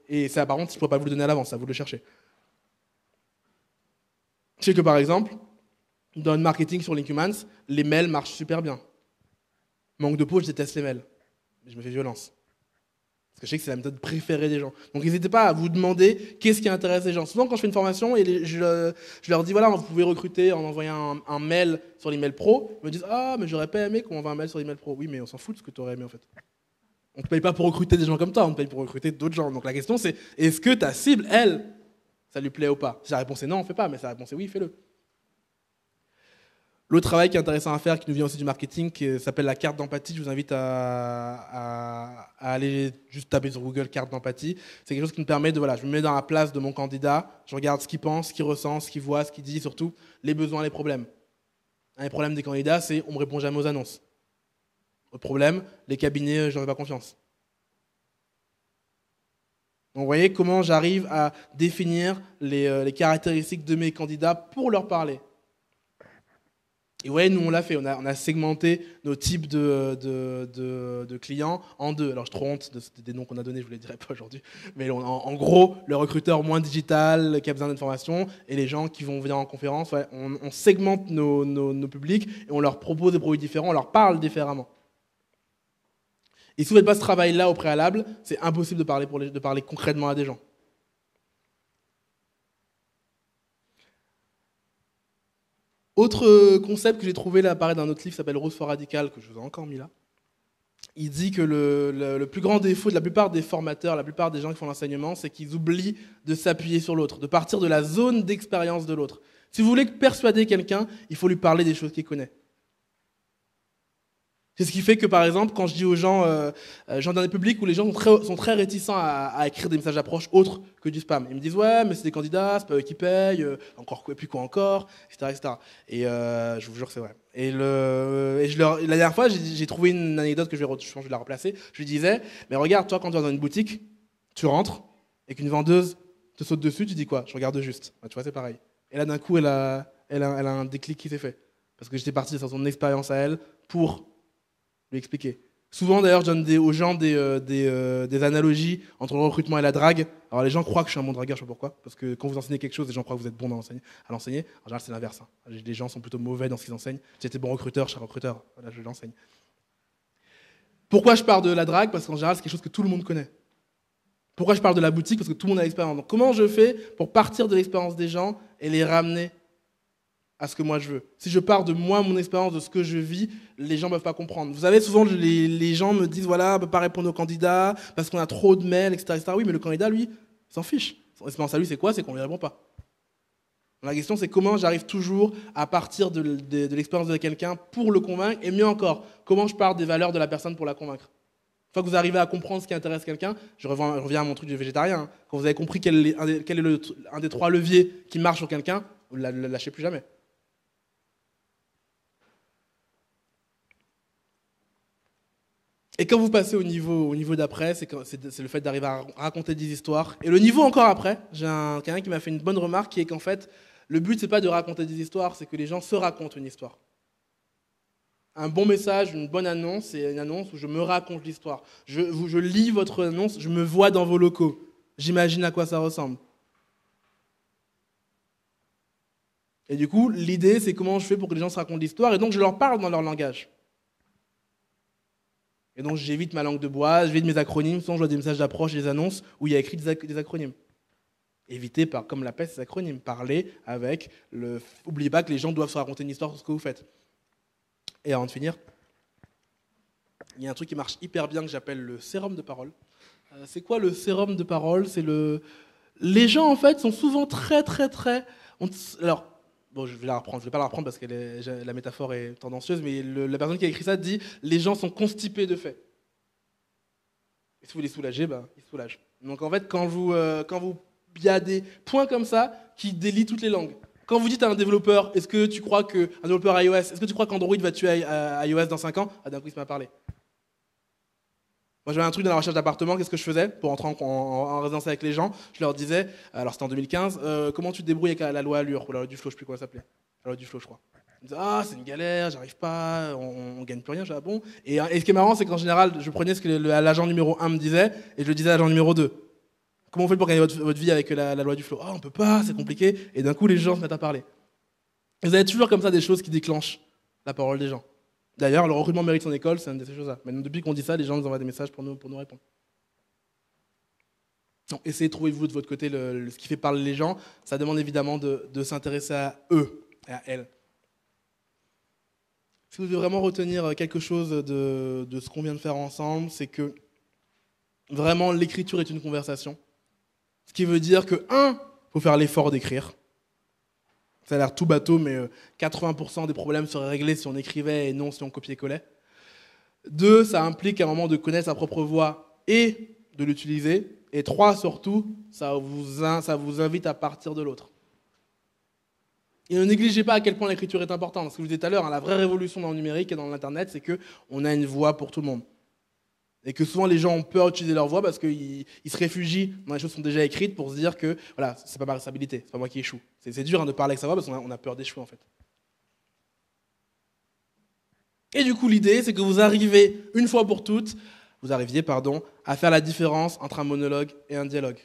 Et ça, par contre, je ne pourrais pas vous le donner à l'avance, à vous de le chercher. Je sais que par exemple, dans le marketing sur LinkHumans, les mails marchent super bien. Manque de peau, je déteste les mails. Je me fais violence. Parce que je sais que c'est la méthode préférée des gens. Donc n'hésitez pas à vous demander qu'est-ce qui intéresse les gens. Souvent quand je fais une formation, et je leur dis voilà, vous pouvez recruter en envoyant un mail sur l'email pro. Ils me disent ah mais j'aurais pas aimé qu'on envoie un mail sur l'email pro. Oui mais on s'en fout de ce que tu aurais aimé en fait. On ne te paye pas pour recruter des gens comme toi, on te paye pour recruter d'autres gens. Donc la question c'est est-ce que ta cible, elle, ça lui plaît ou pas? Si la réponse est non, on ne fait pas, mais si la réponse est oui, fais-le. L'autre travail qui est intéressant à faire, qui nous vient aussi du marketing, qui s'appelle la carte d'empathie, je vous invite à aller juste taper sur Google carte d'empathie. C'est quelque chose qui me permet je me mets dans la place de mon candidat, je regarde ce qu'il pense, ce qu'il ressent, ce qu'il voit, ce qu'il dit, surtout les besoins, les problèmes. Un des problèmes des candidats, c'est on ne me répond jamais aux annonces. Autre problème, les cabinets, je n'en ai pas confiance. Donc vous voyez comment j'arrive à définir les caractéristiques de mes candidats pour leur parler. Et ouais, nous on l'a fait, on a segmenté nos types de clients en 2. Alors je trop honte des noms qu'on a donnés, je ne vous les dirai pas aujourd'hui. Mais en gros, le recruteur moins digital qui a besoin d'informations et les gens qui vont venir en conférence, ouais, on segmente nos publics et on leur propose des produits différents, on leur parle différemment. Et si vous ne faites pas ce travail-là au préalable, c'est impossible de parler concrètement à des gens. Autre concept que j'ai trouvé là apparaît dans un autre livre qui s'appelle Rose for Radical, que je vous ai encore mis là. Il dit que le plus grand défaut de la plupart des formateurs, la plupart des gens qui font l'enseignement, c'est qu'ils oublient de s'appuyer sur l'autre, de partir de la zone d'expérience de l'autre. Si vous voulez persuader quelqu'un, il faut lui parler des choses qu'il connaît. C'est ce qui fait que, par exemple, quand je dis aux gens, dans des publics où les gens sont très réticents à écrire des messages d'approche autres que du spam. Ils me disent, ouais, mais c'est des candidats, c'est pas eux qui payent, et puis quoi encore, etc. etc. Et je vous jure que c'est vrai. La dernière fois, j'ai trouvé une anecdote que je vais la replacer. Je lui disais, mais regarde, toi, quand tu vas dans une boutique, tu rentres, et qu'une vendeuse te saute dessus, tu dis quoi? Je regarde juste. Bah, tu vois, c'est pareil. Et là, d'un coup, elle a un déclic qui s'est fait. Parce que j'étais parti sur son expérience à elle pour lui expliquer. Souvent, d'ailleurs, je donne aux gens des analogies entre le recrutement et la drague. Alors, les gens croient que je suis un bon dragueur, je sais pas pourquoi. Parce que quand vous enseignez quelque chose, les gens croient que vous êtes bon à l'enseigner. En général, c'est l'inverse. Hein. Les gens sont plutôt mauvais dans ce qu'ils enseignent. Si j'étais bon recruteur, je serais recruteur. Voilà, je l'enseigne. Pourquoi je parle de la drague? Parce qu'en général, c'est quelque chose que tout le monde connaît. Pourquoi je parle de la boutique? Parce que tout le monde a l'expérience. Donc, comment je fais pour partir de l'expérience des gens et les ramener à ce que moi je veux? Si je pars de moi, mon expérience, de ce que je vis, les gens ne peuvent pas comprendre. Vous savez, souvent, les gens me disent, voilà, on ne peut pas répondre aux candidats parce qu'on a trop de mails, etc., etc. Oui, mais le candidat, lui, il s'en fiche. Son expérience à lui, c'est quoi? C'est qu'on ne lui répond pas. La question, c'est comment j'arrive toujours à partir de l'expérience de quelqu'un pour le convaincre, et mieux encore, comment je pars des valeurs de la personne pour la convaincre. Une fois que vous arrivez à comprendre ce qui intéresse quelqu'un, je reviens à mon truc du végétarien, hein. Quand vous avez compris quel est un des 3 leviers qui marche sur quelqu'un, vous ne le lâchez plus jamais. Et quand vous passez au niveau d'après, c'est le fait d'arriver à raconter des histoires. Et le niveau encore après, j'ai quelqu'un qui m'a fait une bonne remarque, qui est qu'en fait, le but, c'est pas de raconter des histoires, c'est que les gens se racontent une histoire. Un bon message, une bonne annonce, c'est une annonce où je me raconte l'histoire. Je lis votre annonce, je me vois dans vos locaux. J'imagine à quoi ça ressemble. Et du coup, l'idée, c'est comment je fais pour que les gens se racontent l'histoire, et donc je leur parle dans leur langage. Et donc j'évite ma langue de bois, j'évite mes acronymes, souvent je vois des messages d'approche et des annonces où il y a écrit des acronymes. Évitez, comme la peste, ces acronymes. Parlez avec le... N'oubliez pas que les gens doivent se raconter une histoire sur ce que vous faites. Et avant de finir, il y a un truc qui marche hyper bien que j'appelle le sérum de parole. C'est quoi le sérum de parole? Les gens, en fait, sont souvent très... Alors, bon, je vais la reprendre. Je ne vais pas la reprendre parce que la métaphore est tendancieuse, mais la personne qui a écrit ça dit « les gens sont constipés de faits ». Et si vous les soulagez, ils se soulagent. Donc, en fait, il y a des points comme ça qui délient toutes les langues. Quand vous dites à un développeur, est-ce que tu crois qu'un développeur iOS, est-ce que tu crois qu'Android va tuer iOS dans 5 ans? Ah, d'un coup, il se m'a parlé. Moi, j'avais un truc dans la recherche d'appartement, qu'est-ce que je faisais pour entrer en résidence avec les gens? Je leur disais, alors c'était en 2015, comment tu te débrouilles avec la loi Allure, ou la loi du flow, je ne sais plus comment ça s'appelait. La loi du flow, je crois. Ils me disaient, ah, c'est une galère, j'arrive pas, on gagne plus rien, je dis, ah bon. Et ce qui est marrant, c'est qu'en général, je prenais ce que l'agent numéro 1 me disait, et je le disais à l'agent numéro 2. Comment vous faites pour gagner votre vie avec la loi du flow? Ah, on peut pas, c'est compliqué. Et d'un coup, les gens se mettent à parler. Et vous avez toujours comme ça des choses qui déclenchent la parole des gens. D'ailleurs, le recrutement mérite son école, c'est une de ces choses-là. Maintenant, depuis qu'on dit ça, les gens nous envoient des messages pour nous répondre. Donc, essayez de trouver vous de votre côté ce qui fait parler les gens. Ça demande évidemment de s'intéresser à eux et à elles. Si vous devez vraiment retenir quelque chose de ce qu'on vient de faire ensemble, c'est que vraiment l'écriture est une conversation. Ce qui veut dire que, il faut faire l'effort d'écrire. Ça a l'air tout bateau, mais 80% des problèmes seraient réglés si on écrivait et non si on copiait-collait. 2, ça implique à un moment de connaître sa propre voix et de l'utiliser. Et 3, surtout, ça vous invite à partir de l'autre. Et ne négligez pas à quel point l'écriture est importante. Ce que je vous disais tout à l'heure, la vraie révolution dans le numérique et dans l'Internet, c'est qu'on a une voix pour tout le monde. Et que souvent les gens ont peur d'utiliser leur voix parce qu'ils se réfugient dans les choses qui sont déjà écrites pour se dire que voilà, c'est pas ma responsabilité, c'est pas moi qui échoue. C'est dur de parler avec sa voix parce qu'on a peur d'échouer en fait. Et du coup l'idée c'est que vous arriviez une fois pour toutes, à faire la différence entre un monologue et un dialogue.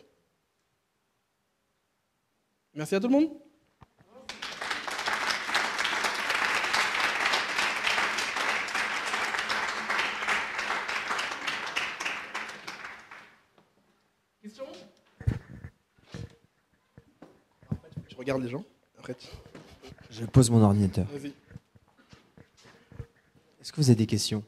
Merci à tout le monde. Je regarde les gens. Après. Je pose mon ordinateur. Vas-y. Est-ce que vous avez des questions?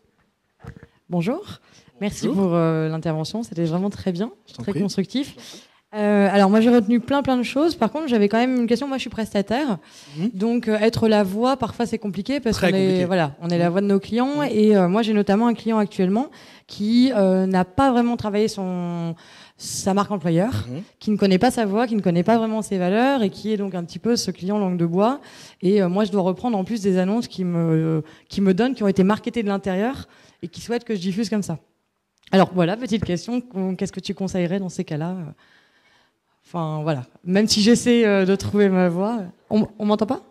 Bonjour. Merci pour l'intervention. C'était vraiment très bien, très constructif. Alors moi j'ai retenu plein de choses. Par contre j'avais quand même une question. Moi je suis prestataire, donc être la voix parfois c'est compliqué parce qu'on est la voix de nos clients. Et moi j'ai notamment un client actuellement qui n'a pas vraiment travaillé sa marque employeur, qui ne connaît pas sa voix, qui ne connaît pas vraiment ses valeurs et qui est donc un petit peu ce client langue de bois. Et moi je dois reprendre en plus des annonces qui me donnent, qui ont été marketées de l'intérieur et qui souhaitent que je diffuse comme ça. Alors voilà, petite question, qu'est-ce que tu conseillerais dans ces cas-là? Enfin, voilà. Même si j'essaie de trouver ma voix. On m'entend pas?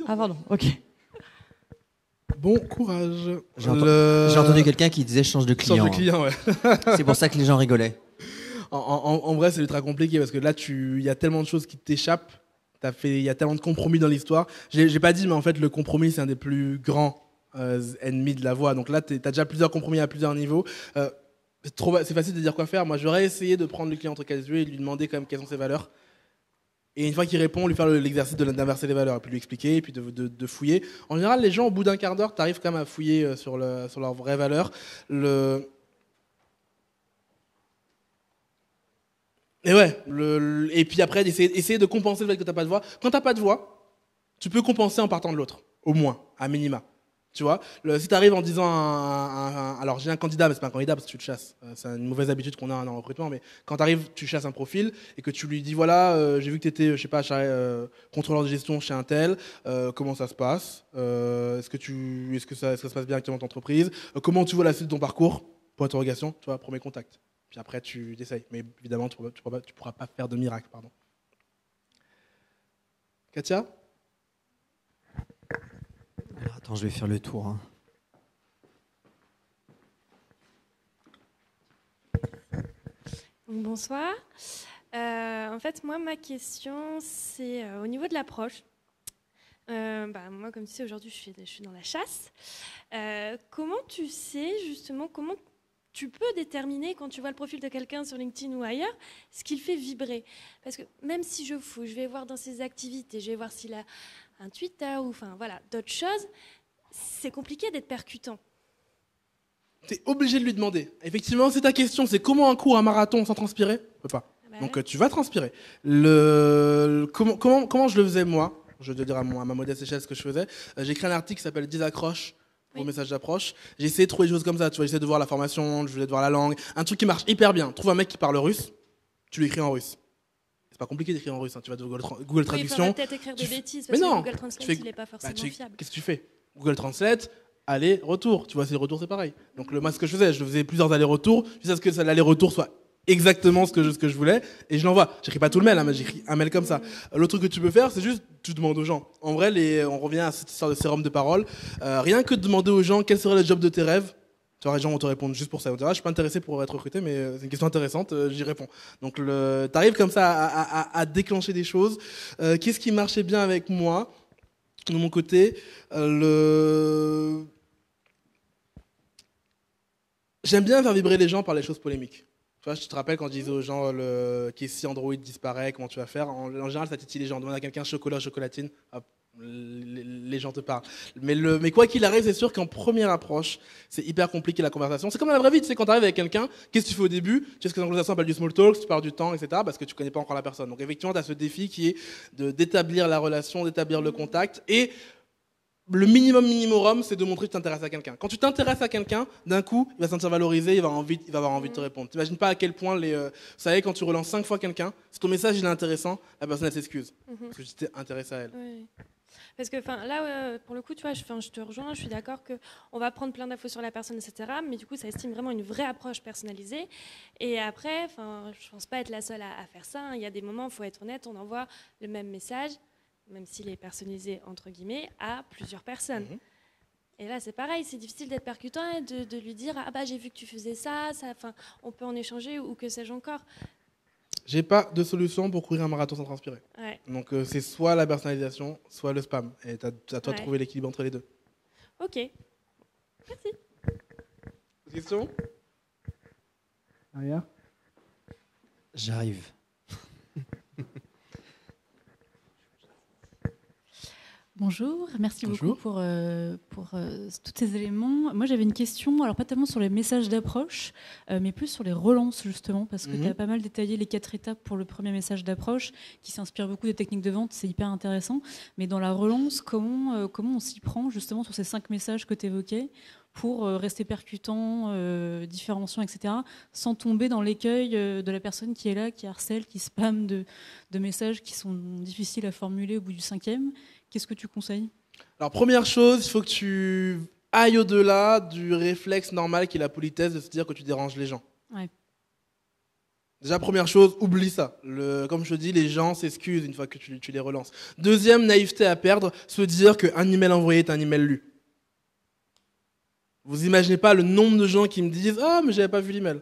Ah, pardon, ok. Bon courage. J'ai entendu quelqu'un qui disait change de client. Change de client, ouais. C'est pour ça que les gens rigolaient. En vrai, c'est ultra compliqué parce que là, il y a tellement de choses qui t'échappent. Il y a tellement de compromis dans l'histoire. J'ai pas dit, mais en fait, le compromis, c'est un des plus grands ennemis de la voix. Donc là, t'as déjà plusieurs compromis à plusieurs niveaux. C'est facile de dire quoi faire. Moi, j'aurais essayé de prendre le client entre quatre yeux et de lui demander quand même quelles sont ses valeurs. Et une fois qu'il répond, lui faire l'exercice d'inverser les valeurs, et puis lui expliquer, et puis de fouiller. En général, les gens, au bout d'un quart d'heure, t'arrives quand même à fouiller sur leurs vraies valeurs. Et ouais, et puis après, essayer de compenser le fait que t'as pas de voix. Quand t'as pas de voix, tu peux compenser en partant de l'autre, au moins, à minima. Tu vois, si tu arrives en disant alors j'ai un candidat, mais c'est pas un candidat parce que tu le chasses. C'est une mauvaise habitude qu'on a en recrutement, mais quand tu arrives, tu chasses un profil et que tu lui dis voilà, j'ai vu que tu étais, je sais pas, contrôleur de gestion chez un tel, comment ça se passe, est-ce que ça se passe bien actuellement dans ton entreprise, comment tu vois la suite de ton parcours, point d'interrogation, tu vois, premier contact. Puis après tu essayes, mais évidemment tu pourras pas faire de miracle, pardon. Katia? Alors, attends, je vais faire le tour. Hein. Bonsoir. En fait, moi, ma question, c'est au niveau de l'approche. Moi, comme tu sais, aujourd'hui, je suis dans la chasse. Comment tu sais, justement, comment tu peux déterminer, quand tu vois le profil de quelqu'un sur LinkedIn ou ailleurs, ce qu'il fait vibrer? Parce que même si je fouille, je vais voir dans ses activités, je vais voir s'il a un Twitter ou d'autres choses, c'est compliqué d'être percutant. Tu es obligé de lui demander. Effectivement, c'est ta question, c'est comment un cours, un marathon sans transpirer? On peut pas. Donc tu vas transpirer. Comment je le faisais moi? Je vais te dire à ma modeste échelle ce que je faisais. J'ai écrit un article qui s'appelle 10 accroches pour message d'approche. J'ai essayé de trouver des choses comme ça. Tu vois, j'essaie de voir la formation, je voulais de voir la langue. Un truc qui marche hyper bien. Trouve un mec qui parle russe, tu lui écris en russe. C'est pas compliqué d'écrire en russe, hein. Tu vas de Google Traduction. Il faudrait peut-être écrire des bêtises parce que Google Translate, il n'est pas forcément fiable. Qu'est-ce que tu fais? Google Translate, aller-retour. Tu vois, c'est le retour, c'est pareil. Donc moi, ce que je faisais plusieurs allers-retours, jusqu'à ce que l'aller-retour soit exactement ce que je voulais, et je l'envoie. J'écris pas tout le mail, hein, mais j'écris un mail comme ça. L'autre truc que tu peux faire, c'est juste, tu demandes aux gens. En vrai, on revient à cette histoire de sérum de parole. Rien que de demander aux gens quel serait le job de tes rêves. Tu vois, les gens vont te répondre juste pour ça. On dira, je suis pas intéressé pour être recruté, mais c'est une question intéressante, j'y réponds. Donc, t'arrives comme ça à déclencher des choses. Qu'est-ce qui marchait bien avec moi, de mon côté? J'aime bien faire vibrer les gens par les choses polémiques. Tu vois, je te rappelle quand je disais aux gens qu'est-ce si Android disparaît, comment tu vas faire. En général, ça titille les gens. Demande à quelqu'un chocolat, chocolatine, hop, les gens te parlent. Mais quoi qu'il arrive, c'est sûr qu'en première approche, c'est hyper compliqué la conversation. C'est comme dans la vraie vie, tu sais, quand tu arrives avec quelqu'un, qu'est-ce que tu fais au début? Tu sais ce que les anglo-saxons appellent du small talk, tu parles du temps, etc. Parce que tu connais pas encore la personne. Donc effectivement, tu as ce défi qui est d'établir la relation, d'établir le contact. Et le minimum, c'est de montrer que tu t'intéresses à quelqu'un. Quand tu t'intéresses à quelqu'un, d'un coup, il va se sentir valorisé, il va avoir envie de te répondre. T'imagines pas à quel point vous savez, quand tu relances 5 fois quelqu'un, si ton message il est intéressant, la personne elle s'excuse. Parce que tu t'es intéressé à elle. Oui. Parce que là, pour le coup, tu vois, je te rejoins, je suis d'accord qu'on va prendre plein d'infos sur la personne, etc. Mais du coup, ça estime vraiment une vraie approche personnalisée. Et après, je pense pas être la seule à faire ça. Il y a des moments, il faut être honnête, on envoie le même message, même s'il est personnalisé, entre guillemets, à plusieurs personnes. Et là, c'est pareil, c'est difficile d'être percutant et de lui dire « Ah bah, j'ai vu que tu faisais ça, on peut en échanger ou que sais-je encore ». J'ai pas de solution pour courir un marathon sans transpirer. Ouais. Donc c'est soit la personnalisation, soit le spam. Et à toi de trouver l'équilibre entre les deux. Ok. Merci. Question? Derrière? J'arrive. Bonjour, merci beaucoup pour tous ces éléments. Moi, j'avais une question, alors pas tellement sur les messages d'approche, mais plus sur les relances, justement, parce que tu as pas mal détaillé les 4 étapes pour le premier message d'approche, qui s'inspire beaucoup des techniques de vente, c'est hyper intéressant. Mais dans la relance, comment on s'y prend, justement, sur ces 5 messages que tu évoquais, pour rester percutant, différenciant, etc., sans tomber dans l'écueil de la personne qui est là, qui harcèle, qui spamme de messages qui sont difficiles à formuler au bout du 5e. Qu'est-ce que tu conseilles? Alors, première chose, il faut que tu ailles au-delà du réflexe normal qui est la politesse de se dire que tu déranges les gens. Ouais. Déjà, première chose, oublie ça. Comme je te dis, les gens s'excusent une fois que tu les relances. Deuxième, naïveté à perdre, se dire qu'un email envoyé est un email lu. Vous imaginez pas le nombre de gens qui me disent « Ah, mais j'avais pas vu l'email ».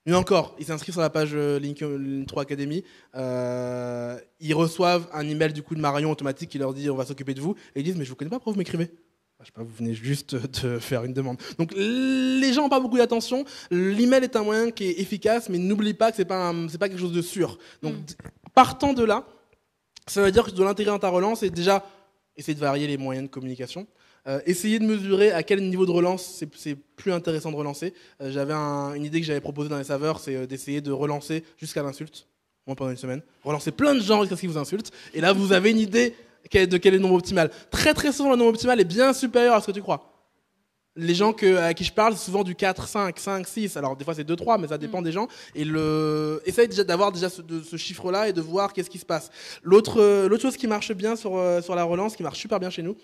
Mais encore, ils s'inscrivent sur la page LinkedIn 3 Academy, ils reçoivent un email du coup de Marion automatique qui leur dit on va s'occuper de vous, et ils disent mais je vous connais pas, pourquoi vous m'écrivez? Je sais pas, vous venez juste de faire une demande. Donc les gens n'ont pas beaucoup d'attention, l'email est un moyen qui est efficace, mais n'oublie pas que c'est pas quelque chose de sûr. Donc partant de là, ça veut dire que tu dois l'intégrer dans ta relance et déjà essayer de varier les moyens de communication. Essayer de mesurer à quel niveau de relance c'est plus intéressant de relancer. J'avais une idée que j'avais proposée dans les saveurs, c'est d'essayer de relancer jusqu'à l'insulte, moi pendant une semaine. Relancer plein de gens jusqu'à ce qu'ils vous insultent. Et là, vous avez une idée de quel est le nombre optimal. Très très souvent, le nombre optimal est bien supérieur à ce que tu crois. Les gens à qui je parle, c'est souvent du 4, 5, 5, 6. Alors des fois c'est 2, 3, mais ça dépend des gens. Et essaye déjà d'avoir ce chiffre-là et de voir qu'est-ce qui se passe. L'autre chose qui marche bien sur la relance, qui marche super bien chez nous,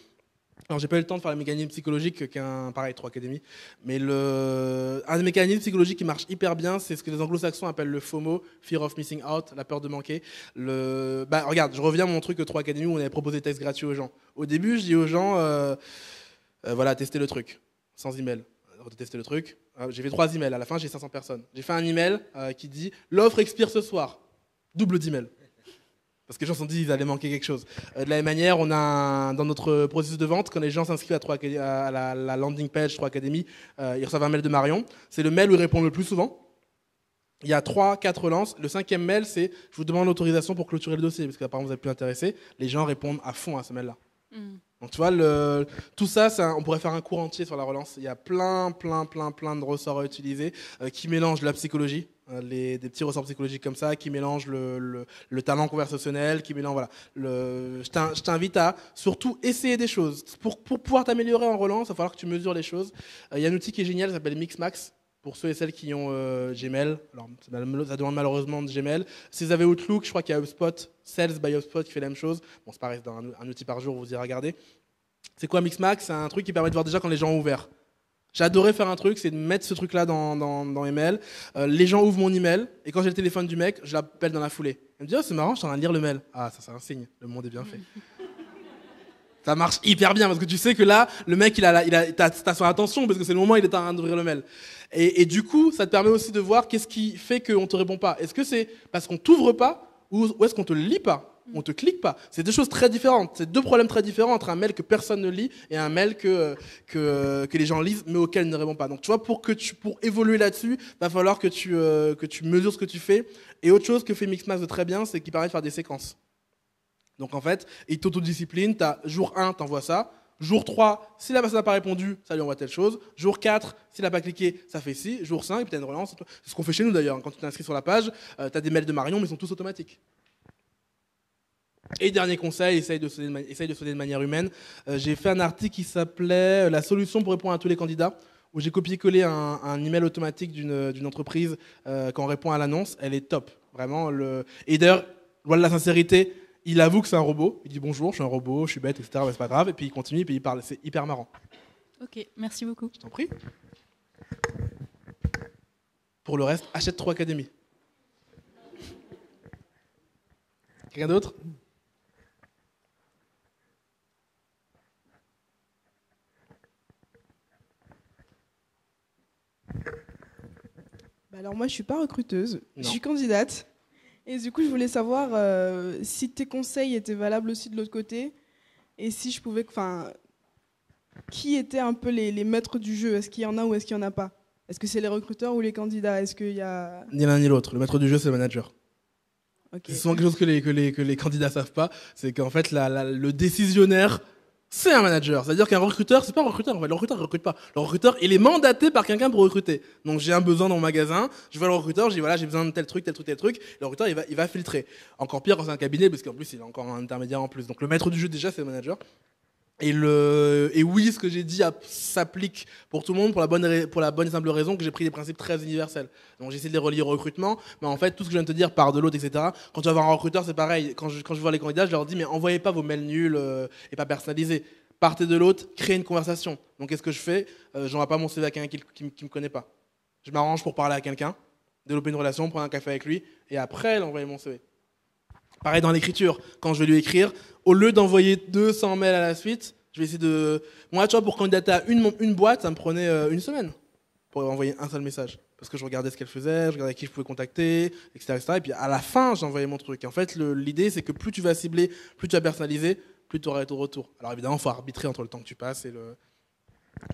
alors j'ai pas eu le temps de faire les mécanismes psychologiques pareil 3 Academy, mais un des mécanismes psychologiques qui marche hyper bien, c'est ce que les anglo-saxons appellent le FOMO, Fear of Missing Out, la peur de manquer. Regarde, je reviens à mon truc 3 Academy où on avait proposé des tests gratuits aux gens. Au début, je dis aux gens, voilà, testez le truc, sans email. Testez le truc. J'ai fait 3 emails, à la fin j'ai 500 personnes. J'ai fait un email qui dit, l'offre expire ce soir, double d'email. Parce que les gens se sont dit qu'ils allaient manquer quelque chose. De la même manière, on a dans notre processus de vente, quand les gens s'inscrivent à la landing page 3 Academy, ils reçoivent un mail de Marion. C'est le mail où ils répondent le plus souvent. Il y a 3-4 relances. Le 5e mail, c'est « Je vous demande l'autorisation pour clôturer le dossier » parce qu'apparemment vous êtes plus intéressé. Les gens répondent à fond à ce mail-là. Donc tu vois, tout ça, on pourrait faire un cours entier sur la relance. Il y a plein de ressorts à utiliser qui mélangent la psychologie, des petits ressorts psychologiques comme ça, qui mélangent le talent conversationnel, qui mélangent, voilà. Je t'invite à surtout essayer des choses. Pour pouvoir t'améliorer en relance, il va falloir que tu mesures les choses. Il y a un outil qui est génial, ça s'appelle Mixmax. Pour ceux et celles qui ont Gmail, alors ça demande malheureusement de Gmail. Si vous avez Outlook, je crois qu'il y a HubSpot, Sales by HubSpot qui fait la même chose. Bon, c'est pareil, c'est un outil par jour, vous irez regarder. C'est quoi Mixmax? C'est un truc qui permet de voir déjà quand les gens ont ouvert. J'ai adoré faire un truc, c'est de mettre ce truc-là dans email. Les gens ouvrent mon email, et quand j'ai le téléphone du mec, je l'appelle dans la foulée. Il me dit, oh, c'est marrant, je suis en train de lire le mail. Ah, ça c'est un signe, le monde est bien fait. Ça marche hyper bien parce que tu sais que là, le mec, t'as son attention parce que c'est le moment où il est en train d'ouvrir le mail. Et du coup, ça te permet aussi de voir qu'est-ce qui fait qu'on te répond pas. Est-ce que c'est parce qu'on t'ouvre pas ou est-ce qu'on te lit pas, on te clique pas? C'est deux choses très différentes. C'est deux problèmes très différents entre un mail que personne ne lit et un mail que les gens lisent mais auquel ils ne répondent pas. Donc tu vois, pour évoluer là-dessus, va falloir que tu mesures ce que tu fais. Et autre chose que fait Mixmax de très bien, c'est qu'il permet de faire des séquences. Donc en fait, il t'autodiscipline, jour 1, t'envoies ça. Jour 3, si la personne n'a pas répondu, ça lui envoie telle chose. Jour 4, s'il n'a pas cliqué, ça fait ci. Jour 5, tu as une relance. C'est ce qu'on fait chez nous d'ailleurs. Quand tu t'inscris sur la page, tu as des mails de Marion, mais ils sont tous automatiques. Et dernier conseil, essaye de sonner de manière humaine. J'ai fait un article qui s'appelait « La solution pour répondre à tous les candidats » où j'ai copié-collé un email automatique d'une entreprise quand on répond à l'annonce. Elle est top, vraiment. Et d'ailleurs, voilà la sincérité. Il avoue que c'est un robot. Il dit bonjour, je suis un robot, je suis bête, etc. Mais c'est pas grave. Et puis il continue, et puis il parle. C'est hyper marrant. Ok, merci beaucoup. Je t'en prie. Pour le reste, achète 3 Academy. Quelqu'un d'autre? Alors moi, je suis pas recruteuse. Non. Je suis candidate. Et du coup, je voulais savoir si tes conseils étaient valables aussi de l'autre côté. Et si je pouvais... Enfin, qui étaient un peu les maîtres du jeu? Est-ce qu'il y en a ou est-ce qu'il n'y en a pas? Est-ce que c'est les recruteurs ou les candidats? Est-ce qu'il y a... Ni l'un ni l'autre. Le maître du jeu, c'est le manager. Okay. C'est souvent quelque chose que les candidats savent pas. C'est qu'en fait, le décisionnaire, c'est un manager. C'est-à-dire qu'un recruteur, c'est pas un recruteur. En fait, le recruteur ne recrute pas. Le recruteur, il est mandaté par quelqu'un pour recruter. Donc, j'ai un besoin dans mon magasin. Je vois le recruteur, je dis voilà, j'ai besoin de tel truc. Le recruteur, il va filtrer. Encore pire quand c'est un cabinet, parce qu'en plus, il a encore un intermédiaire en plus. Donc, le maître du jeu, déjà, c'est le manager. Et oui, ce que j'ai dit s'applique pour tout le monde pour la bonne et simple raison que j'ai pris des principes très universels. Donc, j'essaie de les relier au recrutement. Mais en fait, tout ce que je viens de te dire part de l'autre, etc. Quand tu vas voir un recruteur, c'est pareil. Quand je vois les candidats, je leur dis mais envoyez pas vos mails nuls et pas personnalisés. Partez de l'autre, créez une conversation. Donc, qu'est-ce que je fais? J'envoie pas mon CV à quelqu'un qui me connaît pas. Je m'arrange pour parler à quelqu'un, développer une relation, prendre un café avec lui, et après, l'envoyer mon CV. Pareil dans l'écriture. Quand je vais lui écrire, au lieu d'envoyer 200 mails à la suite, Je vais essayer de... Moi, tu vois, pour candidater à une boîte, ça me prenait une semaine pour envoyer un seul message. Parce que je regardais ce qu'elle faisait, je regardais qui je pouvais contacter, etc., etc. Et puis à la fin, j'envoyais mon truc. Et en fait, l'idée, c'est que plus tu vas cibler, plus tu vas personnaliser, plus tu auras ton retour. Alors évidemment, il faut arbitrer entre le temps que tu passes et le...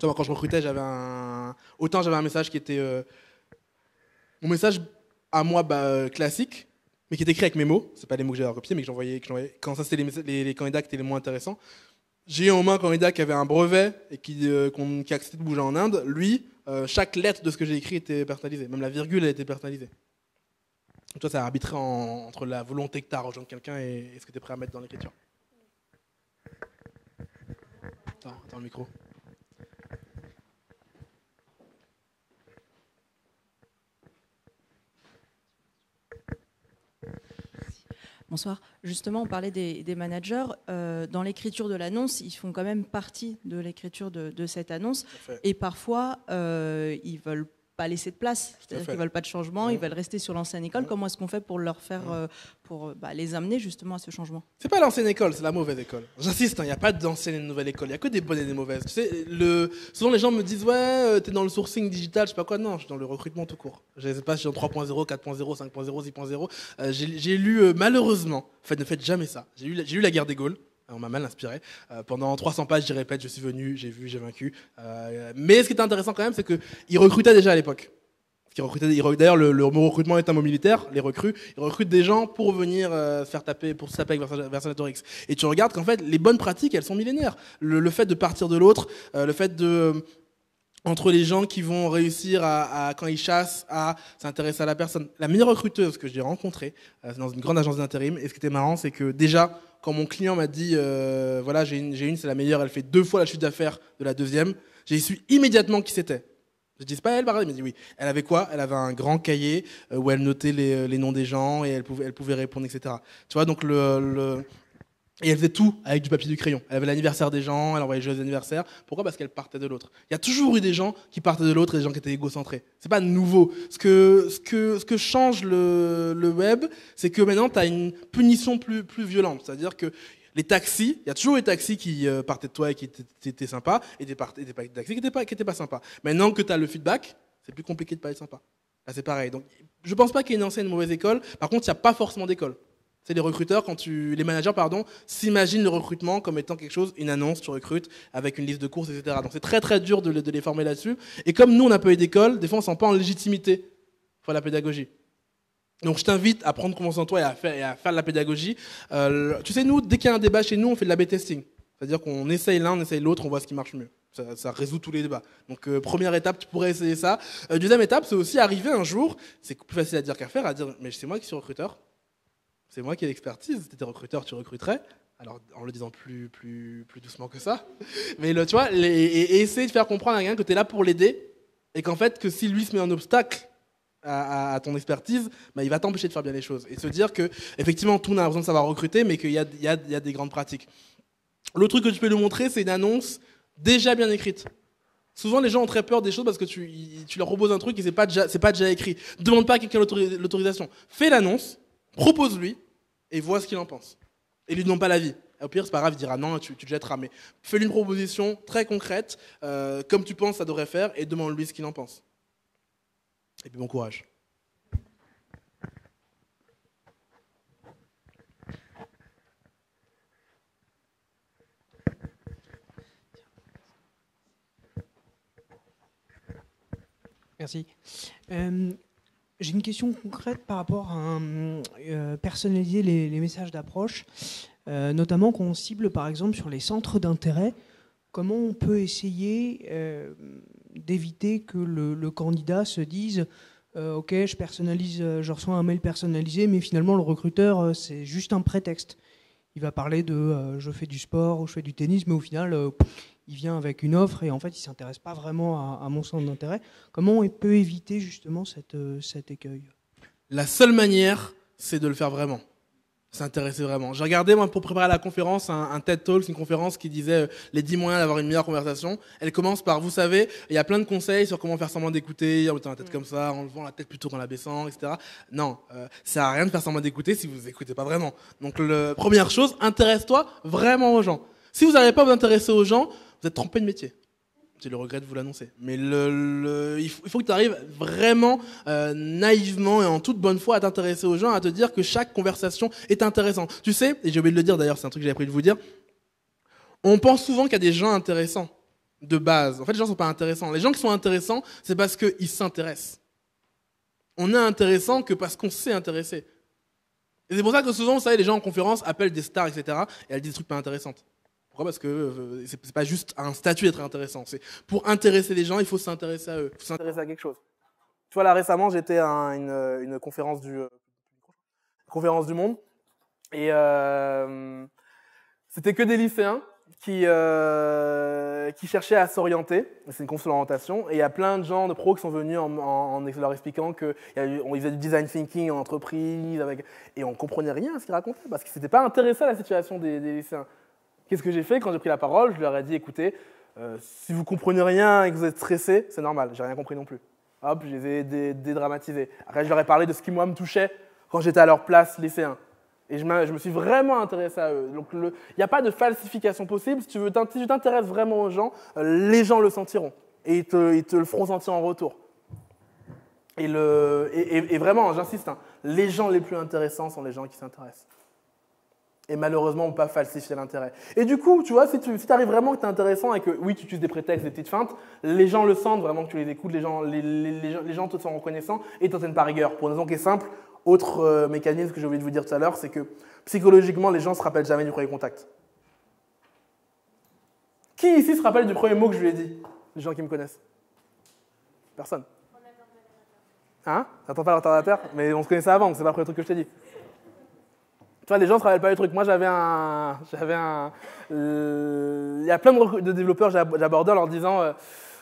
Tu vois, moi, quand je recrutais, autant j'avais un message qui était... Mon message, à moi, classique, mais qui était écrit avec mes mots. C'est pas les mots que j'avais recopiés, mais que j'envoyais. Quand ça, c'était les candidats qui étaient les moins intéressants. J'ai eu en main un candidat qui avait un brevet et qui acceptait de bouger en Inde. Lui, chaque lettre de ce que j'ai écrit était personnalisée. Même la virgule, elle était personnalisée. Donc, toi, ça a arbitré entre la volonté que tu as à rejoindre quelqu'un et ce que tu es prêt à mettre dans l'écriture. Attends le micro. Bonsoir. Justement, on parlait des managers. Dans l'écriture de l'annonce, ils font quand même partie de l'écriture de cette annonce. Et parfois, ils veulent pas laisser de place. C'est-à-dire qu'ils veulent pas de changement, ils veulent rester sur l'ancienne école. Comment est-ce qu'on fait pour leur faire, pour les amener justement à ce changement? C'est pas l'ancienne école, c'est la mauvaise école. J'insiste, il n'y a pas d'ancienne et de nouvelle école. Il n'y a que des bonnes et des mauvaises. Tu sais, souvent les gens me disent ouais, t'es dans le sourcing digital, je sais pas quoi. Non, je suis dans le recrutement tout court. Je sais pas si je suis en 3.0, 4.0, 5.0, 6.0. J'ai lu malheureusement, ne faites jamais ça. J'ai lu La Guerre des Gaules. On m'a mal inspiré. Pendant 300 pages, j'y répète, je suis venu, j'ai vu, j'ai vaincu. Mais ce qui était intéressant quand même, c'est qu'ils recrutaient déjà à l'époque. D'ailleurs, le mot recrutement est un mot militaire. Les recrues, ils recrutent des gens pour venir se faire taper, pour se taper avec Vercingétorix. Et tu regardes qu'en fait, les bonnes pratiques, elles sont millénaires. Le fait de partir de l'autre, le fait de... entre les gens qui vont réussir quand ils chassent, à s'intéresser à la personne. La meilleure recruteuse que j'ai rencontrée, c'est dans une grande agence d'intérim. Et ce qui était marrant, c'est que déjà, quand mon client m'a dit, voilà, j'ai une, c'est la meilleure, elle fait 2 fois la chiffre d'affaires de la deuxième, j'ai su immédiatement qui c'était. Je dis, c'est pas elle, pareil, il m'a dit oui. Elle avait quoi? Elle avait un grand cahier où elle notait les noms des gens et elle pouvait répondre, etc. Tu vois, donc et elle faisait tout avec du papier et du crayon. Elle avait l'anniversaire des gens, elle envoyait les joyeux anniversaires. Pourquoi? Parce qu'elle partait de l'autre. Il y a toujours eu des gens qui partaient de l'autre et des gens qui étaient égocentrés. C'est pas nouveau. Ce que change le web, c'est que maintenant, tu as une punition plus violente. C'est-à-dire que les taxis, il y a toujours des taxis qui partaient de toi et qui étaient sympas, et des taxis qui n'étaient pas sympas. Maintenant que tu as le feedback, c'est plus compliqué de pas être sympa. Là, c'est pareil. Donc, je pense pas qu'il y ait une ancienne mauvaise école. Par contre, il n'y a pas forcément d'école. C'est les recruteurs, les managers, s'imaginent le recrutement comme étant quelque chose, une annonce, tu recrutes avec une liste de courses, etc. Donc c'est très très dur de les former là-dessus. Et comme nous, on n'a pas eu d'école, des fois on ne se sent pas en légitimité pour la pédagogie. Donc je t'invite à prendre confiance en toi et à faire de la pédagogie. Tu sais, nous, dès qu'il y a un débat chez nous, on fait de l'A/B testing. C'est-à-dire qu'on essaye l'un, on essaye l'autre, on voit ce qui marche mieux. Ça résout tous les débats. Donc première étape, tu pourrais essayer ça. Deuxième étape, c'est aussi arriver un jour, c'est plus facile à dire qu'à faire, à dire mais c'est moi qui suis recruteur. C'est moi qui ai l'expertise. Si tu étais recruteur, tu recruterais. Alors, en le disant plus doucement que ça. Mais tu vois, et essayer de faire comprendre à quelqu'un que tu es là pour l'aider et qu'en fait, que si lui se met un obstacle à ton expertise, bah, il va t'empêcher de faire bien les choses. Et se dire que, effectivement, tout n'a pas besoin de savoir recruter, mais qu'il y a des grandes pratiques. L'autre truc que tu peux lui montrer, c'est une annonce déjà bien écrite. Souvent, les gens ont très peur des choses parce que tu leur proposes un truc et c'est pas déjà écrit. Demande pas à quelqu'un l'autorisation. Fais l'annonce. Propose-lui et vois ce qu'il en pense. Et lui demande pas l'avis. Au pire, c'est pas grave, il dira non, tu te jetteras. Mais fais-lui une proposition très concrète, comme tu penses ça devrait faire, et demande-lui ce qu'il en pense. Et puis bon courage. Merci. J'ai une question concrète par rapport à personnaliser les messages d'approche, notamment quand on cible par exemple sur les centres d'intérêt. Comment on peut essayer d'éviter que le candidat se dise ok, je personnalise, je reçois un mail personnalisé, mais finalement le recruteur c'est juste un prétexte. Il va parler de je fais du sport ou je fais du tennis, mais au final il vient avec une offre et en fait il ne s'intéresse pas vraiment à mon centre d'intérêt. Comment on peut éviter justement cet écueil? La seule manière, c'est de le faire vraiment. S'intéresser vraiment. J'ai regardé, moi, pour préparer la conférence, un TED Talks, une conférence qui disait les 10 moyens d'avoir une meilleure conversation. Elle commence par, vous savez, il y a plein de conseils sur comment faire semblant d'écouter, en mettant la tête comme ça, en levant la tête plutôt qu'en la baissant, etc. Non, ça sert à rien de faire semblant d'écouter si vous n'écoutez pas vraiment. Donc, première chose, intéresse-toi vraiment aux gens. Si vous n'arrivez pas à vous intéresser aux gens, vous êtes trompé de métier. J'ai le regret de vous l'annoncer. Mais il faut que tu arrives vraiment naïvement et en toute bonne foi à t'intéresser aux gens, à te dire que chaque conversation est intéressante. Tu sais, et j'ai oublié de le dire d'ailleurs, c'est un truc que j'avais prévu de vous dire, on pense souvent qu'il y a des gens intéressants de base. En fait, les gens ne sont pas intéressants. Les gens qui sont intéressants, c'est parce qu'ils s'intéressent. On est intéressant que parce qu'on s'est intéressé. Et c'est pour ça que souvent, vous savez, les gens en conférence appellent des stars, etc. et elles disent des trucs pas intéressants. Pourquoi ? Parce que c'est pas juste un statut d'être intéressant. C'est pour intéresser les gens, il faut s'intéresser à eux. Il faut s'intéresser à quelque chose. Tu vois, là récemment, j'étais à une conférence du Monde et c'était que des lycéens qui cherchaient à s'orienter. C'est une conf sur l'orientation et il y a plein de gens de pros qui sont venus en leur expliquant qu'ils faisaient du design thinking en entreprise et on comprenait rien à ce qu'ils racontaient parce qu'ils s'étaient pas intéressés à la situation des lycéens. Qu'est-ce que j'ai fait quand j'ai pris la parole ? Je leur ai dit, écoutez, si vous comprenez rien et que vous êtes stressé, c'est normal, j'ai rien compris non plus. Hop, je les ai dédramatisés. Après, je leur ai parlé de ce qui, moi, me touchait quand j'étais à leur place lycéen. Et je me suis vraiment intéressé à eux. Donc, il n'y a pas de falsification possible. Si tu t'intéresses vraiment aux gens, les gens le sentiront. Et ils te le feront sentir en retour. Et vraiment, j'insiste, hein, les gens les plus intéressants sont les gens qui s'intéressent. Et malheureusement, on ne peut pas falsifier l'intérêt. Et du coup, tu vois, si tu arrives vraiment que tu es intéressant et que, oui, tu utilises des prétextes, des petites feintes, les gens le sentent vraiment que tu les écoutes, les gens te sont reconnaissants et t'en tiennent par rigueur. Pour une raison qui est simple, autre mécanisme que j'ai oublié de vous dire tout à l'heure, c'est que psychologiquement, les gens ne se rappellent jamais du premier contact. Qui ici se rappelle du premier mot que je lui ai dit ? Les gens qui me connaissent. Personne. Hein ? T'attends pas l'ordinateur ? Mais on se connaissait avant, donc c'est pas le premier truc que je t'ai dit. Tu vois, les gens ne se rappellent pas du truc. Moi, il y a plein de développeurs que j'abordais en leur disant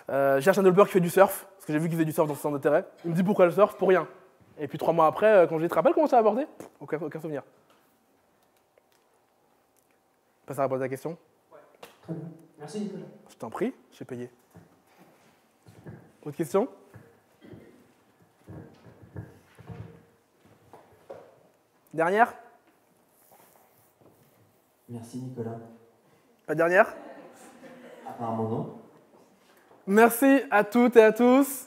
je cherche un développeur qui fait du surf, parce que j'ai vu qu'il faisait du surf dans ce centre d'intérêt. Il me dit pourquoi le surf ? Pour rien. Et puis 3 mois après, quand je lui ai dit, te rappelles comment ça a abordé ? Aucun souvenir. Passe à répondre à ta question ? Ouais. Très bien. Merci Nicolas. Je t'en prie, j'ai payé. Autre question ? Dernière ? Merci Nicolas. La dernière ? Apparemment non. Merci à toutes et à tous.